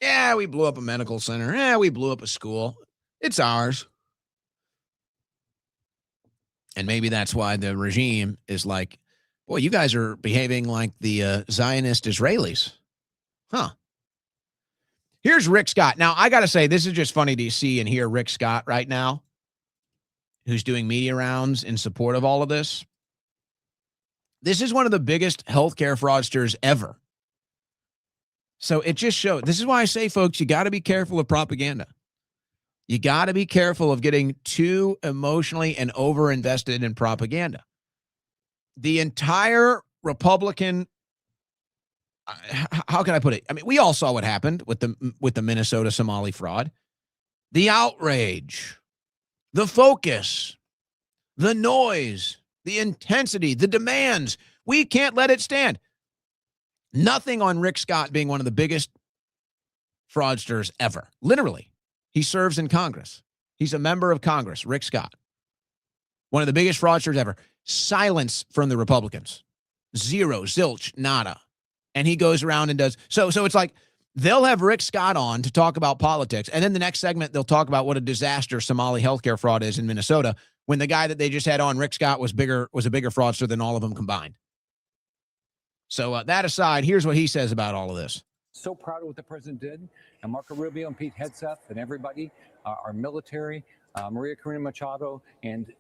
Yeah, we blew up a medical center. Yeah, we blew up a school. It's ours. And maybe that's why the regime is like, boy, you guys are behaving like the Zionist Israelis. Huh. Here's Rick Scott. Now, I got to say, this is just funny to see and hear Rick Scott right now, who's doing media rounds in support of all of this. This is one of the biggest healthcare fraudsters ever. So it just shows. This is why I say, folks, you got to be careful of propaganda. You got to be careful of getting too emotionally and over-invested in propaganda. The entire Republican, how can I put it? I mean, we all saw what happened with the Minnesota Somali fraud. The outrage, the focus, the noise, the intensity, the demands. We can't let it stand. Nothing on Rick Scott being one of the biggest fraudsters ever. Literally. He serves in Congress. He's a member of Congress, Rick Scott. One of the biggest fraudsters ever. Silence from the Republicans. Zero, zilch, nada. And he goes around and does. So it's like they'll have Rick Scott on to talk about politics. And then the next segment, they'll talk about what a disaster Somali healthcare fraud is in Minnesota, when the guy that they just had on, Rick Scott, was a bigger fraudster than all of them combined. So that aside, here's what he says about all of this. So proud of what the president did, and Marco Rubio and Pete Hegseth and everybody, our military, Maria Corina Machado, and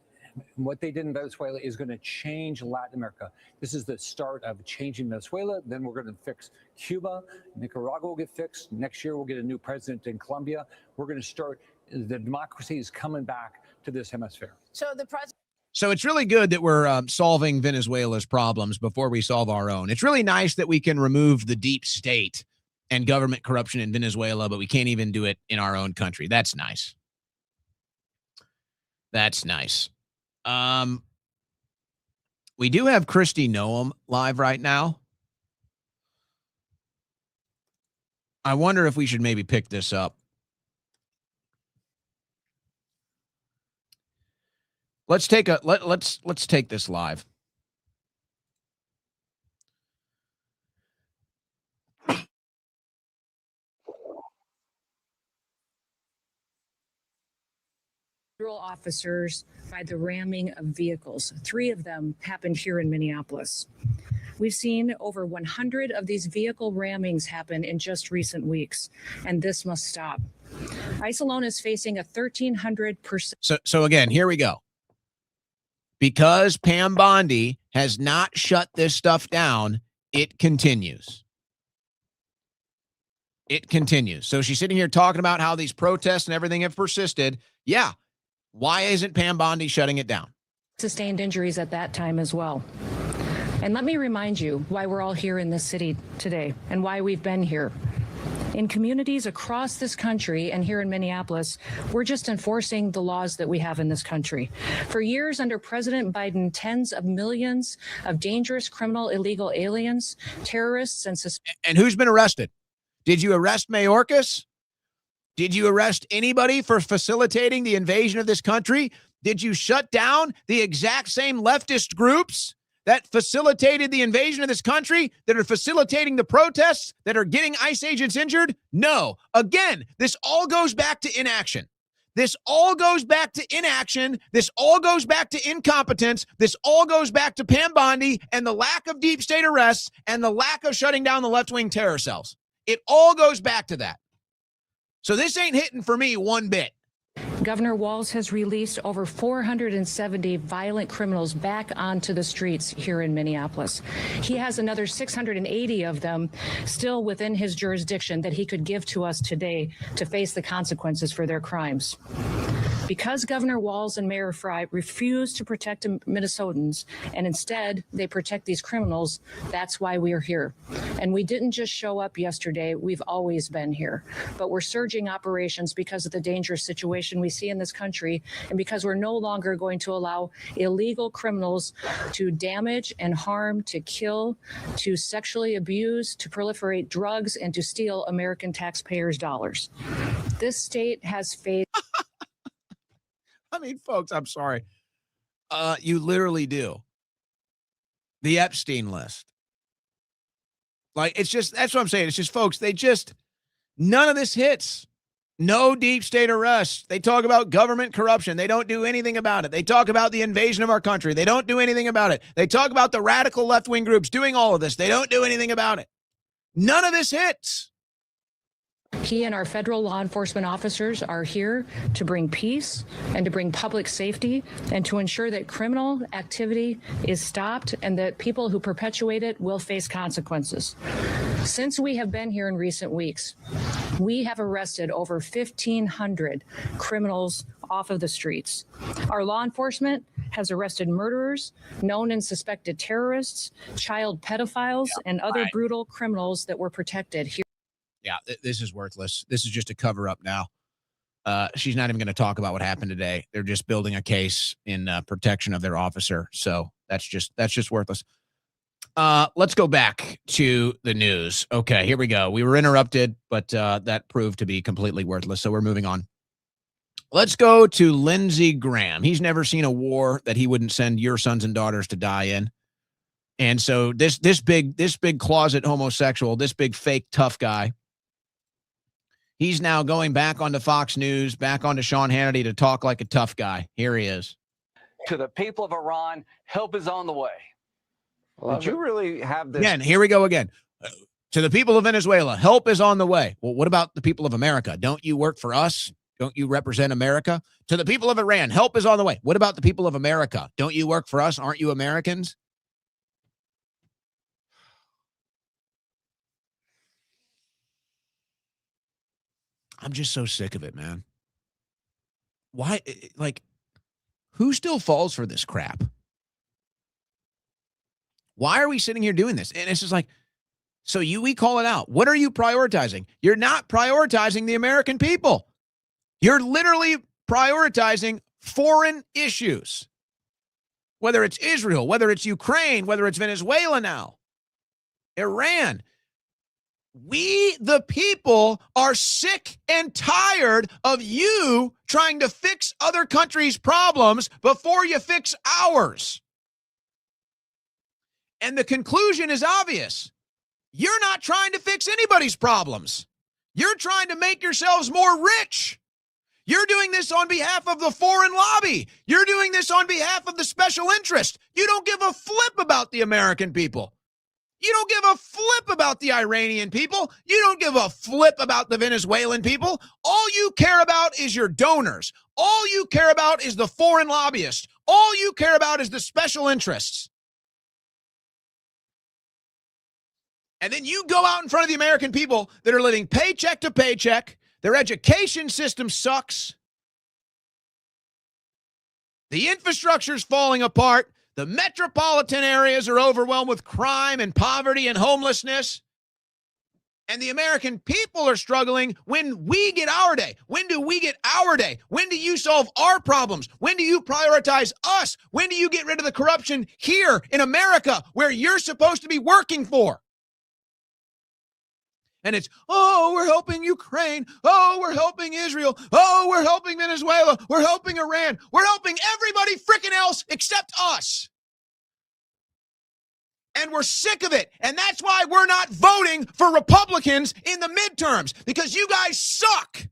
what they did in Venezuela is going to change Latin America. This is the start of changing Venezuela. Then we're going to fix Cuba. Nicaragua will get fixed. Next year, we'll get a new president in Colombia. We're going to start, the democracy is coming back to this hemisphere. So it's really good that we're solving Venezuela's problems before we solve our own. It's really nice that we can remove the deep state and government corruption in Venezuela, but we can't even do it in our own country. That's nice. That's nice. We do have Kristi Noem live right now. I wonder if we should maybe pick this up. Let's take this live. Federal officers by the ramming of vehicles. 3 of them happened here in Minneapolis. We've seen over 100 of these vehicle rammings happen in just recent weeks, and this must stop. ICE alone is facing a 1,300%. So again, here we go. Because Pam Bondi has not shut this stuff down, it continues. It continues. So she's sitting here talking about how these protests and everything have persisted. Yeah. Why isn't Pam Bondi shutting it down? Sustained injuries at that time as well. And let me remind you why we're all here in this city today and why we've been here. In communities across this country and here in Minneapolis, we're just enforcing the laws that we have in this country. For years under President Biden, tens of millions of dangerous criminal illegal aliens, terrorists, and who's been arrested? Did you arrest Mayorkas? Did you arrest anybody for facilitating the invasion of this country? Did you shut down the exact same leftist groups that facilitated the invasion of this country, that are facilitating the protests, that are getting ICE agents injured? No. Again, this all goes back to inaction. This all goes back to inaction. This all goes back to incompetence. This all goes back to Pam Bondi and the lack of deep state arrests and the lack of shutting down the left-wing terror cells. It all goes back to that. So this ain't hitting for me one bit. Governor Walz has released over 470 violent criminals back onto the streets here in Minneapolis. He has another 680 of them still within his jurisdiction that he could give to us today to face the consequences for their crimes. Because Governor Walz and Mayor Frey refuse to protect Minnesotans and instead they protect these criminals, that's why we are here. And we didn't just show up yesterday, we've always been here. But we're surging operations because of the dangerous situation we see in this country and because we're no longer going to allow illegal criminals to damage and harm, to kill, to sexually abuse, to proliferate drugs, and to steal American taxpayers' dollars. This state has faced... I mean, folks, I'm sorry. You literally do. The Epstein list. Like, it's just, that's what I'm saying. It's just, folks, none of this hits. No deep state arrests. They talk about government corruption. They don't do anything about it. They talk about the invasion of our country. They don't do anything about it. They talk about the radical left-wing groups doing all of this. They don't do anything about it. None of this hits. He and our federal law enforcement officers are here to bring peace and to bring public safety and to ensure that criminal activity is stopped and that people who perpetuate it will face consequences. Since we have been here in recent weeks, we have arrested over 1,500 criminals off of the streets. Our law enforcement has arrested murderers, known and suspected terrorists, child pedophiles, and other brutal criminals that were protected here. Yeah, this is worthless. This is just a cover up now. She's not even going to talk about what happened today. They're just building a case in protection of their officer. So that's just worthless. Let's go back to the news. Okay, here we go. We were interrupted, but that proved to be completely worthless. So we're moving on. Let's go to Lindsey Graham. He's never seen a war that he wouldn't send your sons and daughters to die in. And so this big closet homosexual, this big fake tough guy, he's now going back onto Fox News, back onto Sean Hannity to talk like a tough guy. Here he is. To the people of Iran, help is on the way. Did you really have this? Again, here we go again. To the people of Venezuela, help is on the way. Well, what about the people of America? Don't you work for us? Don't you represent America? To the people of Iran, help is on the way. What about the people of America? Don't you work for us? Aren't you Americans? I'm just so sick of it, man. Why? Like, who still falls for this crap? Why are we sitting here doing this? And it's just like, so we call it out. What are you prioritizing? You're not prioritizing the American people. You're literally prioritizing foreign issues. Whether it's Israel, whether it's Ukraine, whether it's Venezuela now, Iran. We, the people, are sick and tired of you trying to fix other countries' problems before you fix ours. And the conclusion is obvious. You're not trying to fix anybody's problems. You're trying to make yourselves more rich. You're doing this on behalf of the foreign lobby. You're doing this on behalf of the special interest. You don't give a flip about the American people. You don't give a flip about the Iranian people. You don't give a flip about the Venezuelan people. All you care about is your donors. All you care about is the foreign lobbyists. All you care about is the special interests. And then you go out in front of the American people that are living paycheck to paycheck. Their education system sucks. The infrastructure's falling apart. The metropolitan areas are overwhelmed with crime and poverty and homelessness. And the American people are struggling when we get our day. When do we get our day? When do you solve our problems? When do you prioritize us? When do you get rid of the corruption here in America where you're supposed to be working for? And it's, oh, we're helping Ukraine. Oh, we're helping Israel. Oh, we're helping Venezuela. We're helping Iran. We're helping everybody freaking else except us. And we're sick of it. And that's why we're not voting for Republicans in the midterms, because you guys suck.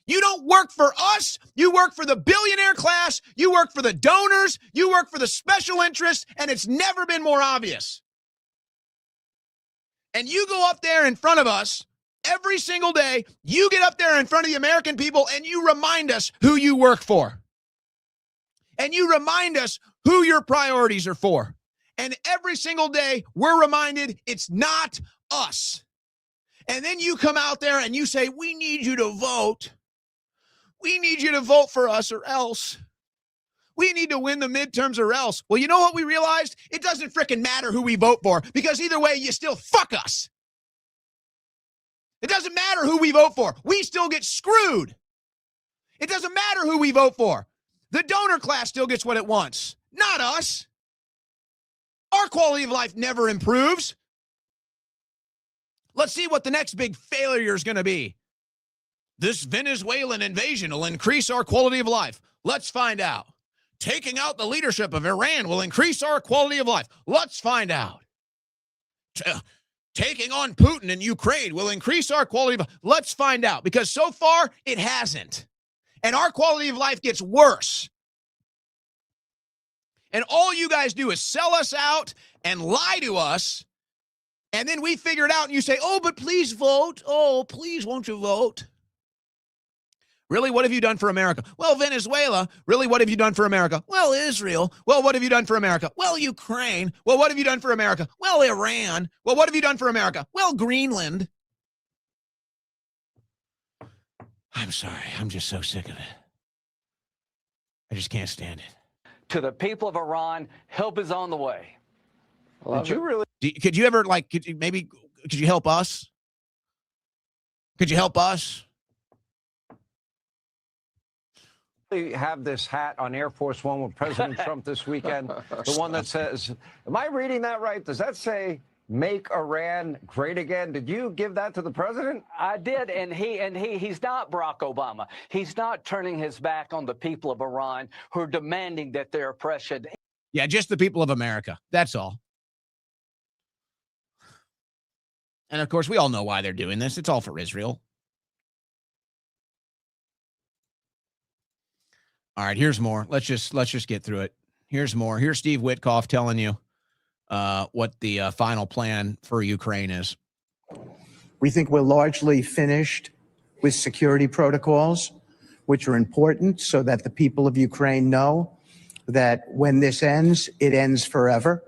You don't work for us. You work for the billionaire class. You work for the donors. You work for the special interests. And it's never been more obvious. And you go up there in front of us every single day. You get up there in front of the American people and you remind us who you work for. And you remind us who your priorities are for. And every single day we're reminded it's not us. And then you come out there and you say, we need you to vote. We need you to vote for us or else. We need to win the midterms or else. Well, you know what we realized? It doesn't frickin' matter who we vote for, because either way, you still fuck us. It doesn't matter who we vote for. We still get screwed. It doesn't matter who we vote for. The donor class still gets what it wants, not us. Our quality of life never improves. Let's see what the next big failure is going to be. This Venezuelan invasion will increase our quality of life. Let's find out. Taking out the leadership of Iran will increase our quality of life. Let's find out. Taking on Putin and Ukraine will increase our quality of life. Let's find out, because so far it hasn't. And our quality of life gets worse. And all you guys do is sell us out and lie to us And then we figure it out and you say, oh, but please vote. Oh, please, won't you vote? Really, what have you done for America? Well, Venezuela. Really, what have you done for America? Well, Israel. Well, what have you done for America? Well, Ukraine. Well, what have you done for America? Well, Iran. Well, what have you done for America? Well, Greenland. I'm sorry. I'm just so sick of it. I just can't stand it. To the people of Iran, help is on the way. Could you ever, like, could you help us? Could you help us? Have this hat on Air Force One with President Trump this weekend. The one that says, am I reading that right? Does that say make Iran great again? Did you give that to the president? I did, and he's not Barack Obama. He's not turning his back on the people of Iran who are demanding that their oppression. Yeah, just the people of America. That's all. And of course, we all know why they're doing this. It's all for Israel. All right, here's more. Let's just get through it. Here's more. Here's Steve Witkoff telling you what the final plan for Ukraine is. We think we're largely finished with security protocols, which are important so that the people of Ukraine know that when this ends, it ends forever.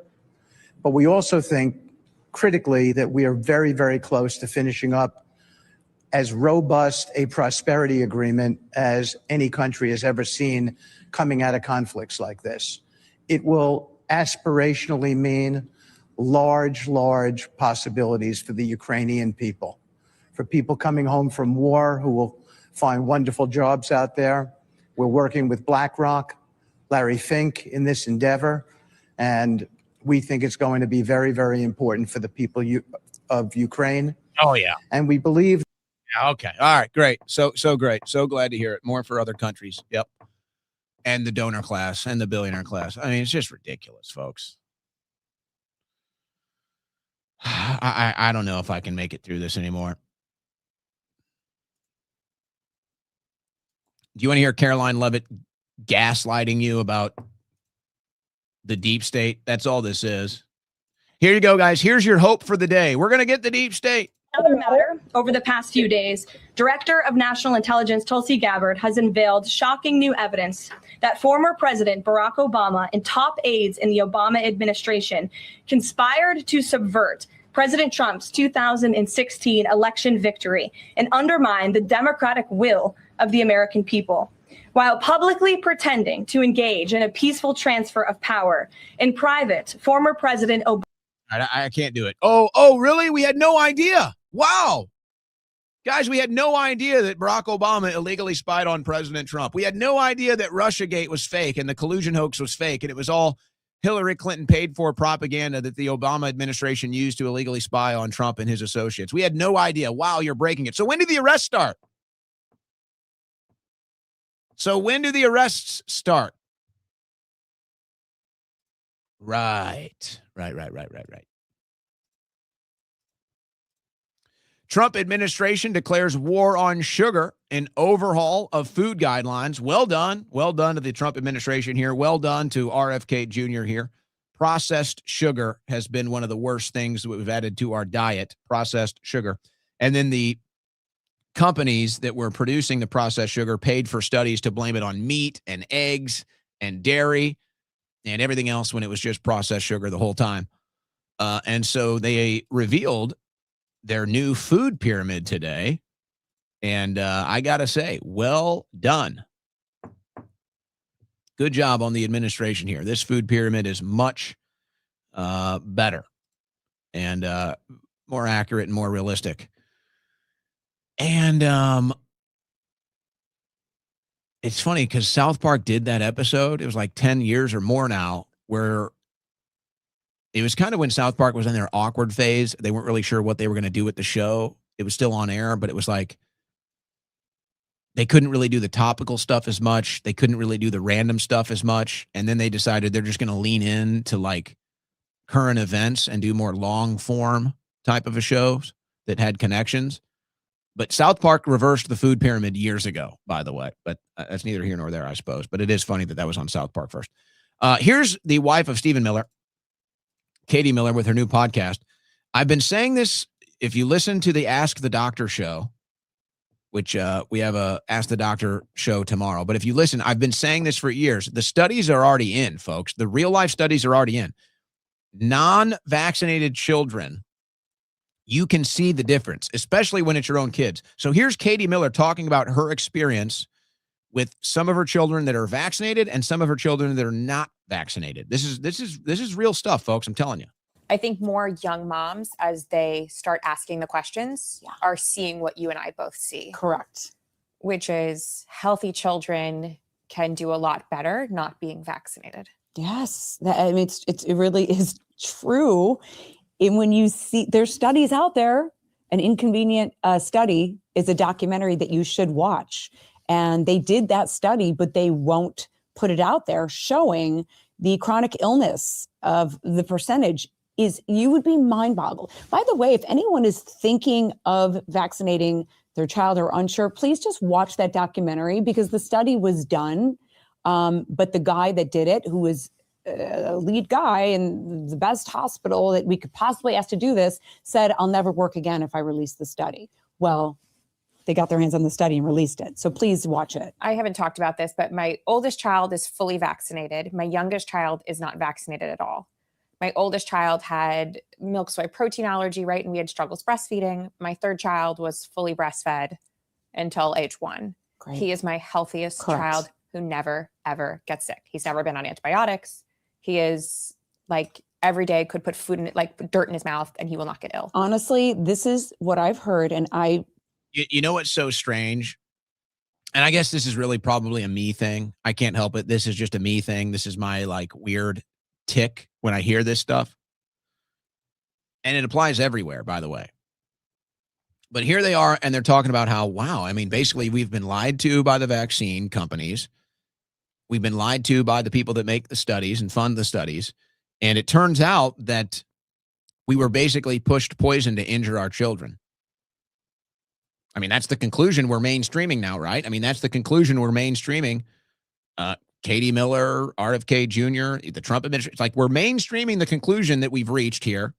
But we also think critically that we are very, very close to finishing up as robust a prosperity agreement as any country has ever seen coming out of conflicts like this. It will aspirationally mean large, large possibilities for the Ukrainian people, for people coming home from war who will find wonderful jobs out there. We're working with BlackRock, Larry Fink in this endeavor, and we think it's going to be very, very important for the people of Ukraine. Oh, yeah. And we believe. Okay. All right. Great. So great. So glad to hear it. More for other countries. Yep. And the donor class and the billionaire class. I mean, it's just ridiculous, folks. I don't know if I can make it through this anymore. Do you want to hear Caroline Leavitt gaslighting you about the deep state? That's all this is. Here you go, guys. Here's your hope for the day. We're going to get the deep state. Another matter, over the past few days, Director of National Intelligence Tulsi Gabbard has unveiled shocking new evidence that former President Barack Obama and top aides in the Obama administration conspired to subvert President Trump's 2016 election victory and undermine the democratic will of the American people. While publicly pretending to engage in a peaceful transfer of power, in private, former President Obama. I can't do it. Oh, really? We had no idea. Wow. Guys, we had no idea that Barack Obama illegally spied on President Trump. We had no idea that Russiagate was fake and the collusion hoax was fake, and it was all Hillary Clinton paid for propaganda that the Obama administration used to illegally spy on Trump and his associates. We had no idea. Wow, you're breaking it. So when did the arrests start? Right. Trump administration declares war on sugar and overhaul of food guidelines. Well done. Well done to the Trump administration here. Well done to RFK Jr. here. Processed sugar has been one of the worst things that we've added to our diet, processed sugar. And then the companies that were producing the processed sugar paid for studies to blame it on meat and eggs and dairy and everything else when it was just processed sugar the whole time. And so they revealed their new food pyramid today. And I got to say, well done. Good job on the administration here. This food pyramid is much better and more accurate and more realistic. And it's funny because South Park did that episode. It was like 10 years or more now, where it was kind of when South Park was in their awkward phase. They weren't really sure what they were going to do with the show. It was still on air, but it was like they couldn't really do the topical stuff as much. They couldn't really do the random stuff as much. And then they decided they're just going to lean into like current events and do more long form type of a shows that had connections. But South Park reversed the food pyramid years ago, by the way. But that's neither here nor there, I suppose. But it is funny that was on South Park first. Here's the wife of Stephen Miller, Katie Miller, with her new podcast. I've been saying this. If you listen to the Ask the Doctor show, which we have a Ask the Doctor show tomorrow, but if you listen, I've been saying this for years. The studies are already in, folks. The real life studies are already in. Non-vaccinated children, you can see the difference, especially when it's your own kids. So here's Katie Miller talking about her experience with some of her children that are vaccinated and some of her children that are not vaccinated. This is real stuff, folks. I'm telling you. I think more young moms, as they start asking the questions, are seeing what you and I both see. Correct. Which is healthy children can do a lot better not being vaccinated. Yes. It really is true. And when you see, there's studies out there, an inconvenient study is a documentary that you should watch. And they did that study, but they won't put it out there, showing the chronic illness of the percentage you would be mind boggled. By the way, if anyone is thinking of vaccinating their child or unsure, please just watch that documentary, because the study was done. But the guy that did it, who was a lead guy in the best hospital that we could possibly ask to do this, said, "I'll never work again if I release the study." Well, they got their hands on the study and released it. So please watch it. I haven't talked about this, but my oldest child is fully vaccinated. My youngest child is not vaccinated at all. My oldest child had milk soy protein allergy, right? And we had struggles breastfeeding. My third child was fully breastfed until age 1. Great. He is my healthiest Correct. child who never, ever gets sick. He's never been on antibiotics. He is like every day could put food in it, like dirt in his mouth, and he will not get ill. Honestly, this is what I've heard. And You know what's so strange? And I guess this is really probably a me thing. I can't help it. This is just a me thing. This is my like weird tick when I hear this stuff. And it applies everywhere, by the way. But here they are, and they're talking about how, wow, I mean, basically we've been lied to by the vaccine companies. We've been lied to by the people that make the studies and fund the studies. And it turns out that we were basically pushed poison to injure our children. I mean, that's the conclusion we're mainstreaming now, right? I mean, that's the conclusion we're mainstreaming. Katie Miller, RFK Jr., the Trump administration. It's like we're mainstreaming the conclusion that we've reached here,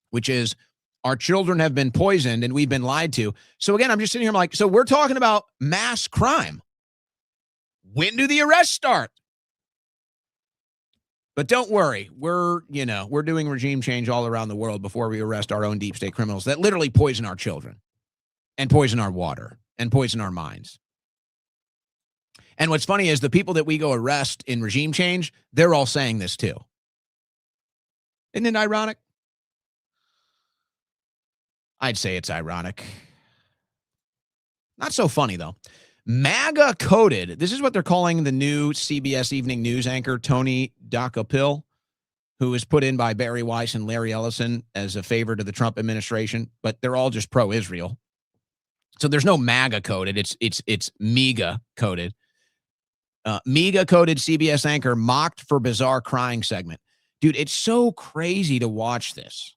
which is our children have been poisoned and we've been lied to. So again, I'm just sitting here, I'm like, so we're talking about mass crime. When do the arrests start? But don't worry, we're doing regime change all around the world before we arrest our own deep state criminals that literally poison our children and poison our water and poison our minds. And what's funny is the people that we go arrest in regime change, they're all saying this too. Isn't it ironic? I'd say it's ironic. Not so funny, though. MAGA coded. This is what they're calling the new CBS Evening News anchor, Tony Dokoupil, who was put in by Barry Weiss and Larry Ellison as a favor to the Trump administration, but they're all just pro-Israel. So there's no MAGA coded. It's MEGA coded. MEGA coded CBS anchor mocked for bizarre crying segment. Dude, it's so crazy to watch this.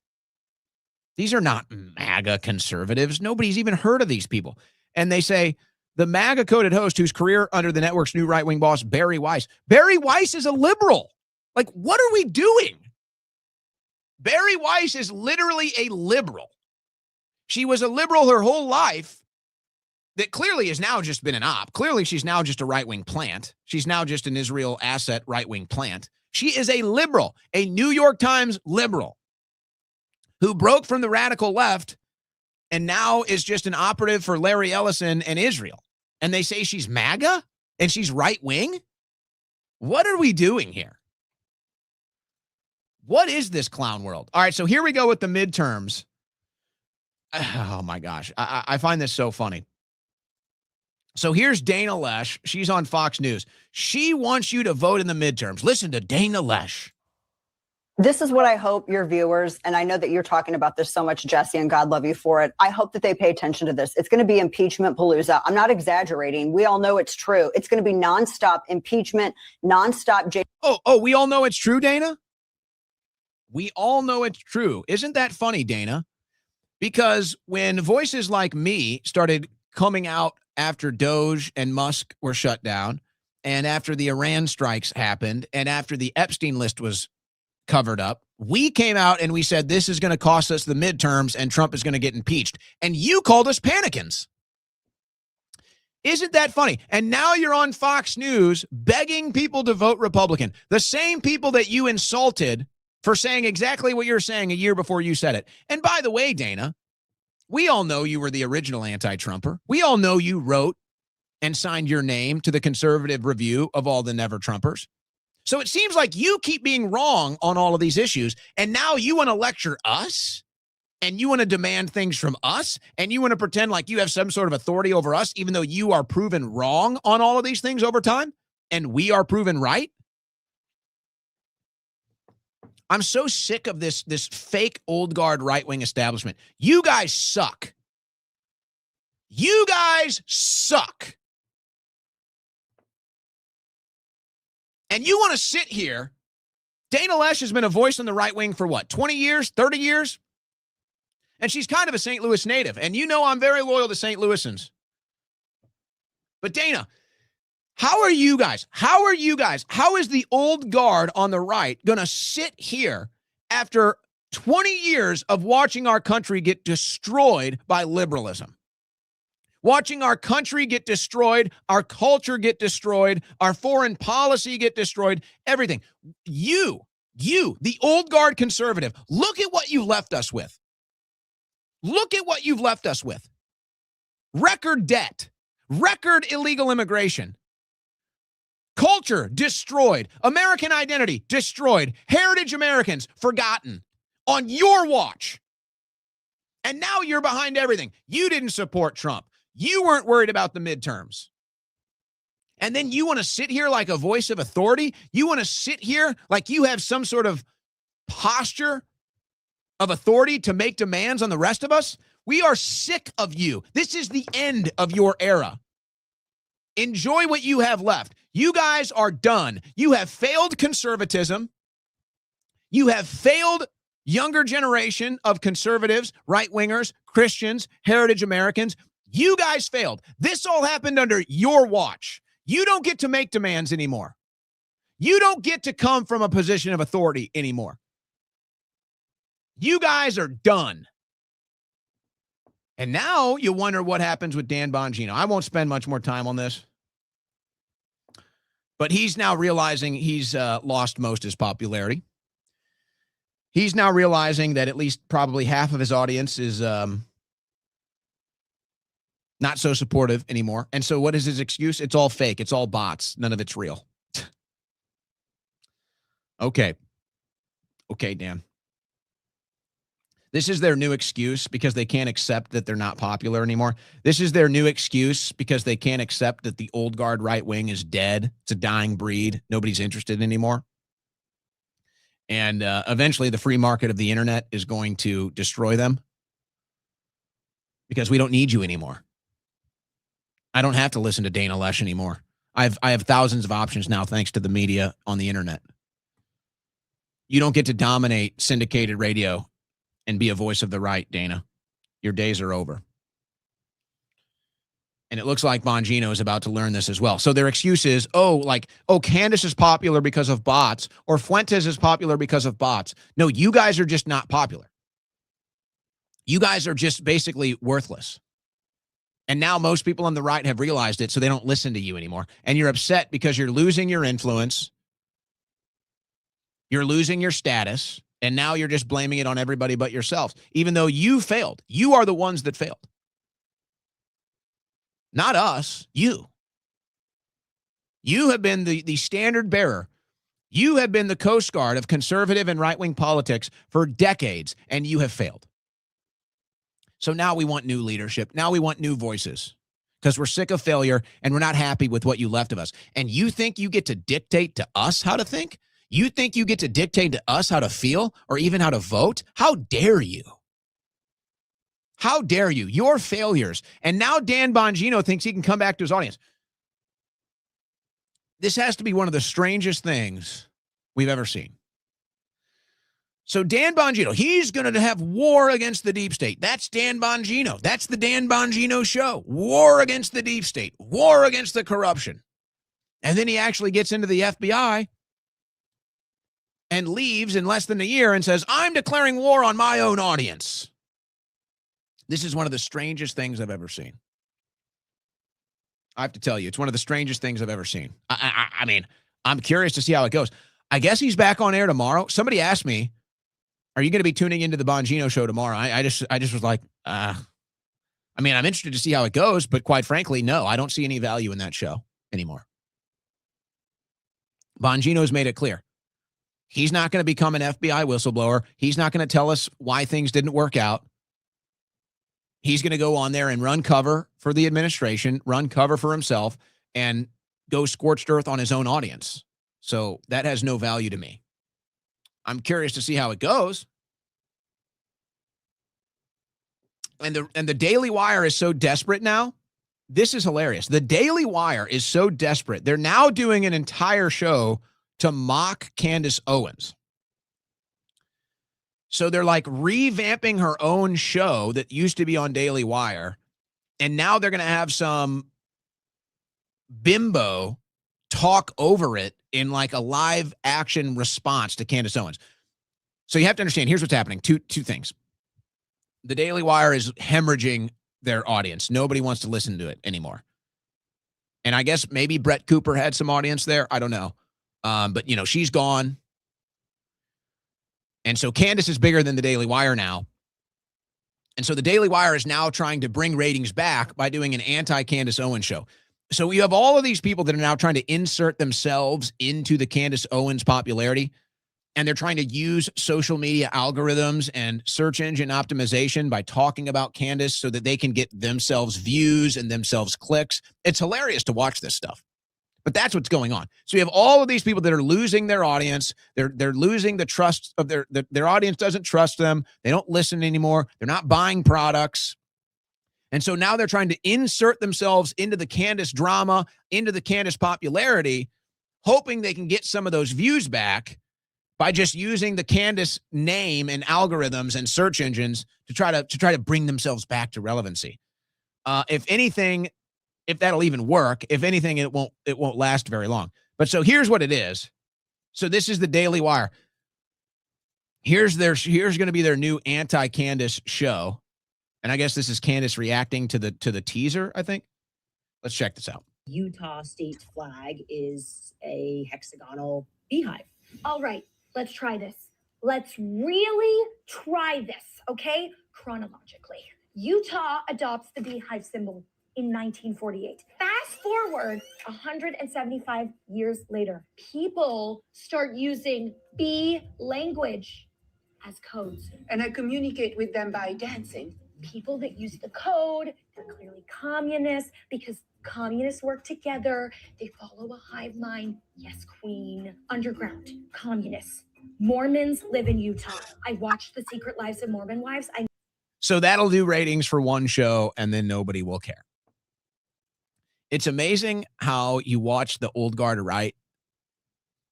These are not MAGA conservatives. Nobody's even heard of these people. And they say the MAGA coded host whose career under the network's new right-wing boss, Barry Weiss. Barry Weiss is a liberal. Like, what are we doing? Barry Weiss is literally a liberal. She was a liberal her whole life. That clearly has now just been an op. Clearly, she's now just a right-wing plant. She's now just an Israel asset right-wing plant. She is a liberal, a New York Times liberal who broke from the radical left and now is just an operative for Larry Ellison and Israel. And they say she's MAGA and she's right-wing? What are we doing here? What is this clown world? All right, so here we go with the midterms. Oh, my gosh. I find this so funny. So here's Dana Loesch. She's on Fox News. She wants you to vote in the midterms. Listen to Dana Loesch. This is what I hope your viewers, and I know that you're talking about this so much, Jesse, and God love you for it. I hope that they pay attention to this. It's going to be impeachment palooza. I'm not exaggerating. We all know it's true. It's going to be nonstop impeachment, nonstop. Oh, we all know it's true, Dana? We all know it's true. Isn't that funny, Dana? Because when voices like me started coming out after Doge and Musk were shut down, and after the Iran strikes happened, and after the Epstein list was covered up, We came out and we said this is going to cost us the midterms and Trump is going to get impeached. And you called us panicans. Isn't that funny? And now you're on Fox News begging people to vote Republican. The same people that you insulted for saying exactly what you're saying a year before you said it. And by the way, Dana, we all know you were the original anti-Trumper. We all know you wrote and signed your name to the conservative review of all the Never Trumpers. So it seems like you keep being wrong on all of these issues. And now you want to lecture us? And you want to demand things from us, and you want to pretend like you have some sort of authority over us, even though you are proven wrong on all of these things over time, and we are proven right? I'm so sick of this fake old guard right-wing establishment. You guys suck. You guys suck. And you want to sit here. Dana Loesch has been a voice on the right wing for what, 20 years, 30 years? And she's kind of a St. Louis native. And you know I'm very loyal to St. Louisans. But Dana, how are you guys? How is the old guard on the right going to sit here after 20 years of watching our country get destroyed by liberalism? Watching our country get destroyed, our culture get destroyed, our foreign policy get destroyed, everything. You, the old guard conservative, look at what you left us with. Look at what you've left us with. Record debt, record illegal immigration, culture destroyed, American identity destroyed, heritage Americans forgotten on your watch. And now you're behind everything. You didn't support Trump. You weren't worried about the midterms. And then you want to sit here like a voice of authority? You want to sit here like you have some sort of posture of authority to make demands on the rest of us? We are sick of you. This is the end of your era. Enjoy what you have left. You guys are done. You have failed conservatism. You have failed younger generation of conservatives, right-wingers, Christians, heritage Americans. You guys failed. This all happened under your watch. You don't get to make demands anymore. You don't get to come from a position of authority anymore. You guys are done. And now you wonder what happens with Dan Bongino. I won't spend much more time on this. But he's now realizing he's lost most of his popularity. He's now realizing that at least probably half of his audience is not so supportive anymore. And so what is his excuse? It's all fake. It's all bots. None of it's real. Okay, Dan. This is their new excuse because they can't accept that they're not popular anymore. This is their new excuse because they can't accept that the old guard right wing is dead. It's a dying breed. Nobody's interested anymore. And eventually the free market of the internet is going to destroy them because we don't need you anymore. I don't have to listen to Dana Loesch anymore. I have thousands of options now thanks to the media on the internet. You don't get to dominate syndicated radio and be a voice of the right, Dana. Your days are over. And it looks like Bongino is about to learn this as well. So their excuse is, Candace is popular because of bots, or Fuentes is popular because of bots. No, you guys are just not popular. You guys are just basically worthless. And now most people on the right have realized it, so they don't listen to you anymore. And you're upset because you're losing your influence. You're losing your status. And now you're just blaming it on everybody but yourselves, even though you failed. You are the ones that failed. Not us, you. You have been the standard bearer. You have been the Coast Guard of conservative and right-wing politics for decades, and you have failed. So now we want new leadership. Now we want new voices because we're sick of failure and we're not happy with what you left of us. And you think you get to dictate to us how to think? You think you get to dictate to us how to feel or even how to vote? How dare you? How dare you? Your failures. And now Dan Bongino thinks he can come back to his audience. This has to be one of the strangest things we've ever seen. So Dan Bongino, he's going to have war against the deep state. That's Dan Bongino. That's the Dan Bongino show. War against the deep state. War against the corruption. And then he actually gets into the FBI. and leaves in less than a year and says, I'm declaring war on my own audience. This is one of the strangest things I've ever seen. I have to tell you, it's one of the strangest things I've ever seen. I mean, I'm curious to see how it goes. I guess he's back on air tomorrow. Somebody asked me, are you going to be tuning into the Bongino show tomorrow? I just was like, I mean, I'm interested to see how it goes, but quite frankly, no, I don't see any value in that show anymore. Bongino's made it clear. He's not going to become an FBI whistleblower. He's not going to tell us why things didn't work out. He's going to go on there and run cover for the administration, run cover for himself, and go scorched earth on his own audience. So that has no value to me. I'm curious to see how it goes. And the Daily Wire is so desperate now. This is hilarious. The Daily Wire is so desperate. They're now doing an entire show to mock Candace Owens. So they're like revamping her own show that used to be on Daily Wire. And now they're going to have some bimbo talk over it in like a live action response to Candace Owens. So you have to understand, here's what's happening. Two things. The Daily Wire is hemorrhaging their audience. Nobody wants to listen to it anymore. And I guess maybe Brett Cooper had some audience there. I don't know. But, you know, she's gone. And so Candace is bigger than the Daily Wire now. And so the Daily Wire is now trying to bring ratings back by doing an anti-Candace Owens show. So you have all of these people that are now trying to insert themselves into the Candace Owens popularity. And they're trying to use social media algorithms and search engine optimization by talking about Candace so that they can get themselves views and themselves clicks. It's hilarious to watch this stuff. But that's what's going on. So you have all of these people that are losing their audience. They're losing the trust of their audience doesn't trust them. They don't listen anymore. They're not buying products. And so now they're trying to insert themselves into the Candace drama, into the Candace popularity, hoping they can get some of those views back by just using the Candace name and algorithms and search engines to try to bring themselves back to relevancy. If anything, if that'll even work, if anything, it won't last very long. But so here's what it is. So this is the Daily Wire. Here's going to be their new anti-Candace show. And I guess this is Candace reacting to the teaser, I think. Let's check this out. Utah state flag is a hexagonal beehive. All right, let's try this. Let's really try this, okay? Chronologically. Utah adopts the beehive symbol in 1948. Fast forward 175 years later, people start using bee language as codes. And I communicate with them by dancing. People that use the code, they're clearly communists because communists work together. They follow a hive mind. Yes, queen. Underground. Communists. Mormons live in Utah. I watched The Secret Lives of Mormon Wives. So that'll do ratings for one show, and then nobody will care. It's amazing how you watch the old guard right,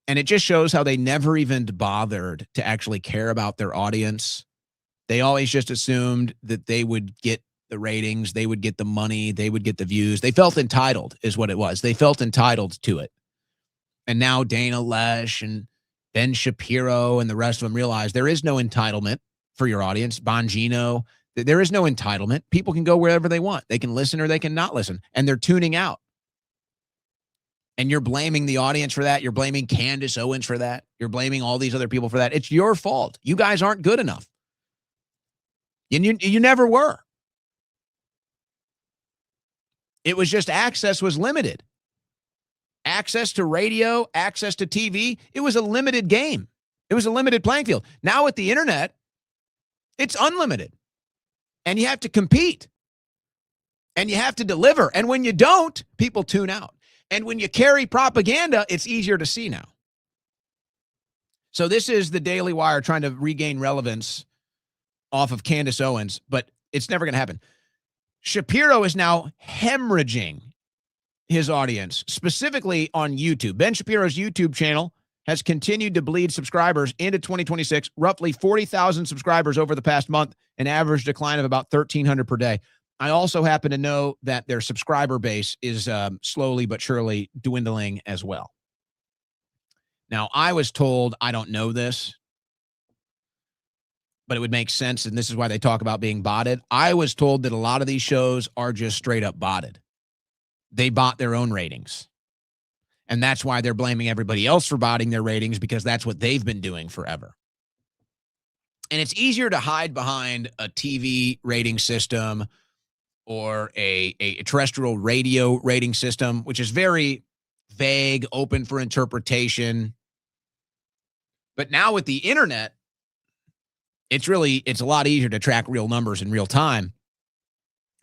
and it just shows how they never even bothered to actually care about their audience. They always just assumed that they would get the ratings, they would get the money, they would get the views. They felt entitled is what it was. They felt entitled to it. And now Dana Lesh and Ben Shapiro and the rest of them realize there is no entitlement for your audience. Bongino, there is no entitlement. People can go wherever they want. They can listen or they can not listen. And they're tuning out. And you're blaming the audience for that. You're blaming Candace Owens for that. You're blaming all these other people for that. It's your fault. You guys aren't good enough. And you never were. It was just access was limited. Access to radio, access to TV, it was a limited game. It was a limited playing field. Now with the internet, it's unlimited. And you have to compete. And you have to deliver. And when you don't, people tune out. And when you carry propaganda, it's easier to see now. So this is the Daily Wire trying to regain relevance off of Candace Owens, but it's never going to happen. Shapiro is now hemorrhaging his audience, specifically on YouTube. Ben Shapiro's YouTube channel has continued to bleed subscribers into 2026, roughly 40,000 subscribers over the past month, an average decline of about 1,300 per day. I also happen to know that their subscriber base is slowly but surely dwindling as well. Now, I was told, I don't know this, but it would make sense, and this is why they talk about being botted. I was told that a lot of these shows are just straight up botted. They bought their own ratings. And that's why they're blaming everybody else for botting their ratings, because that's what they've been doing forever. And it's easier to hide behind a TV rating system or a terrestrial radio rating system, which is very vague, open for interpretation. But now with the internet, it's a lot easier to track real numbers in real time.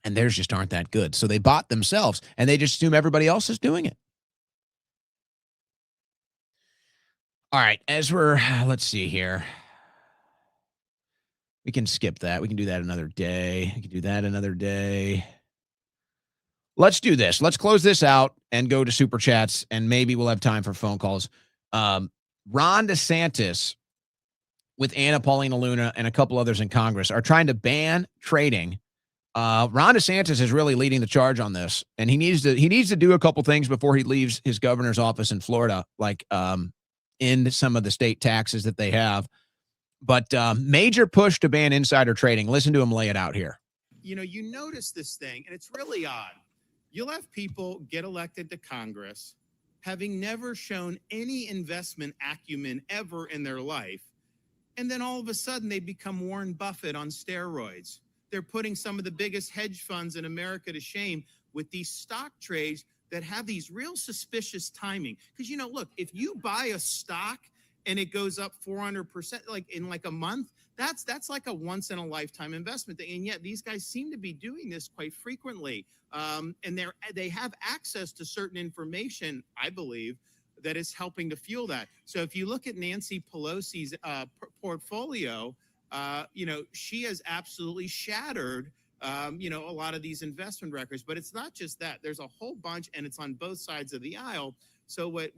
And theirs just aren't that good. So they bought themselves, and they just assume everybody else is doing it. All right, let's see here. We can skip that. We can do that another day. Let's do this. Let's close this out and go to Super Chats, and maybe we'll have time for phone calls. Ron DeSantis, with Anna Paulina Luna and a couple others in Congress, are trying to ban trading. Ron DeSantis is really leading the charge on this, and he needs to do a couple things before he leaves his governor's office in Florida, like end some of the state taxes that they have. But major push to ban insider trading. Listen to him lay it out here. You notice this thing, and it's really odd. You'll have people get elected to Congress having never shown any investment acumen ever in their life, and then all of a sudden they become Warren Buffett on steroids. They're putting some of the biggest hedge funds in America to shame with these stock trades that have these real suspicious timing. Because, look, if you buy a stock and it goes up 400%, like in like a month, that's like a once in a lifetime investment thing. And yet these guys seem to be doing this quite frequently. And they have access to certain information, I believe, that is helping to fuel that. So if you look at Nancy Pelosi's portfolio, she has absolutely shattered a lot of these investment records. But it's not just that. There's a whole bunch, and it's on both sides of the aisle. So what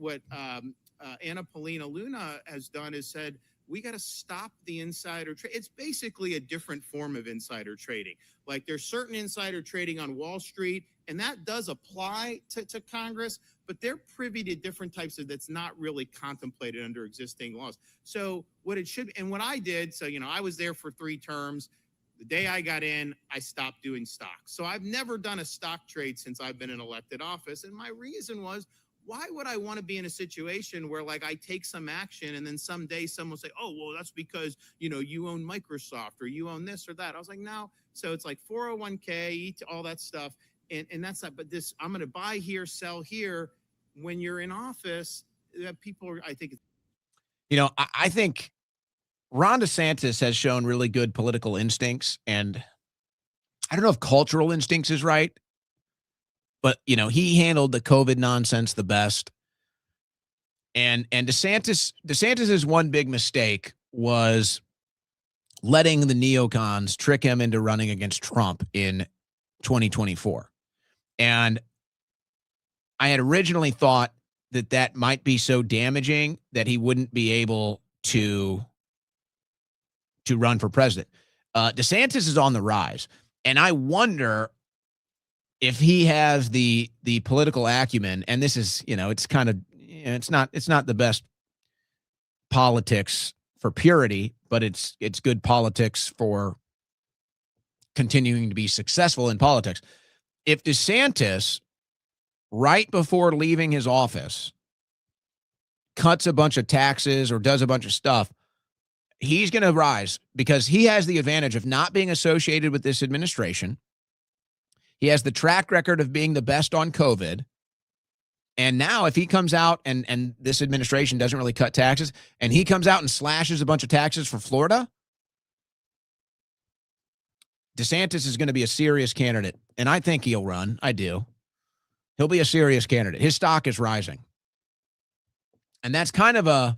Anna Paulina Luna has done is said, we got to stop the insider trade. It's basically a different form of insider trading. Like there's certain insider trading on Wall Street, and that does apply to Congress, but they're privy to different types of that's not really contemplated under existing laws. So what it should, and what I did, so, I was there for 3 terms. The day I got in, I stopped doing stocks. So I've never done a stock trade since I've been in elected office. And my reason was, why would I want to be in a situation where like I take some action and then someday someone will say, oh, well, that's because, you own Microsoft or you own this or that. I was like, no. So it's like 401k, all that stuff. And that's not, but this, I'm going to buy here, sell here. When you're in office, people are, I think. I think Ron DeSantis has shown really good political instincts, and I don't know if cultural instincts is right, but, he handled the COVID nonsense the best. And DeSantis's one big mistake was letting the neocons trick him into running against Trump in 2024. And I had originally thought that might be so damaging that he wouldn't be able to run for president. DeSantis is on the rise, and I wonder if he has the political acumen. And this is, it's kind of, it's not the best politics for purity, but it's good politics for continuing to be successful in politics. If DeSantis, right before leaving his office, cuts a bunch of taxes or does a bunch of stuff, he's going to rise because he has the advantage of not being associated with this administration. He has the track record of being the best on COVID. And now if he comes out and this administration doesn't really cut taxes, and he comes out and slashes a bunch of taxes for Florida, DeSantis is going to be a serious candidate. And I think he'll run. I do. He'll be a serious candidate. His stock is rising. And that's kind of a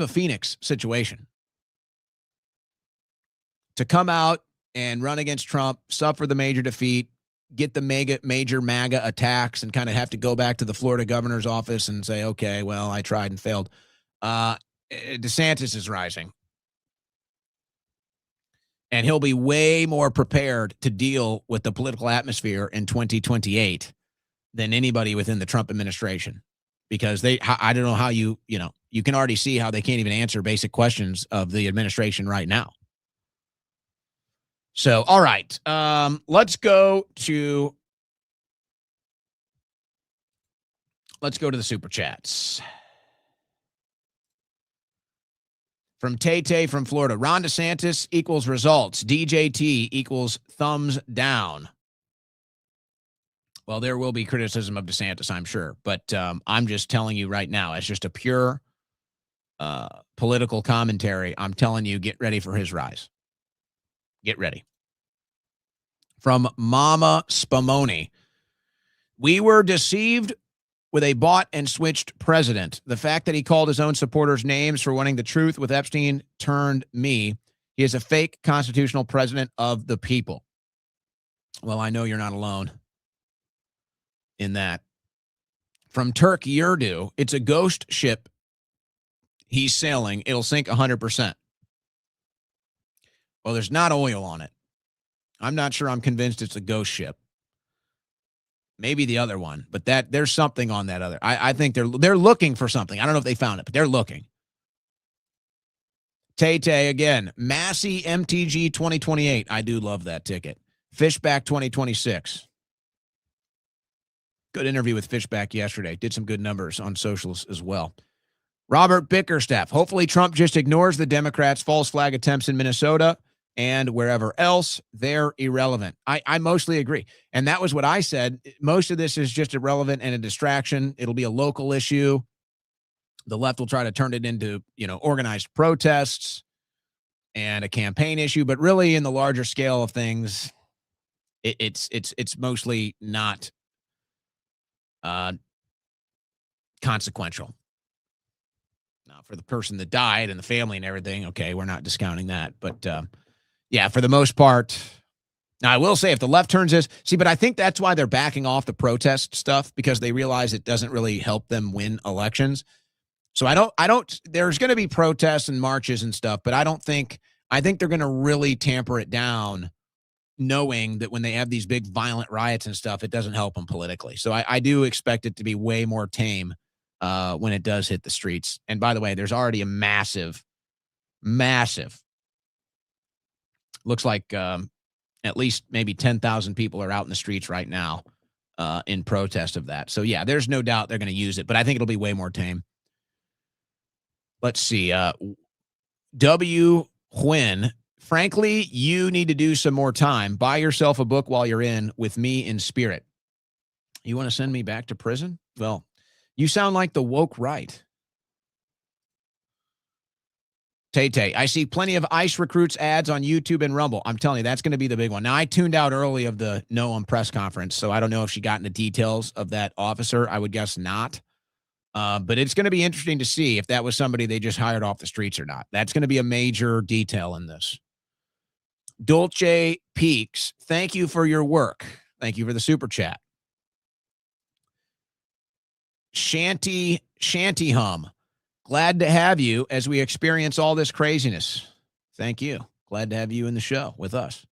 Phoenix situation. To come out and run against Trump, suffer the major defeat, get the major MAGA attacks, and kind of have to go back to the Florida governor's office and say, okay, well, I tried and failed. DeSantis is rising. And he'll be way more prepared to deal with the political atmosphere in 2028 than anybody within the Trump administration. because I don't know how you can already see how they can't even answer basic questions of the administration right now. So, all right, let's go to the super chats. From Tay from Florida, Ron DeSantis equals results. DJT equals thumbs down. Well, there will be criticism of DeSantis, I'm sure, but I'm just telling you right now, as just a pure political commentary, I'm telling you, get ready for his rise. Get ready. From Mama Spumoni, we were deceived with a bought and switched president. The fact that he called his own supporters names for wanting the truth with Epstein turned me. He is a fake constitutional president of the people. Well, I know you're not alone in that. From Turk Yurdu, it's a ghost ship he's sailing. It'll sink 100%. Well, there's not oil on it. I'm not sure I'm convinced it's a ghost ship. Maybe the other one, but there's something on that other. I think they're looking for something. I don't know if they found it, but they're looking. Tay again, Massey MTG 2028. I do love that ticket. Fishback 2026. Good interview with Fishback yesterday. Did some good numbers on socials as well. Robert Bickerstaff. Hopefully Trump just ignores the Democrats' false flag attempts in Minnesota and wherever else. They're irrelevant. I mostly agree. And that was what I said. Most of this is just irrelevant and a distraction. It'll be a local issue. The left will try to turn it into, organized protests and a campaign issue. But really, in the larger scale of things, it's mostly not consequential. Now, for the person that died and the family and everything, okay, we're not discounting that. But yeah, for the most part, now I will say if the left turns this, but I think that's why they're backing off the protest stuff, because they realize it doesn't really help them win elections. So there's going to be protests and marches and stuff, but I think they're going to really tamper it down, knowing that when they have these big violent riots and stuff, it doesn't help them politically. So I do expect it to be way more tame when it does hit the streets. And by the way, there's already a massive, looks like at least maybe 10,000 people are out in the streets right now in protest of that. So yeah, there's no doubt they're going to use it, but I think it'll be way more tame. Let's see. W. Huynh. Frankly, you need to do some more time. Buy yourself a book while you're in with me in spirit. You want to send me back to prison? Well, you sound like the woke right. Tay, I see plenty of ICE recruits ads on YouTube and Rumble. I'm telling you, that's going to be the big one. Now, I tuned out early of the Noam press conference, so I don't know if she got into details of that officer. I would guess not. But it's going to be interesting to see if that was somebody they just hired off the streets or not. That's going to be a major detail in this. Dolce Peaks, thank you for your work. Thank you for the super chat. Shanty Hum, glad to have you as we experience all this craziness. Thank you. Glad to have you in the show with us.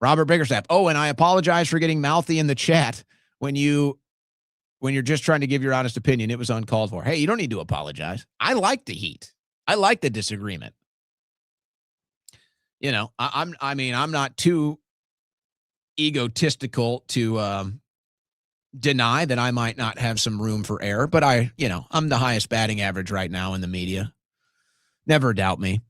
Robert Biggerstaff. Oh, and I apologize for getting mouthy in the chat when you're just trying to give your honest opinion. It was uncalled for. Hey, you don't need to apologize. I like the heat. I like the disagreement. I'm not too egotistical to deny that I might not have some room for error, but I'm the highest batting average right now in the media. Never doubt me.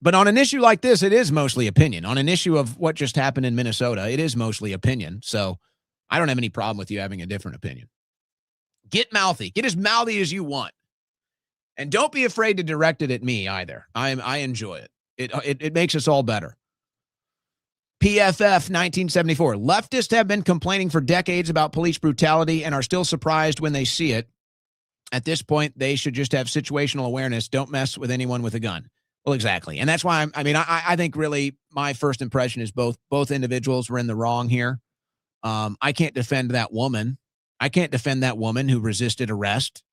But on an issue like this, it is mostly opinion. On an issue of what just happened in Minnesota, it is mostly opinion. So I don't have any problem with you having a different opinion. Get mouthy. Get as mouthy as you want. And don't be afraid to direct it at me either. I enjoy it. It makes us all better. PFF 1974. Leftists have been complaining for decades about police brutality and are still surprised when they see it. At this point, they should just have situational awareness. Don't mess with anyone with a gun. Well, exactly. And that's why I think really my first impression is both individuals were in the wrong here. I can't defend that woman. I can't defend that woman who resisted arrest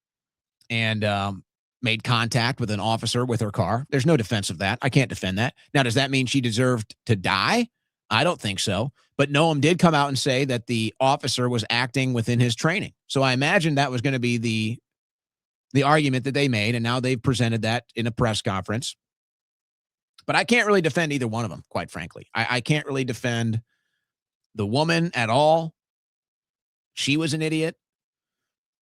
and made contact with an officer with her car. There's no defense of that. I can't defend that. Now, does that mean she deserved to die? I don't think so. But Noam did come out and say that the officer was acting within his training. So I imagine that was going to be the the argument that they made, and now they've presented that in a press conference. But I can't really defend either one of them, quite frankly. I can't really defend the woman at all. She was an idiot.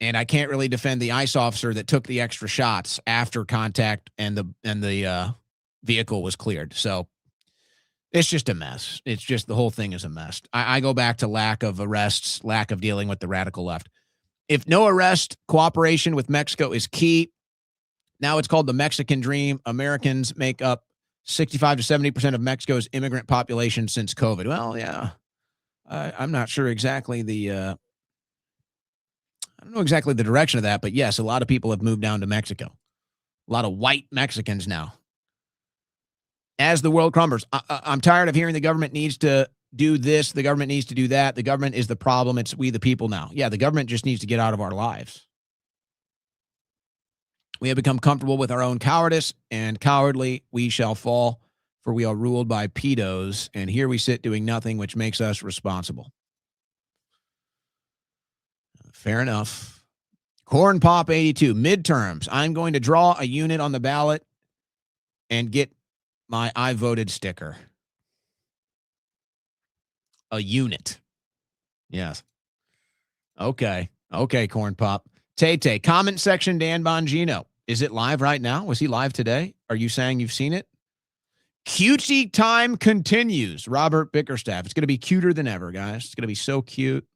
And I can't really defend the ICE officer that took the extra shots after contact and the vehicle was cleared. So it's just a mess. It's just the whole thing is a mess. I go back to lack of arrests, lack of dealing with the radical left. If no arrest, cooperation with Mexico is key. Now it's called the Mexican dream. Americans make up 65 to 70% of Mexico's immigrant population since COVID. Well, yeah, I'm not sure exactly I don't know exactly the direction of that, but yes, a lot of people have moved down to Mexico. A lot of white Mexicans now. As the world crumbles, I'm tired of hearing the government needs to do this, the government needs to do that. The government is the problem. It's we the people now. Yeah, the government just needs to get out of our lives. We have become comfortable with our own cowardice, and cowardly we shall fall, for we are ruled by pedos, and here we sit doing nothing, which makes us responsible. Fair enough. Corn Pop 82, midterms. I'm going to draw a unit on the ballot and get my I voted sticker. A unit. Yes. Okay. Okay, Corn Pop. Tay, comment section, Dan Bongino. Is it live right now? Was he live today? Are you saying you've seen it? Cutesy time continues. Robert Bickerstaff. It's going to be cuter than ever, guys. It's going to be so cute.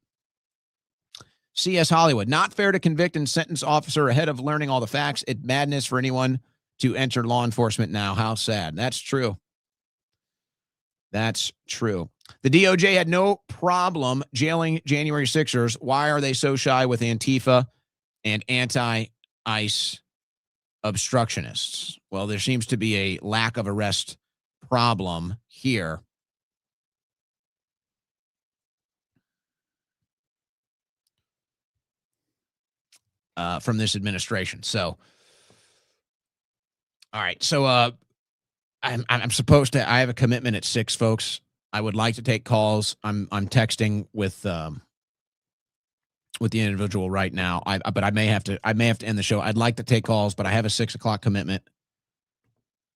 CS Hollywood. Not fair to convict and sentence officer ahead of learning all the facts. It's madness for anyone to enter law enforcement now. How sad. That's true. That's true. The DOJ had no problem jailing January 6ers. Why are they so shy with Antifa and anti-ICE obstructionists? Well, there seems to be a lack of arrest problem here. From this administration. So, all right. So, I'm supposed to. I have a commitment at 6, folks. I would like to take calls. I'm texting with the individual right now. But I may have to end the show. I'd like to take calls, but I have a 6 o'clock commitment.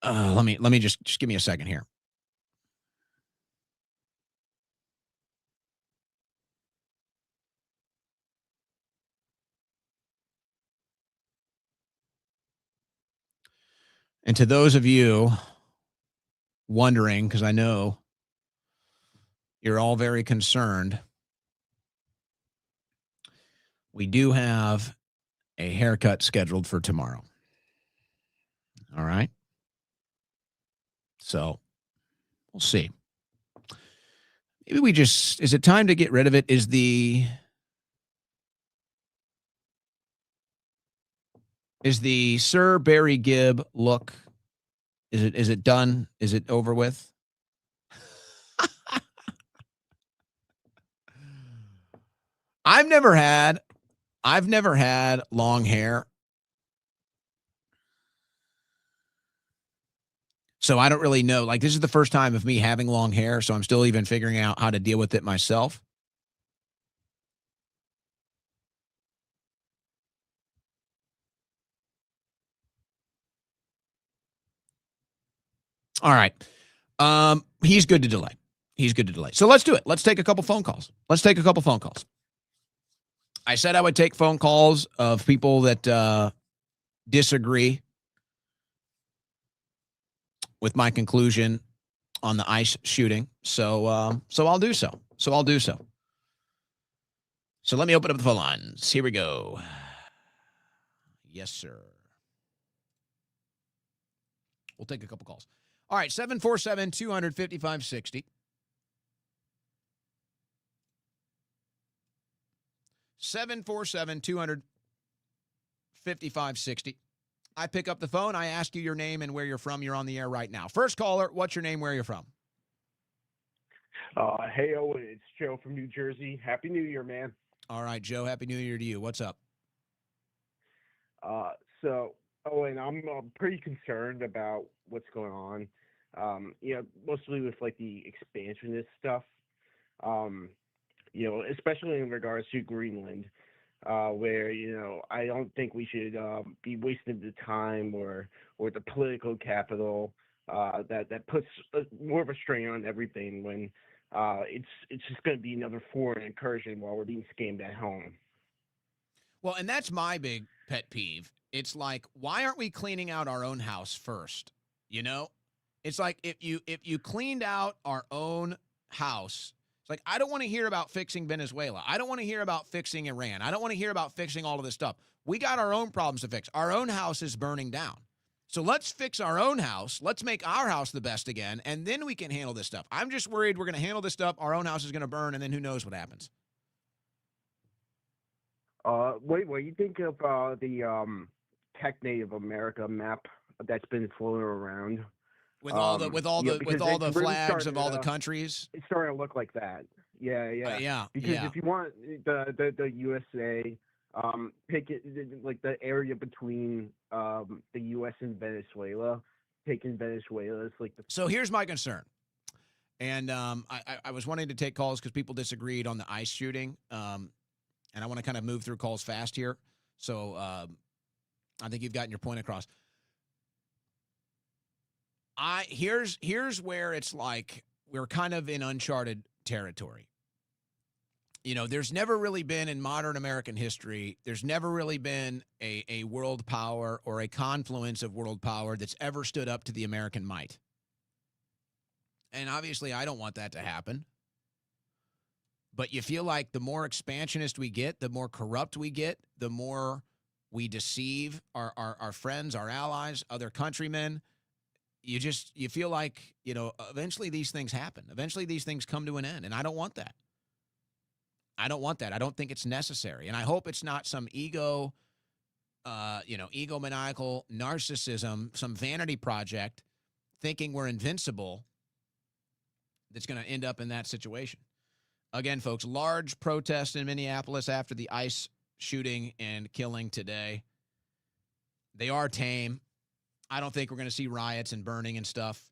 Let me just give me a second here. And to those of you wondering, because I know you're all very concerned, we do have a haircut scheduled for tomorrow. All right. So we'll see. Maybe we just, is it time to get rid of it? Is the Sir Barry Gibb look, is it done? Is it over with? I've never had long hair. So I don't really know. Like, this is the first time of me having long hair, so I'm still even figuring out how to deal with it myself. All right. He's good to delay. So let's do it. Let's take a couple phone calls. I said I would take phone calls of people that disagree with my conclusion on the ICE shooting. So I'll do so. So let me open up the phone lines. Here we go. Yes, sir. We'll take a couple calls. All right, 747-200-5560. 747-200-5560. I pick up the phone. I ask you your name and where you're from. You're on the air right now. First caller, what's your name, where you're from? Hey, Owen, it's Joe from New Jersey. Happy New Year, man. All right, Joe, Happy New Year to you. What's up? So, Owen, I'm pretty concerned about what's going on, mostly with, like, the expansionist stuff, especially in regards to Greenland. where I don't think we should be wasting the time or the political capital that puts more of a strain on everything when it's just going to be another foreign incursion while we're being scammed at home. Well, and that's my big pet peeve. It's like, why aren't we cleaning out our own house first? It's like if you cleaned out our own house, it's like, I don't want to hear about fixing Venezuela. I don't want to hear about fixing Iran. I don't want to hear about fixing all of this stuff. We got our own problems to fix. Our own house is burning down. So let's fix our own house. Let's make our house the best again, and then we can handle this stuff. I'm just worried we're going to handle this stuff. Our own house is going to burn, and then who knows what happens. What do you think of the Tech Native America map that's been floating around? With all the flags of all the countries, it's starting to look like that. Yeah. Because yeah. if you want the USA, pick it like the area between the U.S. and Venezuela. Taking Venezuela is like the. So here's my concern, and I was wanting to take calls because people disagreed on the ICE shooting, and I want to kind of move through calls fast here. So I think you've gotten your point across. Here's where it's like we're kind of in uncharted territory. There's never really been in modern American history, there's never really been a world power or a confluence of world power that's ever stood up to the American might. And obviously, I don't want that to happen. But you feel like the more expansionist we get, the more corrupt we get, the more we deceive our friends, our allies, other countrymen. You feel like, eventually these things happen. Eventually these things come to an end. And I don't want that. I don't think it's necessary. And I hope it's not some egomaniacal narcissism, some vanity project thinking we're invincible that's going to end up in that situation. Again, folks, large protest in Minneapolis after the ICE shooting and killing today. They are tame. I don't think we're going to see riots and burning and stuff,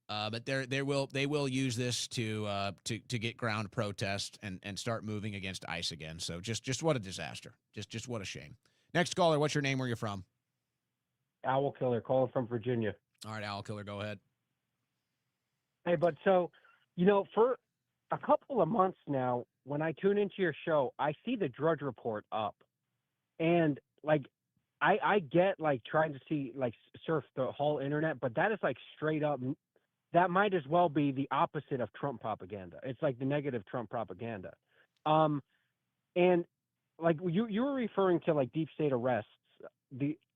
but they will use this to get ground protest and start moving against ICE again. So just what a disaster. Just what a shame. Next caller, what's your name? Where you're from? Owl Killer, calling from Virginia. All right, Owl Killer, go ahead. Hey, bud. So, for a couple of months now, when I tune into your show, I see the Drudge Report up, and I get trying to see surf the whole internet, but that is straight up. That might as well be the opposite of Trump propaganda. It's like the negative Trump propaganda. And you were referring to deep state arrests.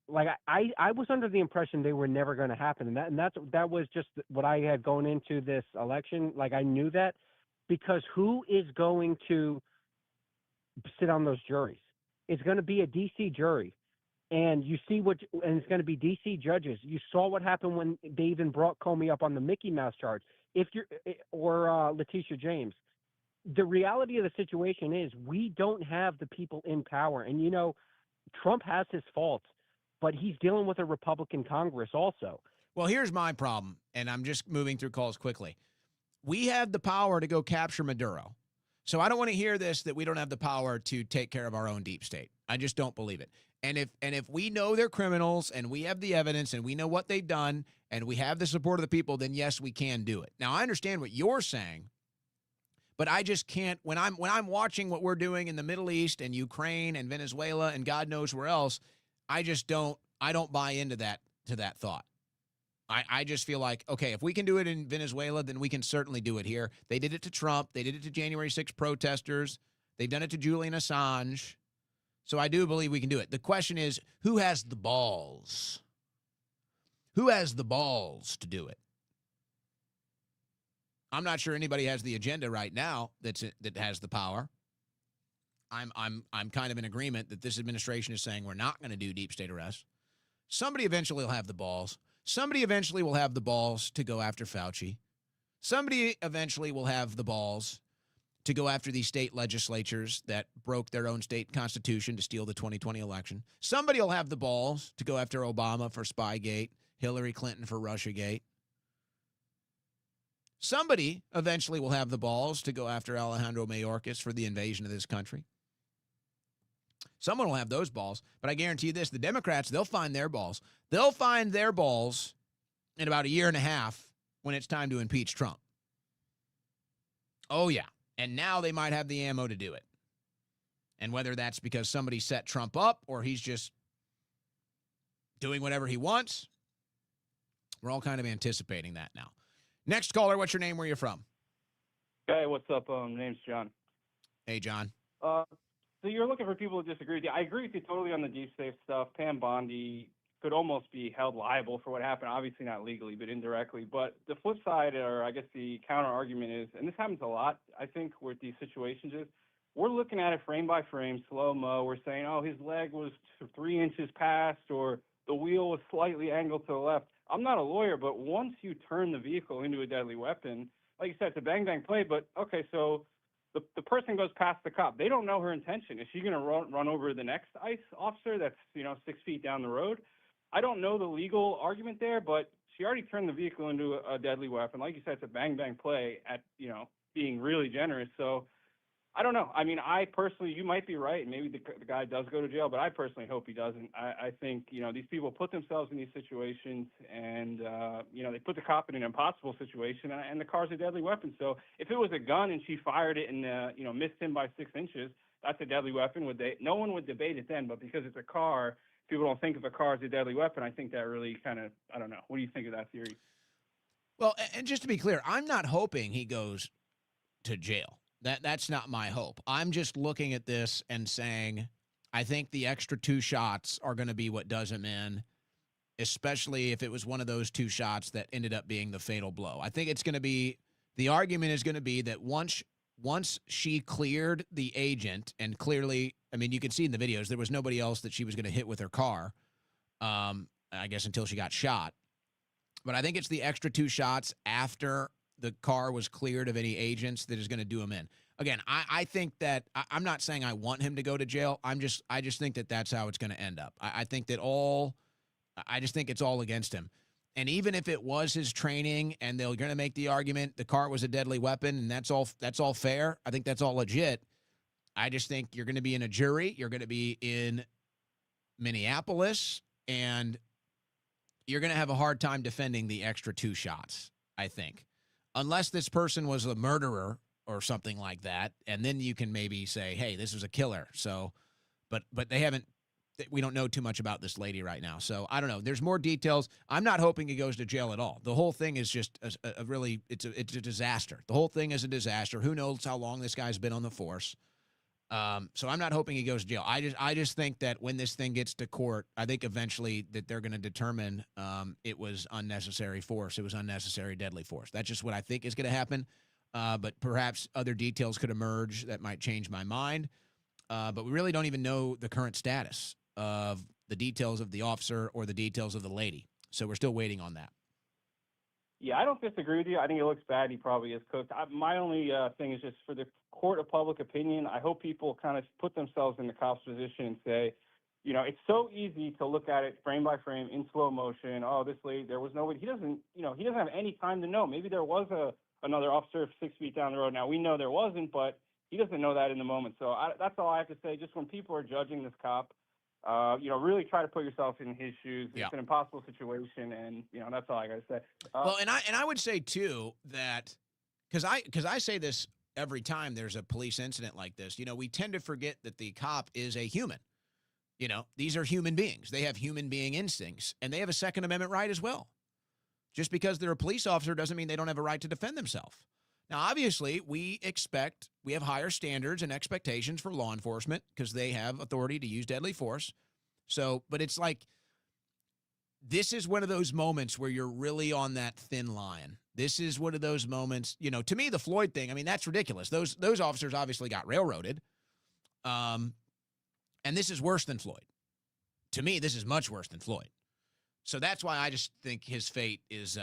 I was under the impression they were never going to happen, and that was just what I had going into this election. I knew that, because who is going to sit on those juries? It's going to be a DC jury. And you see and it's going to be DC judges. You saw what happened when they even brought Comey up on the Mickey Mouse charge. Or Letitia James. The reality of the situation is we don't have the people in power. And, Trump has his faults, but he's dealing with a Republican Congress also. Well, here's my problem, and I'm just moving through calls quickly. We have the power to go capture Maduro. So I don't want to hear this, that we don't have the power to take care of our own deep state. I just don't believe it. And if we know they're criminals and we have the evidence and we know what they've done and we have the support of the people, then yes, we can do it. Now, I understand what you're saying, but I just can't. When I'm watching what we're doing in the Middle East and Ukraine and Venezuela and God knows where else, I don't buy into that thought. I just feel like, okay, if we can do it in Venezuela, then we can certainly do it here. They did it to Trump. They did it to January 6th protesters. They've done it to Julian Assange. So I do believe we can do it. The question is, who has the balls? Who has the balls to do it? I'm not sure anybody has the agenda right now that has the power. I'm kind of in agreement that this administration is saying we're not going to do deep state arrests. Somebody eventually will have the balls. Somebody eventually will have the balls to go after Fauci. Somebody eventually will have the balls to go after these state legislatures that broke their own state constitution to steal the 2020 election. Somebody will have the balls to go after Obama for Spygate, Hillary Clinton for Russiagate. Somebody eventually will have the balls to go after Alejandro Mayorkas for the invasion of this country. Someone will have those balls. But I guarantee you this, the Democrats, they'll find their balls. They'll find their balls in about a year and a half when it's time to impeach Trump. Oh, yeah. And now they might have the ammo to do it. And whether that's because somebody set Trump up or he's just doing whatever he wants, we're all kind of anticipating that now. Next caller, what's your name? Where you from? Hey, what's up? Name's John. Hey, John. So you're looking for people to disagree with you. I agree with you totally on the deep state stuff. Pam Bondi could almost be held liable for what happened. Obviously not legally, but indirectly. But the flip side, or I guess the counter argument is, and this happens a lot, I think, with these situations is, we're looking at it frame by frame, slow-mo. We're saying, oh, his leg was 3 inches past, or the wheel was slightly angled to the left. I'm not a lawyer, but once you turn the vehicle into a deadly weapon, like you said, it's a bang-bang play, but okay, so the person goes past the cop. They don't know her intention. Is she going to run over the next ICE officer that's, 6 feet down the road? I don't know the legal argument there, but she already turned the vehicle into a deadly weapon. Like you said, it's a bang-bang play at, being really generous. So I don't know. I mean, I personally, you might be right. Maybe the guy does go to jail, but I personally hope he doesn't. I think, these people put themselves in these situations and, they put the cop in an impossible situation and the car's a deadly weapon. So if it was a gun and she fired it and, missed him by 6 inches, that's a deadly weapon. No one would debate it then, but because it's a car, people don't think of a car as a deadly weapon. I think that really kind of, I don't know. What do you think of that theory? Well, and just to be clear, I'm not hoping he goes to jail. That's not my hope. I'm just looking at this and saying, I think the extra 2 shots are going to be what does him in, especially if it was one of those 2 shots that ended up being the fatal blow. I think it's going to be, the argument is going to be that once she cleared the agent, and clearly, I mean, you can see in the videos, there was nobody else that she was going to hit with her car, I guess until she got shot. But I think it's the extra 2 shots after the car was cleared of any agents that is going to do him in. Again, I think that I'm not saying I want him to go to jail. I just think that that's how it's going to end up. I think that I just think it's all against him. And even if it was his training and they're going to make the argument the car was a deadly weapon and that's all fair, I think that's all legit. I just think you're going to be in a jury, you're going to be in Minneapolis, and you're going to have a hard time defending the extra 2 shots, I think. Unless this person was a murderer or something like that, and then you can maybe say, hey, this was a killer. So, but they haven't, we don't know too much about this lady right now. So I don't know. There's more details. I'm not hoping he goes to jail at all. The whole thing is just a really, it's a disaster. The whole thing is a disaster. Who knows how long this guy's been on the force. So I'm not hoping he goes to jail. I just think that when this thing gets to court, I think eventually that they're going to determine it was unnecessary force. It was unnecessary deadly force. That's just what I think is going to happen. But perhaps other details could emerge that might change my mind. But we really don't even know the current status of the details of the officer or the details of the lady. So we're still waiting on that. Yeah, I don't disagree with you. I think it looks bad. He probably is cooked. My only thing is just for the court of public opinion, I hope people kind of put themselves in the cop's position and say, it's so easy to look at it frame by frame in slow motion. Oh, this lady, there was nobody. He doesn't have any time to know. Maybe there was another officer 6 feet down the road. Now, we know there wasn't, but he doesn't know that in the moment. So that's all I have to say. Just when people are judging this cop, really try to put yourself in his shoes. It's an impossible situation, and that's all I got to say. Well, and I would say too that because I say this every time there's a police incident like this. We tend to forget that the cop is a human. These are human beings. They have human being instincts, and they have a Second Amendment right as well. Just because they're a police officer doesn't mean they don't have a right to defend themselves. Now, obviously, we have higher standards and expectations for law enforcement because they have authority to use deadly force. So, but it's like, this is one of those moments where you're really on that thin line. This is one of those moments, to me, the Floyd thing, I mean, that's ridiculous. Those officers obviously got railroaded. And this is worse than Floyd. To me, this is much worse than Floyd. So that's why I just think his fate is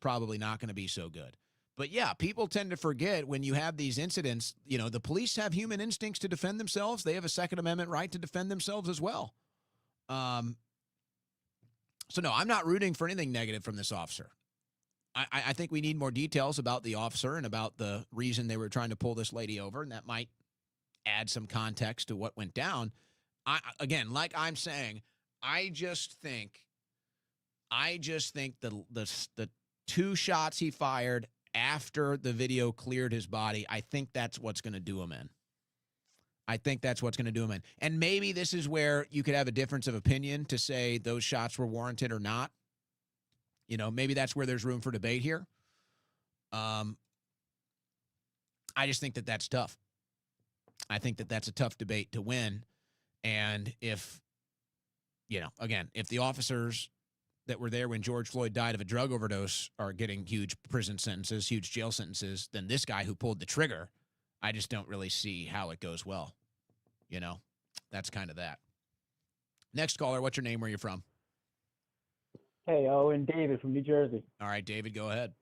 probably not going to be so good. But yeah, people tend to forget when you have these incidents, the police have human instincts to defend themselves. They have a Second Amendment right to defend themselves as well. So no, I'm not rooting for anything negative from this officer. I think we need more details about the officer and about the reason they were trying to pull this lady over, and that might add some context to what went down. Again, like I'm saying, I just think the two shots he fired after the video cleared his body, I think that's what's going to do him in. I think that's what's going to do him in. And maybe this is where you could have a difference of opinion to say those shots were warranted or not. You know, maybe that's where there's room for debate here. I just think that that's tough. I think that that's a tough debate to win. And if, you know, again, if the officers that were there when George Floyd died of a drug overdose are getting huge prison sentences, huge jail sentences, then this guy who pulled the trigger, I just don't really see how it goes well. You know, that's kind of that. Next caller, what's your name? Where are you from? Hey, Owen, David from New Jersey. All right, David, go ahead.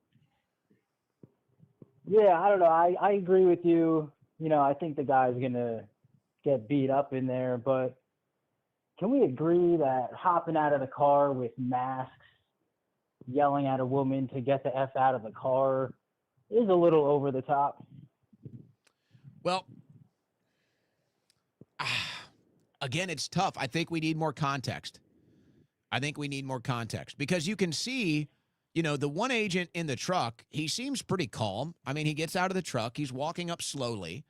Yeah, I don't know. I agree with you. You know, I think the guy's going to get beat up in there, but can we agree that hopping out of the car with masks, yelling at a woman to get the F out of the car is a little over the top? Well, again, it's tough. I think we need more context. Because you can see, you know, the one agent in the truck, he seems pretty calm. I mean, he gets out of the truck, he's walking up slowly,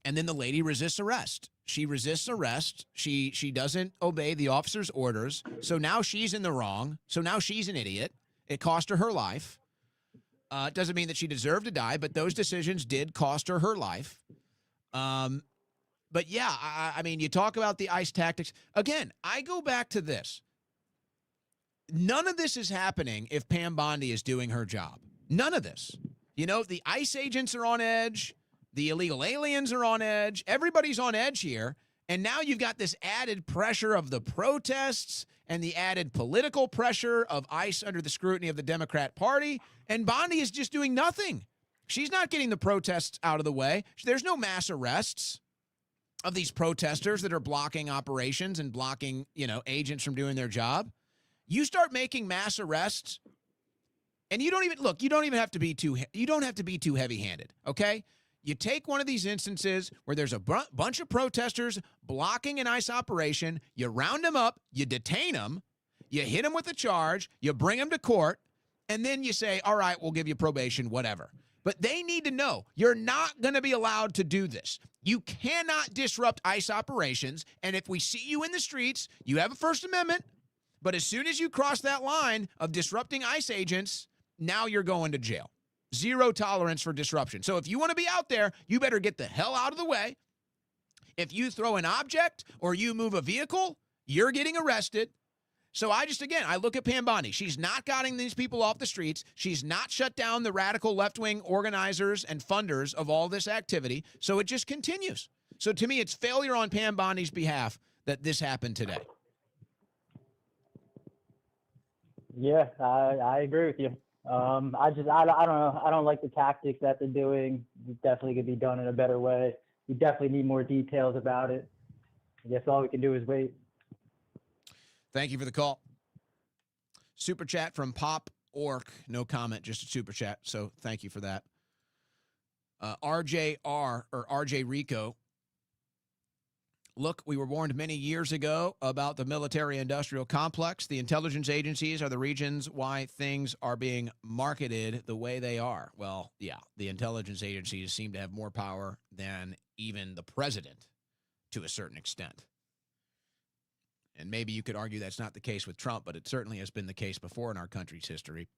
and then the lady resists arrest. She resists arrest. She doesn't obey the officer's orders. So now she's in the wrong. So now she's an idiot. It cost her life. It doesn't mean that she deserved to die, but those decisions did cost her life. But yeah, I mean, you talk about the ICE tactics. Again, I go back to this. None of this is happening if Pam Bondi is doing her job. None of this. You know, the ICE agents are on edge. The illegal aliens are on edge. Everybody's on edge here. And now you've got this added pressure of the protests and the added political pressure of ICE under the scrutiny of the Democrat Party. And Bondi is just doing nothing. She's not getting the protests out of the way. There's no mass arrests of these protesters that are blocking operations and blocking, you know, agents from doing their job. You start making mass arrests, and you don't even have to be too heavy-handed, okay? You take one of these instances where there's a bunch of protesters blocking an ICE operation, you round them up, you detain them, you hit them with a charge, you bring them to court, and then you say, all right, we'll give you probation, whatever. But they need to know you're not going to be allowed to do this. You cannot disrupt ICE operations, and if we see you in the streets, you have a First Amendment, but as soon as you cross that line of disrupting ICE agents, now you're going to jail. Zero tolerance for disruption. So if you want to be out there, you better get the hell out of the way. If you throw an object or you move a vehicle, you're getting arrested. So I look at Pam Bondi. She's not getting these people off the streets. She's not shut down the radical left-wing organizers and funders of all this activity. So it just continues. So to me, it's failure on Pam Bondi's behalf that this happened today. Yeah, I agree with you. I don't know. I don't like the tactics that they're doing. It definitely could be done in a better way. We definitely need more details about it. I guess all we can do is wait. Thank you for the call. Super chat from Pop Orc. No comment, just a super chat. So thank you for that. RJ Rico. Look, we were warned many years ago about the military-industrial complex. The intelligence agencies are the reasons why things are being marketed the way they are. Well, yeah, the intelligence agencies seem to have more power than even the president to a certain extent. And maybe you could argue that's not the case with Trump, but it certainly has been the case before in our country's history.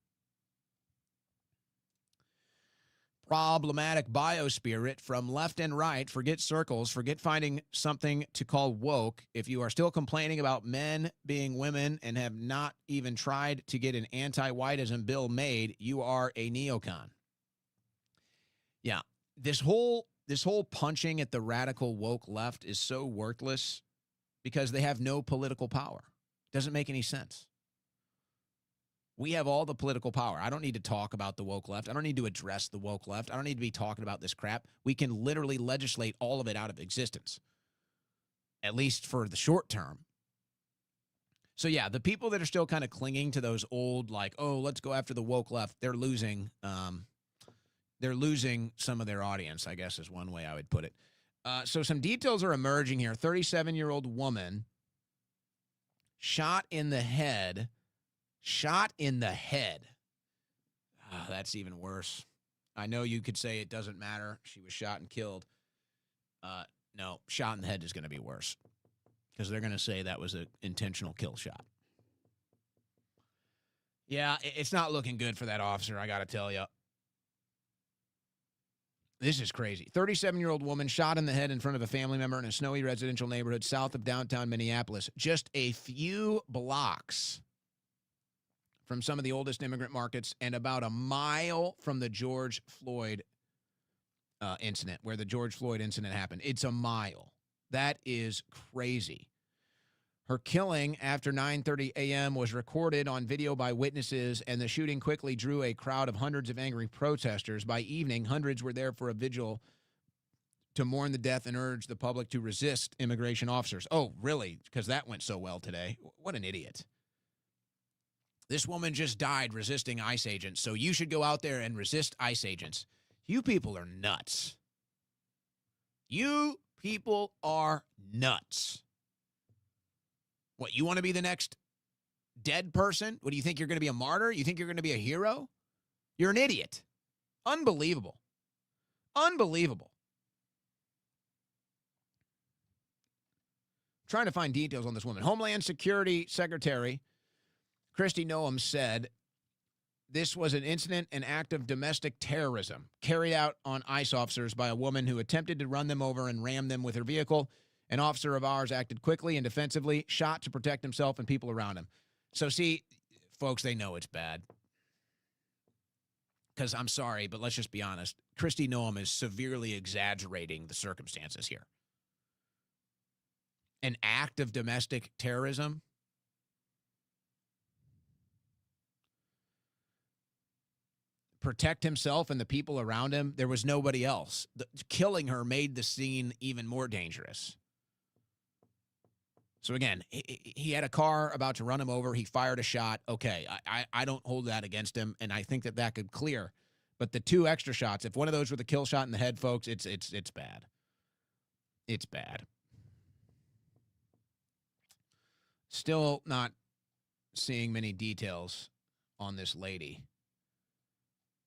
Problematic biospirit from left and right. Forget circles. Forget finding something to call woke. If you are still complaining about men being women and have not even tried to get an anti-whiteism bill made, you are a neocon. Yeah, this whole punching at the radical woke left is so worthless because they have no political power. Doesn't make any sense. We have all the political power. I don't need to talk about the woke left. I don't need to address the woke left. I don't need to be talking about this crap. We can literally legislate all of it out of existence, at least for the short term. So, yeah, the people that are still kind of clinging to those old, like, oh, let's go after the woke left, they're losing some of their audience, I guess is one way I would put it. So some details are emerging here. 37-year-old woman shot in the head. Shot in the head. Oh, that's even worse. I know you could say it doesn't matter. She was shot and killed. No, shot in the head is going to be worse because they're going to say that was an intentional kill shot. Yeah, it's not looking good for that officer, I got to tell you. This is crazy. 37-year-old woman shot in the head in front of a family member in a snowy residential neighborhood south of downtown Minneapolis, just a few blocks from some of the oldest immigrant markets and about a mile from the George Floyd incident, where the George Floyd incident happened. It's a mile. That is crazy. Her killing after 9:30 a.m. was recorded on video by witnesses, and the shooting quickly drew a crowd of hundreds of angry protesters. By evening, hundreds were there for a vigil to mourn the death and urge the public to resist immigration officers. Oh, really? Because that went so well today. What an idiot. This woman just died resisting ICE agents, so you should go out there and resist ICE agents. You people are nuts. You people are nuts. What, you want to be the next dead person? What, do you think you're going to be a martyr? You think you're going to be a hero? You're an idiot. Unbelievable. Unbelievable. I'm trying to find details on this woman. Homeland Security Secretary Kristi Noem said this was an incident, an act of domestic terrorism carried out on ICE officers by a woman who attempted to run them over and ram them with her vehicle. An officer of ours acted quickly and defensively, shot to protect himself and people around him. So, see, folks, they know it's bad. Because I'm sorry, but let's just be honest. Kristi Noem is severely exaggerating the circumstances here. An act of domestic terrorism? Protect himself and the people around him. There was nobody else. Killing her made the scene even more dangerous. So again, he had a car about to run him over. He fired a shot. Okay, I don't hold that against him, and I think that could clear. But the two extra shots, if one of those were the kill shot in the head, folks, it's bad. It's bad. Still not seeing many details on this lady.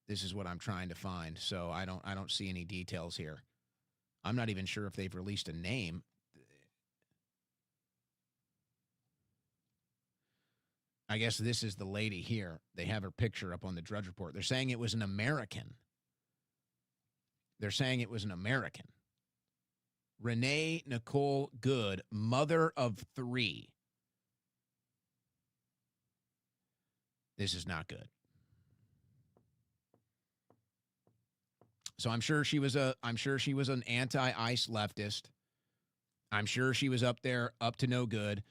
This is what I'm trying to find. So I don't see any details here. I'm not even sure if they've released a name. I guess this is the lady here. They have her picture up on the Drudge Report. They're saying it was an American. They're saying it was an American. Renee Nicole Good, mother of 3. This is not good. So I'm sure she was an anti-ICE leftist. I'm sure she was up there up to no good.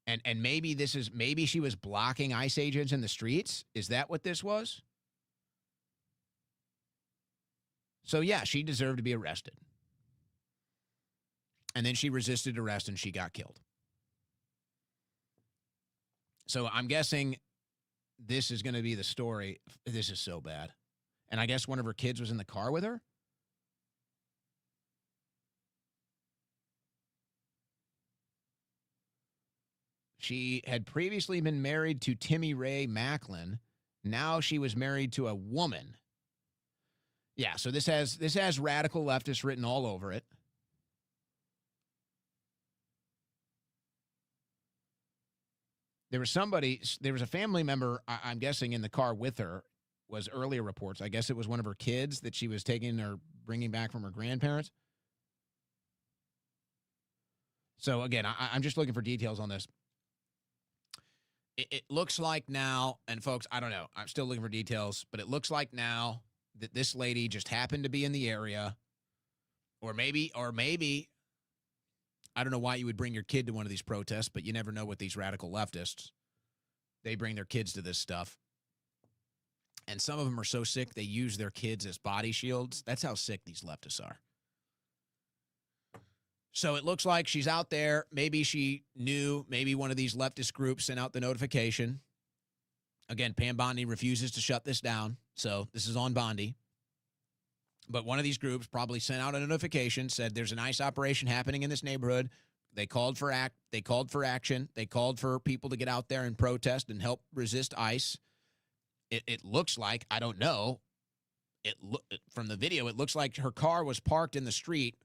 And maybe she was blocking ICE agents in the streets. Is that what this was? So yeah, she deserved to be arrested. And then she resisted arrest and she got killed. So I'm guessing this is going to be the story. This is so bad. And I guess one of her kids was in the car with her? She had previously been married to Timmy Ray Macklin. Now she was married to a woman. Yeah, so this has radical leftists written all over it. There was a family member, I'm guessing, in the car with her, was earlier reports. I guess it was one of her kids that she was taking or bringing back from her grandparents. So, again, I'm just looking for details on this. It looks like now, and folks, I don't know. I'm still looking for details, but it looks like now that this lady just happened to be in the area, or maybe, I don't know why you would bring your kid to one of these protests, but you never know with these radical leftists. They bring their kids to this stuff. And some of them are so sick, they use their kids as body shields. That's how sick these leftists are. So it looks like she's out there. Maybe she knew, maybe one of these leftist groups sent out the notification. Again, Pam Bondi refuses to shut this down. So this is on Bondi. But one of these groups probably sent out a notification, said there's an ICE operation happening in this neighborhood. They called for action. They called for people to get out there and protest and help resist ICE. It looks like, I don't know, from the video, it looks like her car was parked in the street.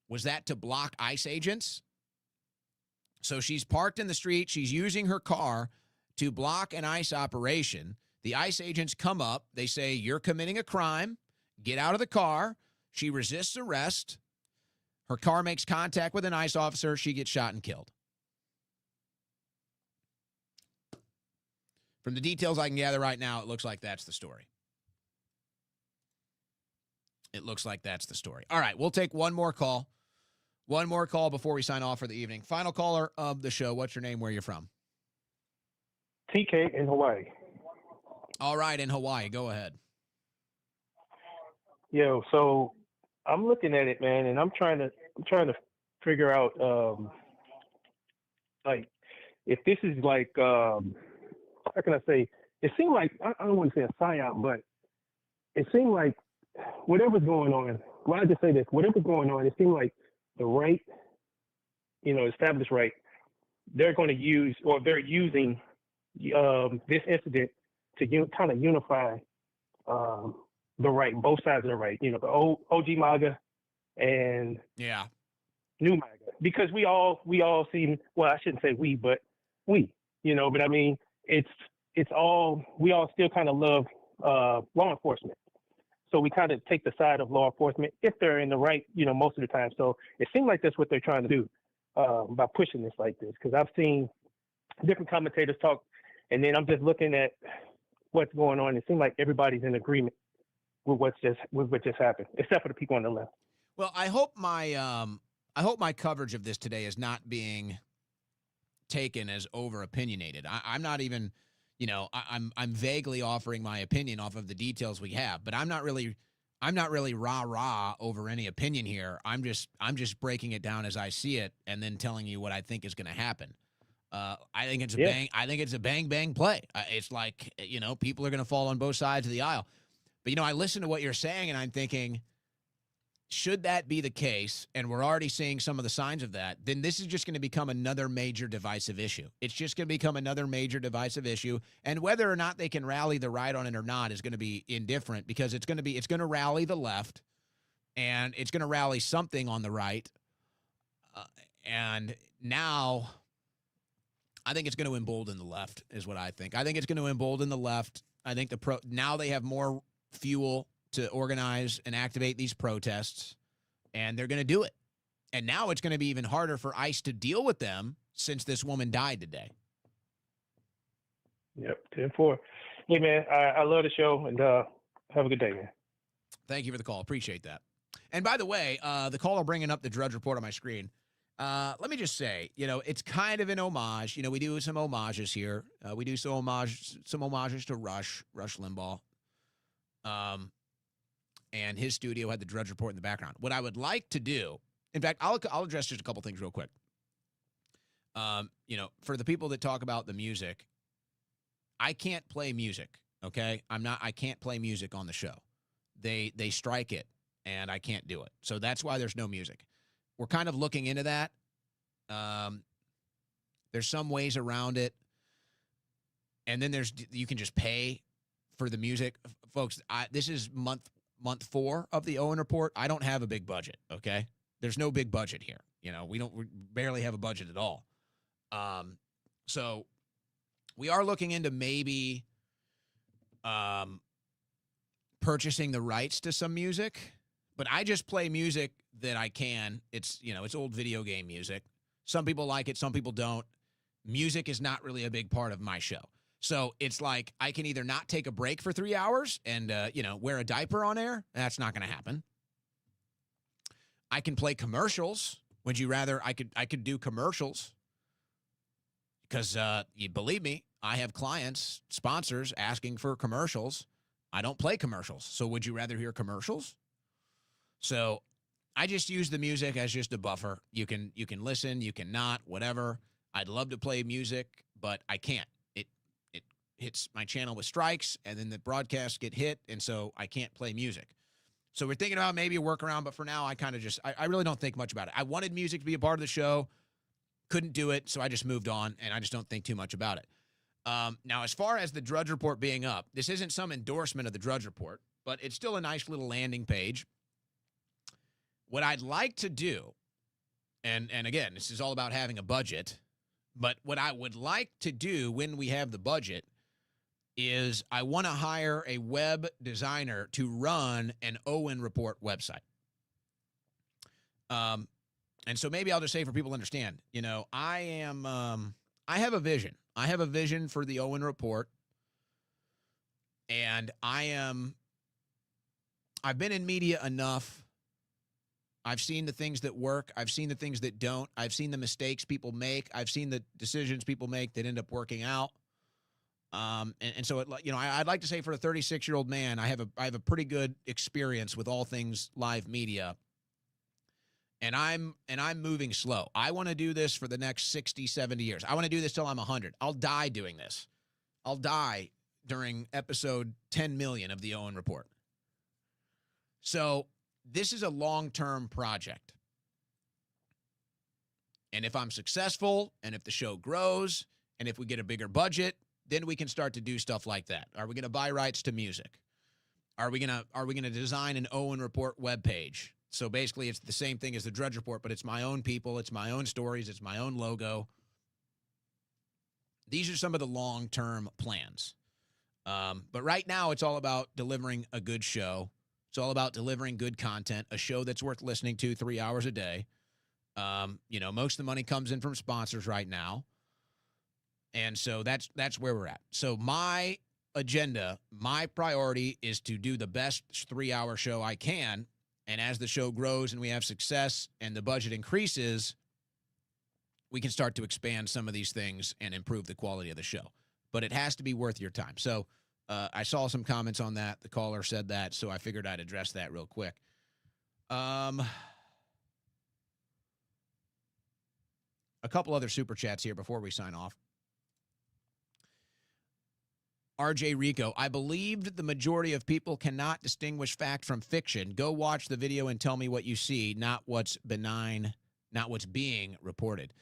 Was that to block ICE agents? So she's parked in the street. She's using her car to block an ICE operation. The ICE agents come up. They say, you're committing a crime. Get out of the car. She resists arrest. Her car makes contact with an ICE officer. She gets shot and killed. From the details I can gather right now, it looks like that's the story. It looks like that's the story. All right, we'll take one more call. One more call before we sign off for the evening. Final caller of the show. What's your name? Where you're from? TK in Hawaii. All right, in Hawaii. Go ahead. Yo, so I'm looking at it, man, and I'm trying to figure out, like, if this is like, how can I say? It seemed like, I don't want to say a psyop, but it seemed like whatever's going on. Well, I just say this: whatever's going on, it seemed like the right, established right, they're going to use, or they're using this incident to kind of unify the right, both sides of the right, the old OG MAGA and new MAGA, because we all seem, well, I shouldn't say we, but but I mean, it's all, we all still kind of love law enforcement. So we kind of take the side of law enforcement if they're in the right, most of the time. So it seems like that's what they're trying to do by pushing this like this. Because I've seen different commentators talk, and then I'm just looking at what's going on. It seems like everybody's in agreement with what just happened, except for the people on the left. Well, I hope my coverage of this today is not being taken as over opinionated. I'm not even. I'm vaguely offering my opinion off of the details we have, but I'm not really rah over any opinion here. I'm just breaking it down as I see it, and then telling you what I think is going to happen. I think it's a bang bang play. It's like, people are going to fall on both sides of the aisle. But I listen to what you're saying, and I'm thinking, should that be the case, and we're already seeing some of the signs of that, then this is just going to become another major divisive issue. It's just going to become another major divisive issue, and whether or not they can rally the right on it or not is going to be indifferent, because it's going to rally the left, and it's going to rally something on the right, and now I think it's going to embolden the left, is what I think. I think it's going to embolden the left. I think now they have more fuel to organize and activate these protests, and they're going to do it. And now it's going to be even harder for ICE to deal with them since this woman died today. Yep, 10-4. Hey, man, I love the show, and have a good day, man. Thank you for the call. Appreciate that. And by the way, the caller bringing up the Drudge Report on my screen, let me just say, it's kind of an homage. We do some homages here. We do some homages to Rush Limbaugh. And his studio had the Drudge Report in the background. What I would like to do, in fact, I'll address just a couple things real quick. For the people that talk about the music, I can't play music, okay? I can't play music on the show. They strike it, and I can't do it. So that's why there's no music. We're kind of looking into that. There's some ways around it. And then you can just pay for the music. Folks, this is month 4 of the Owen Report. I don't have a big budget, okay? There's no big budget here. We barely have a budget at all. So we are looking into maybe purchasing the rights to some music, but I just play music that I can. It's old video game music. Some people like it, some people don't. Music is not really a big part of my show. So it's like I can either not take a break for 3 hours and, wear a diaper on air. That's not going to happen. I can play commercials. Would you rather I could do commercials? Because you believe me, I have clients, sponsors asking for commercials. I don't play commercials. So would you rather hear commercials? So I just use the music as just a buffer. You can listen, you can not, whatever. I'd love to play music, but I can't. It hits my channel with strikes, and then the broadcasts get hit, and so I can't play music. So we're thinking about maybe a workaround, but for now, I kind of just, I really don't think much about it. I wanted music to be a part of the show, couldn't do it, so I just moved on, and I just don't think too much about it. Now, as far as the Drudge Report being up, this isn't some endorsement of the Drudge Report, but it's still a nice little landing page. What I'd like to do, and again, this is all about having a budget, but what I would like to do when we have the budget is I want to hire a web designer to run an Owen Report website. And so maybe I'll just say for people to understand, I have a vision. I have a vision for the Owen Report, and I've been in media enough. I've seen the things that work. I've seen the things that don't. I've seen the mistakes people make. I've seen the decisions people make that end up working out. And so, I'd like to say for a 36-year-old man, I have a pretty good experience with all things live media. And I'm moving slow. I want to do this for the next 60, 70 years. I want to do this till I'm 100. I'll die doing this. I'll die during episode 10 million of the Owen Report. So this is a long-term project. And if I'm successful, and if the show grows, and if we get a bigger budget, then we can start to do stuff like that. Are we going to buy rights to music? Are we going to design an Owen Report webpage? So basically, it's the same thing as the Drudge Report, but it's my own people, it's my own stories, it's my own logo. These are some of the long-term plans. But right now, it's all about delivering a good show. It's all about delivering good content, a show that's worth listening to 3 hours a day. Most of the money comes in from sponsors right now. And so that's where we're at. So my agenda, my priority is to do the best 3-hour show I can. And as the show grows and we have success and the budget increases, we can start to expand some of these things and improve the quality of the show. But it has to be worth your time. So I saw some comments on that. The caller said that, so I figured I'd address that real quick. A couple other super chats here before we sign off. RJ Rico, I believed the majority of people cannot distinguish fact from fiction. Go watch the video and tell me what you see, not what's benign, not what's being reported.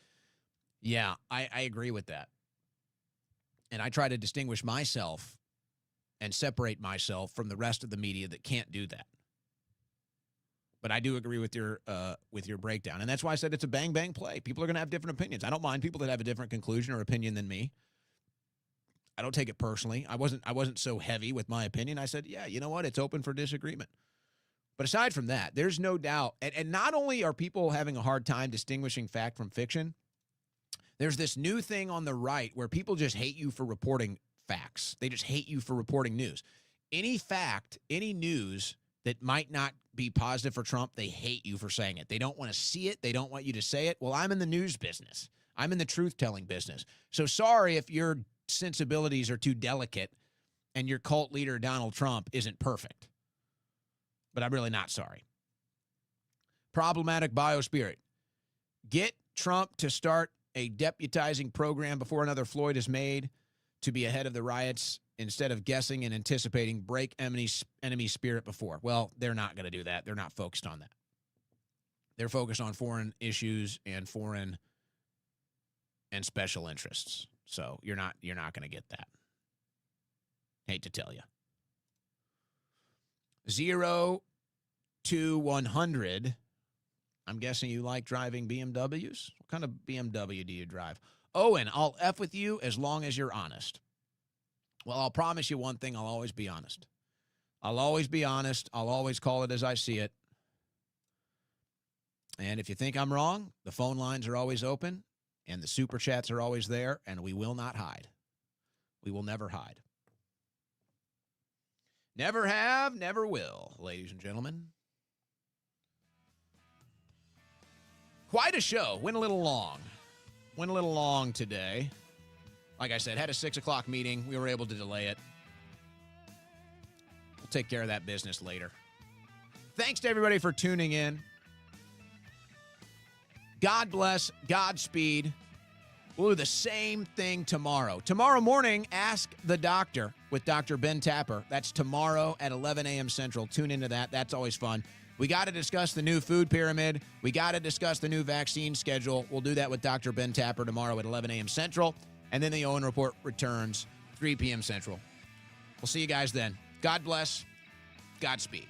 Yeah, I agree with that. And I try to distinguish myself and separate myself from the rest of the media that can't do that. But I do agree with your breakdown. And that's why I said it's a bang-bang play. People are going to have different opinions. I don't mind people that have a different conclusion or opinion than me. I don't take it personally. I wasn't so heavy with my opinion. I said, yeah, you know what? It's open for disagreement. But aside from that, there's no doubt. And not only are people having a hard time distinguishing fact from fiction, there's this new thing on the right where people just hate you for reporting facts. They just hate you for reporting news. Any fact, any news that might not be positive for Trump, they hate you for saying it. They don't want to see it. They don't want you to say it. Well, I'm in the news business. I'm in the truth-telling business. So sorry if your sensibilities are too delicate and your cult leader, Donald Trump, isn't perfect. But I'm really not sorry. Problematic biospirit. Get Trump to start a deputizing program before another Floyd is made to be ahead of the riots instead of guessing and anticipating break enemy spirit before. Well, they're not going to do that. They're not focused on that. They're focused on foreign issues and foreign and special interests. So you're not going to get that. Hate to tell you. 0 to 100. I'm guessing you like driving BMWs. What kind of BMW do you drive? Owen, I'll F with you as long as you're honest. Well, I'll promise you one thing. I'll always be honest. I'll always be honest. I'll always call it as I see it. And if you think I'm wrong, the phone lines are always open. And the super chats are always there, and we will not hide. We will never hide. Never have, never will, ladies and gentlemen. Quite a show. Went a little long. Went a little long today. Like I said, had a 6 o'clock meeting. We were able to delay it. We'll take care of that business later. Thanks to everybody for tuning in. God bless. Godspeed. We'll do the same thing tomorrow. Tomorrow morning, Ask the Doctor with Dr. Ben Tapper. That's tomorrow at 11 a.m. Central. Tune into that. That's always fun. We got to discuss the new food pyramid. We got to discuss the new vaccine schedule. We'll do that with Dr. Ben Tapper tomorrow at 11 a.m. Central. And then the Owen Report returns 3 p.m. Central. We'll see you guys then. God bless. Godspeed.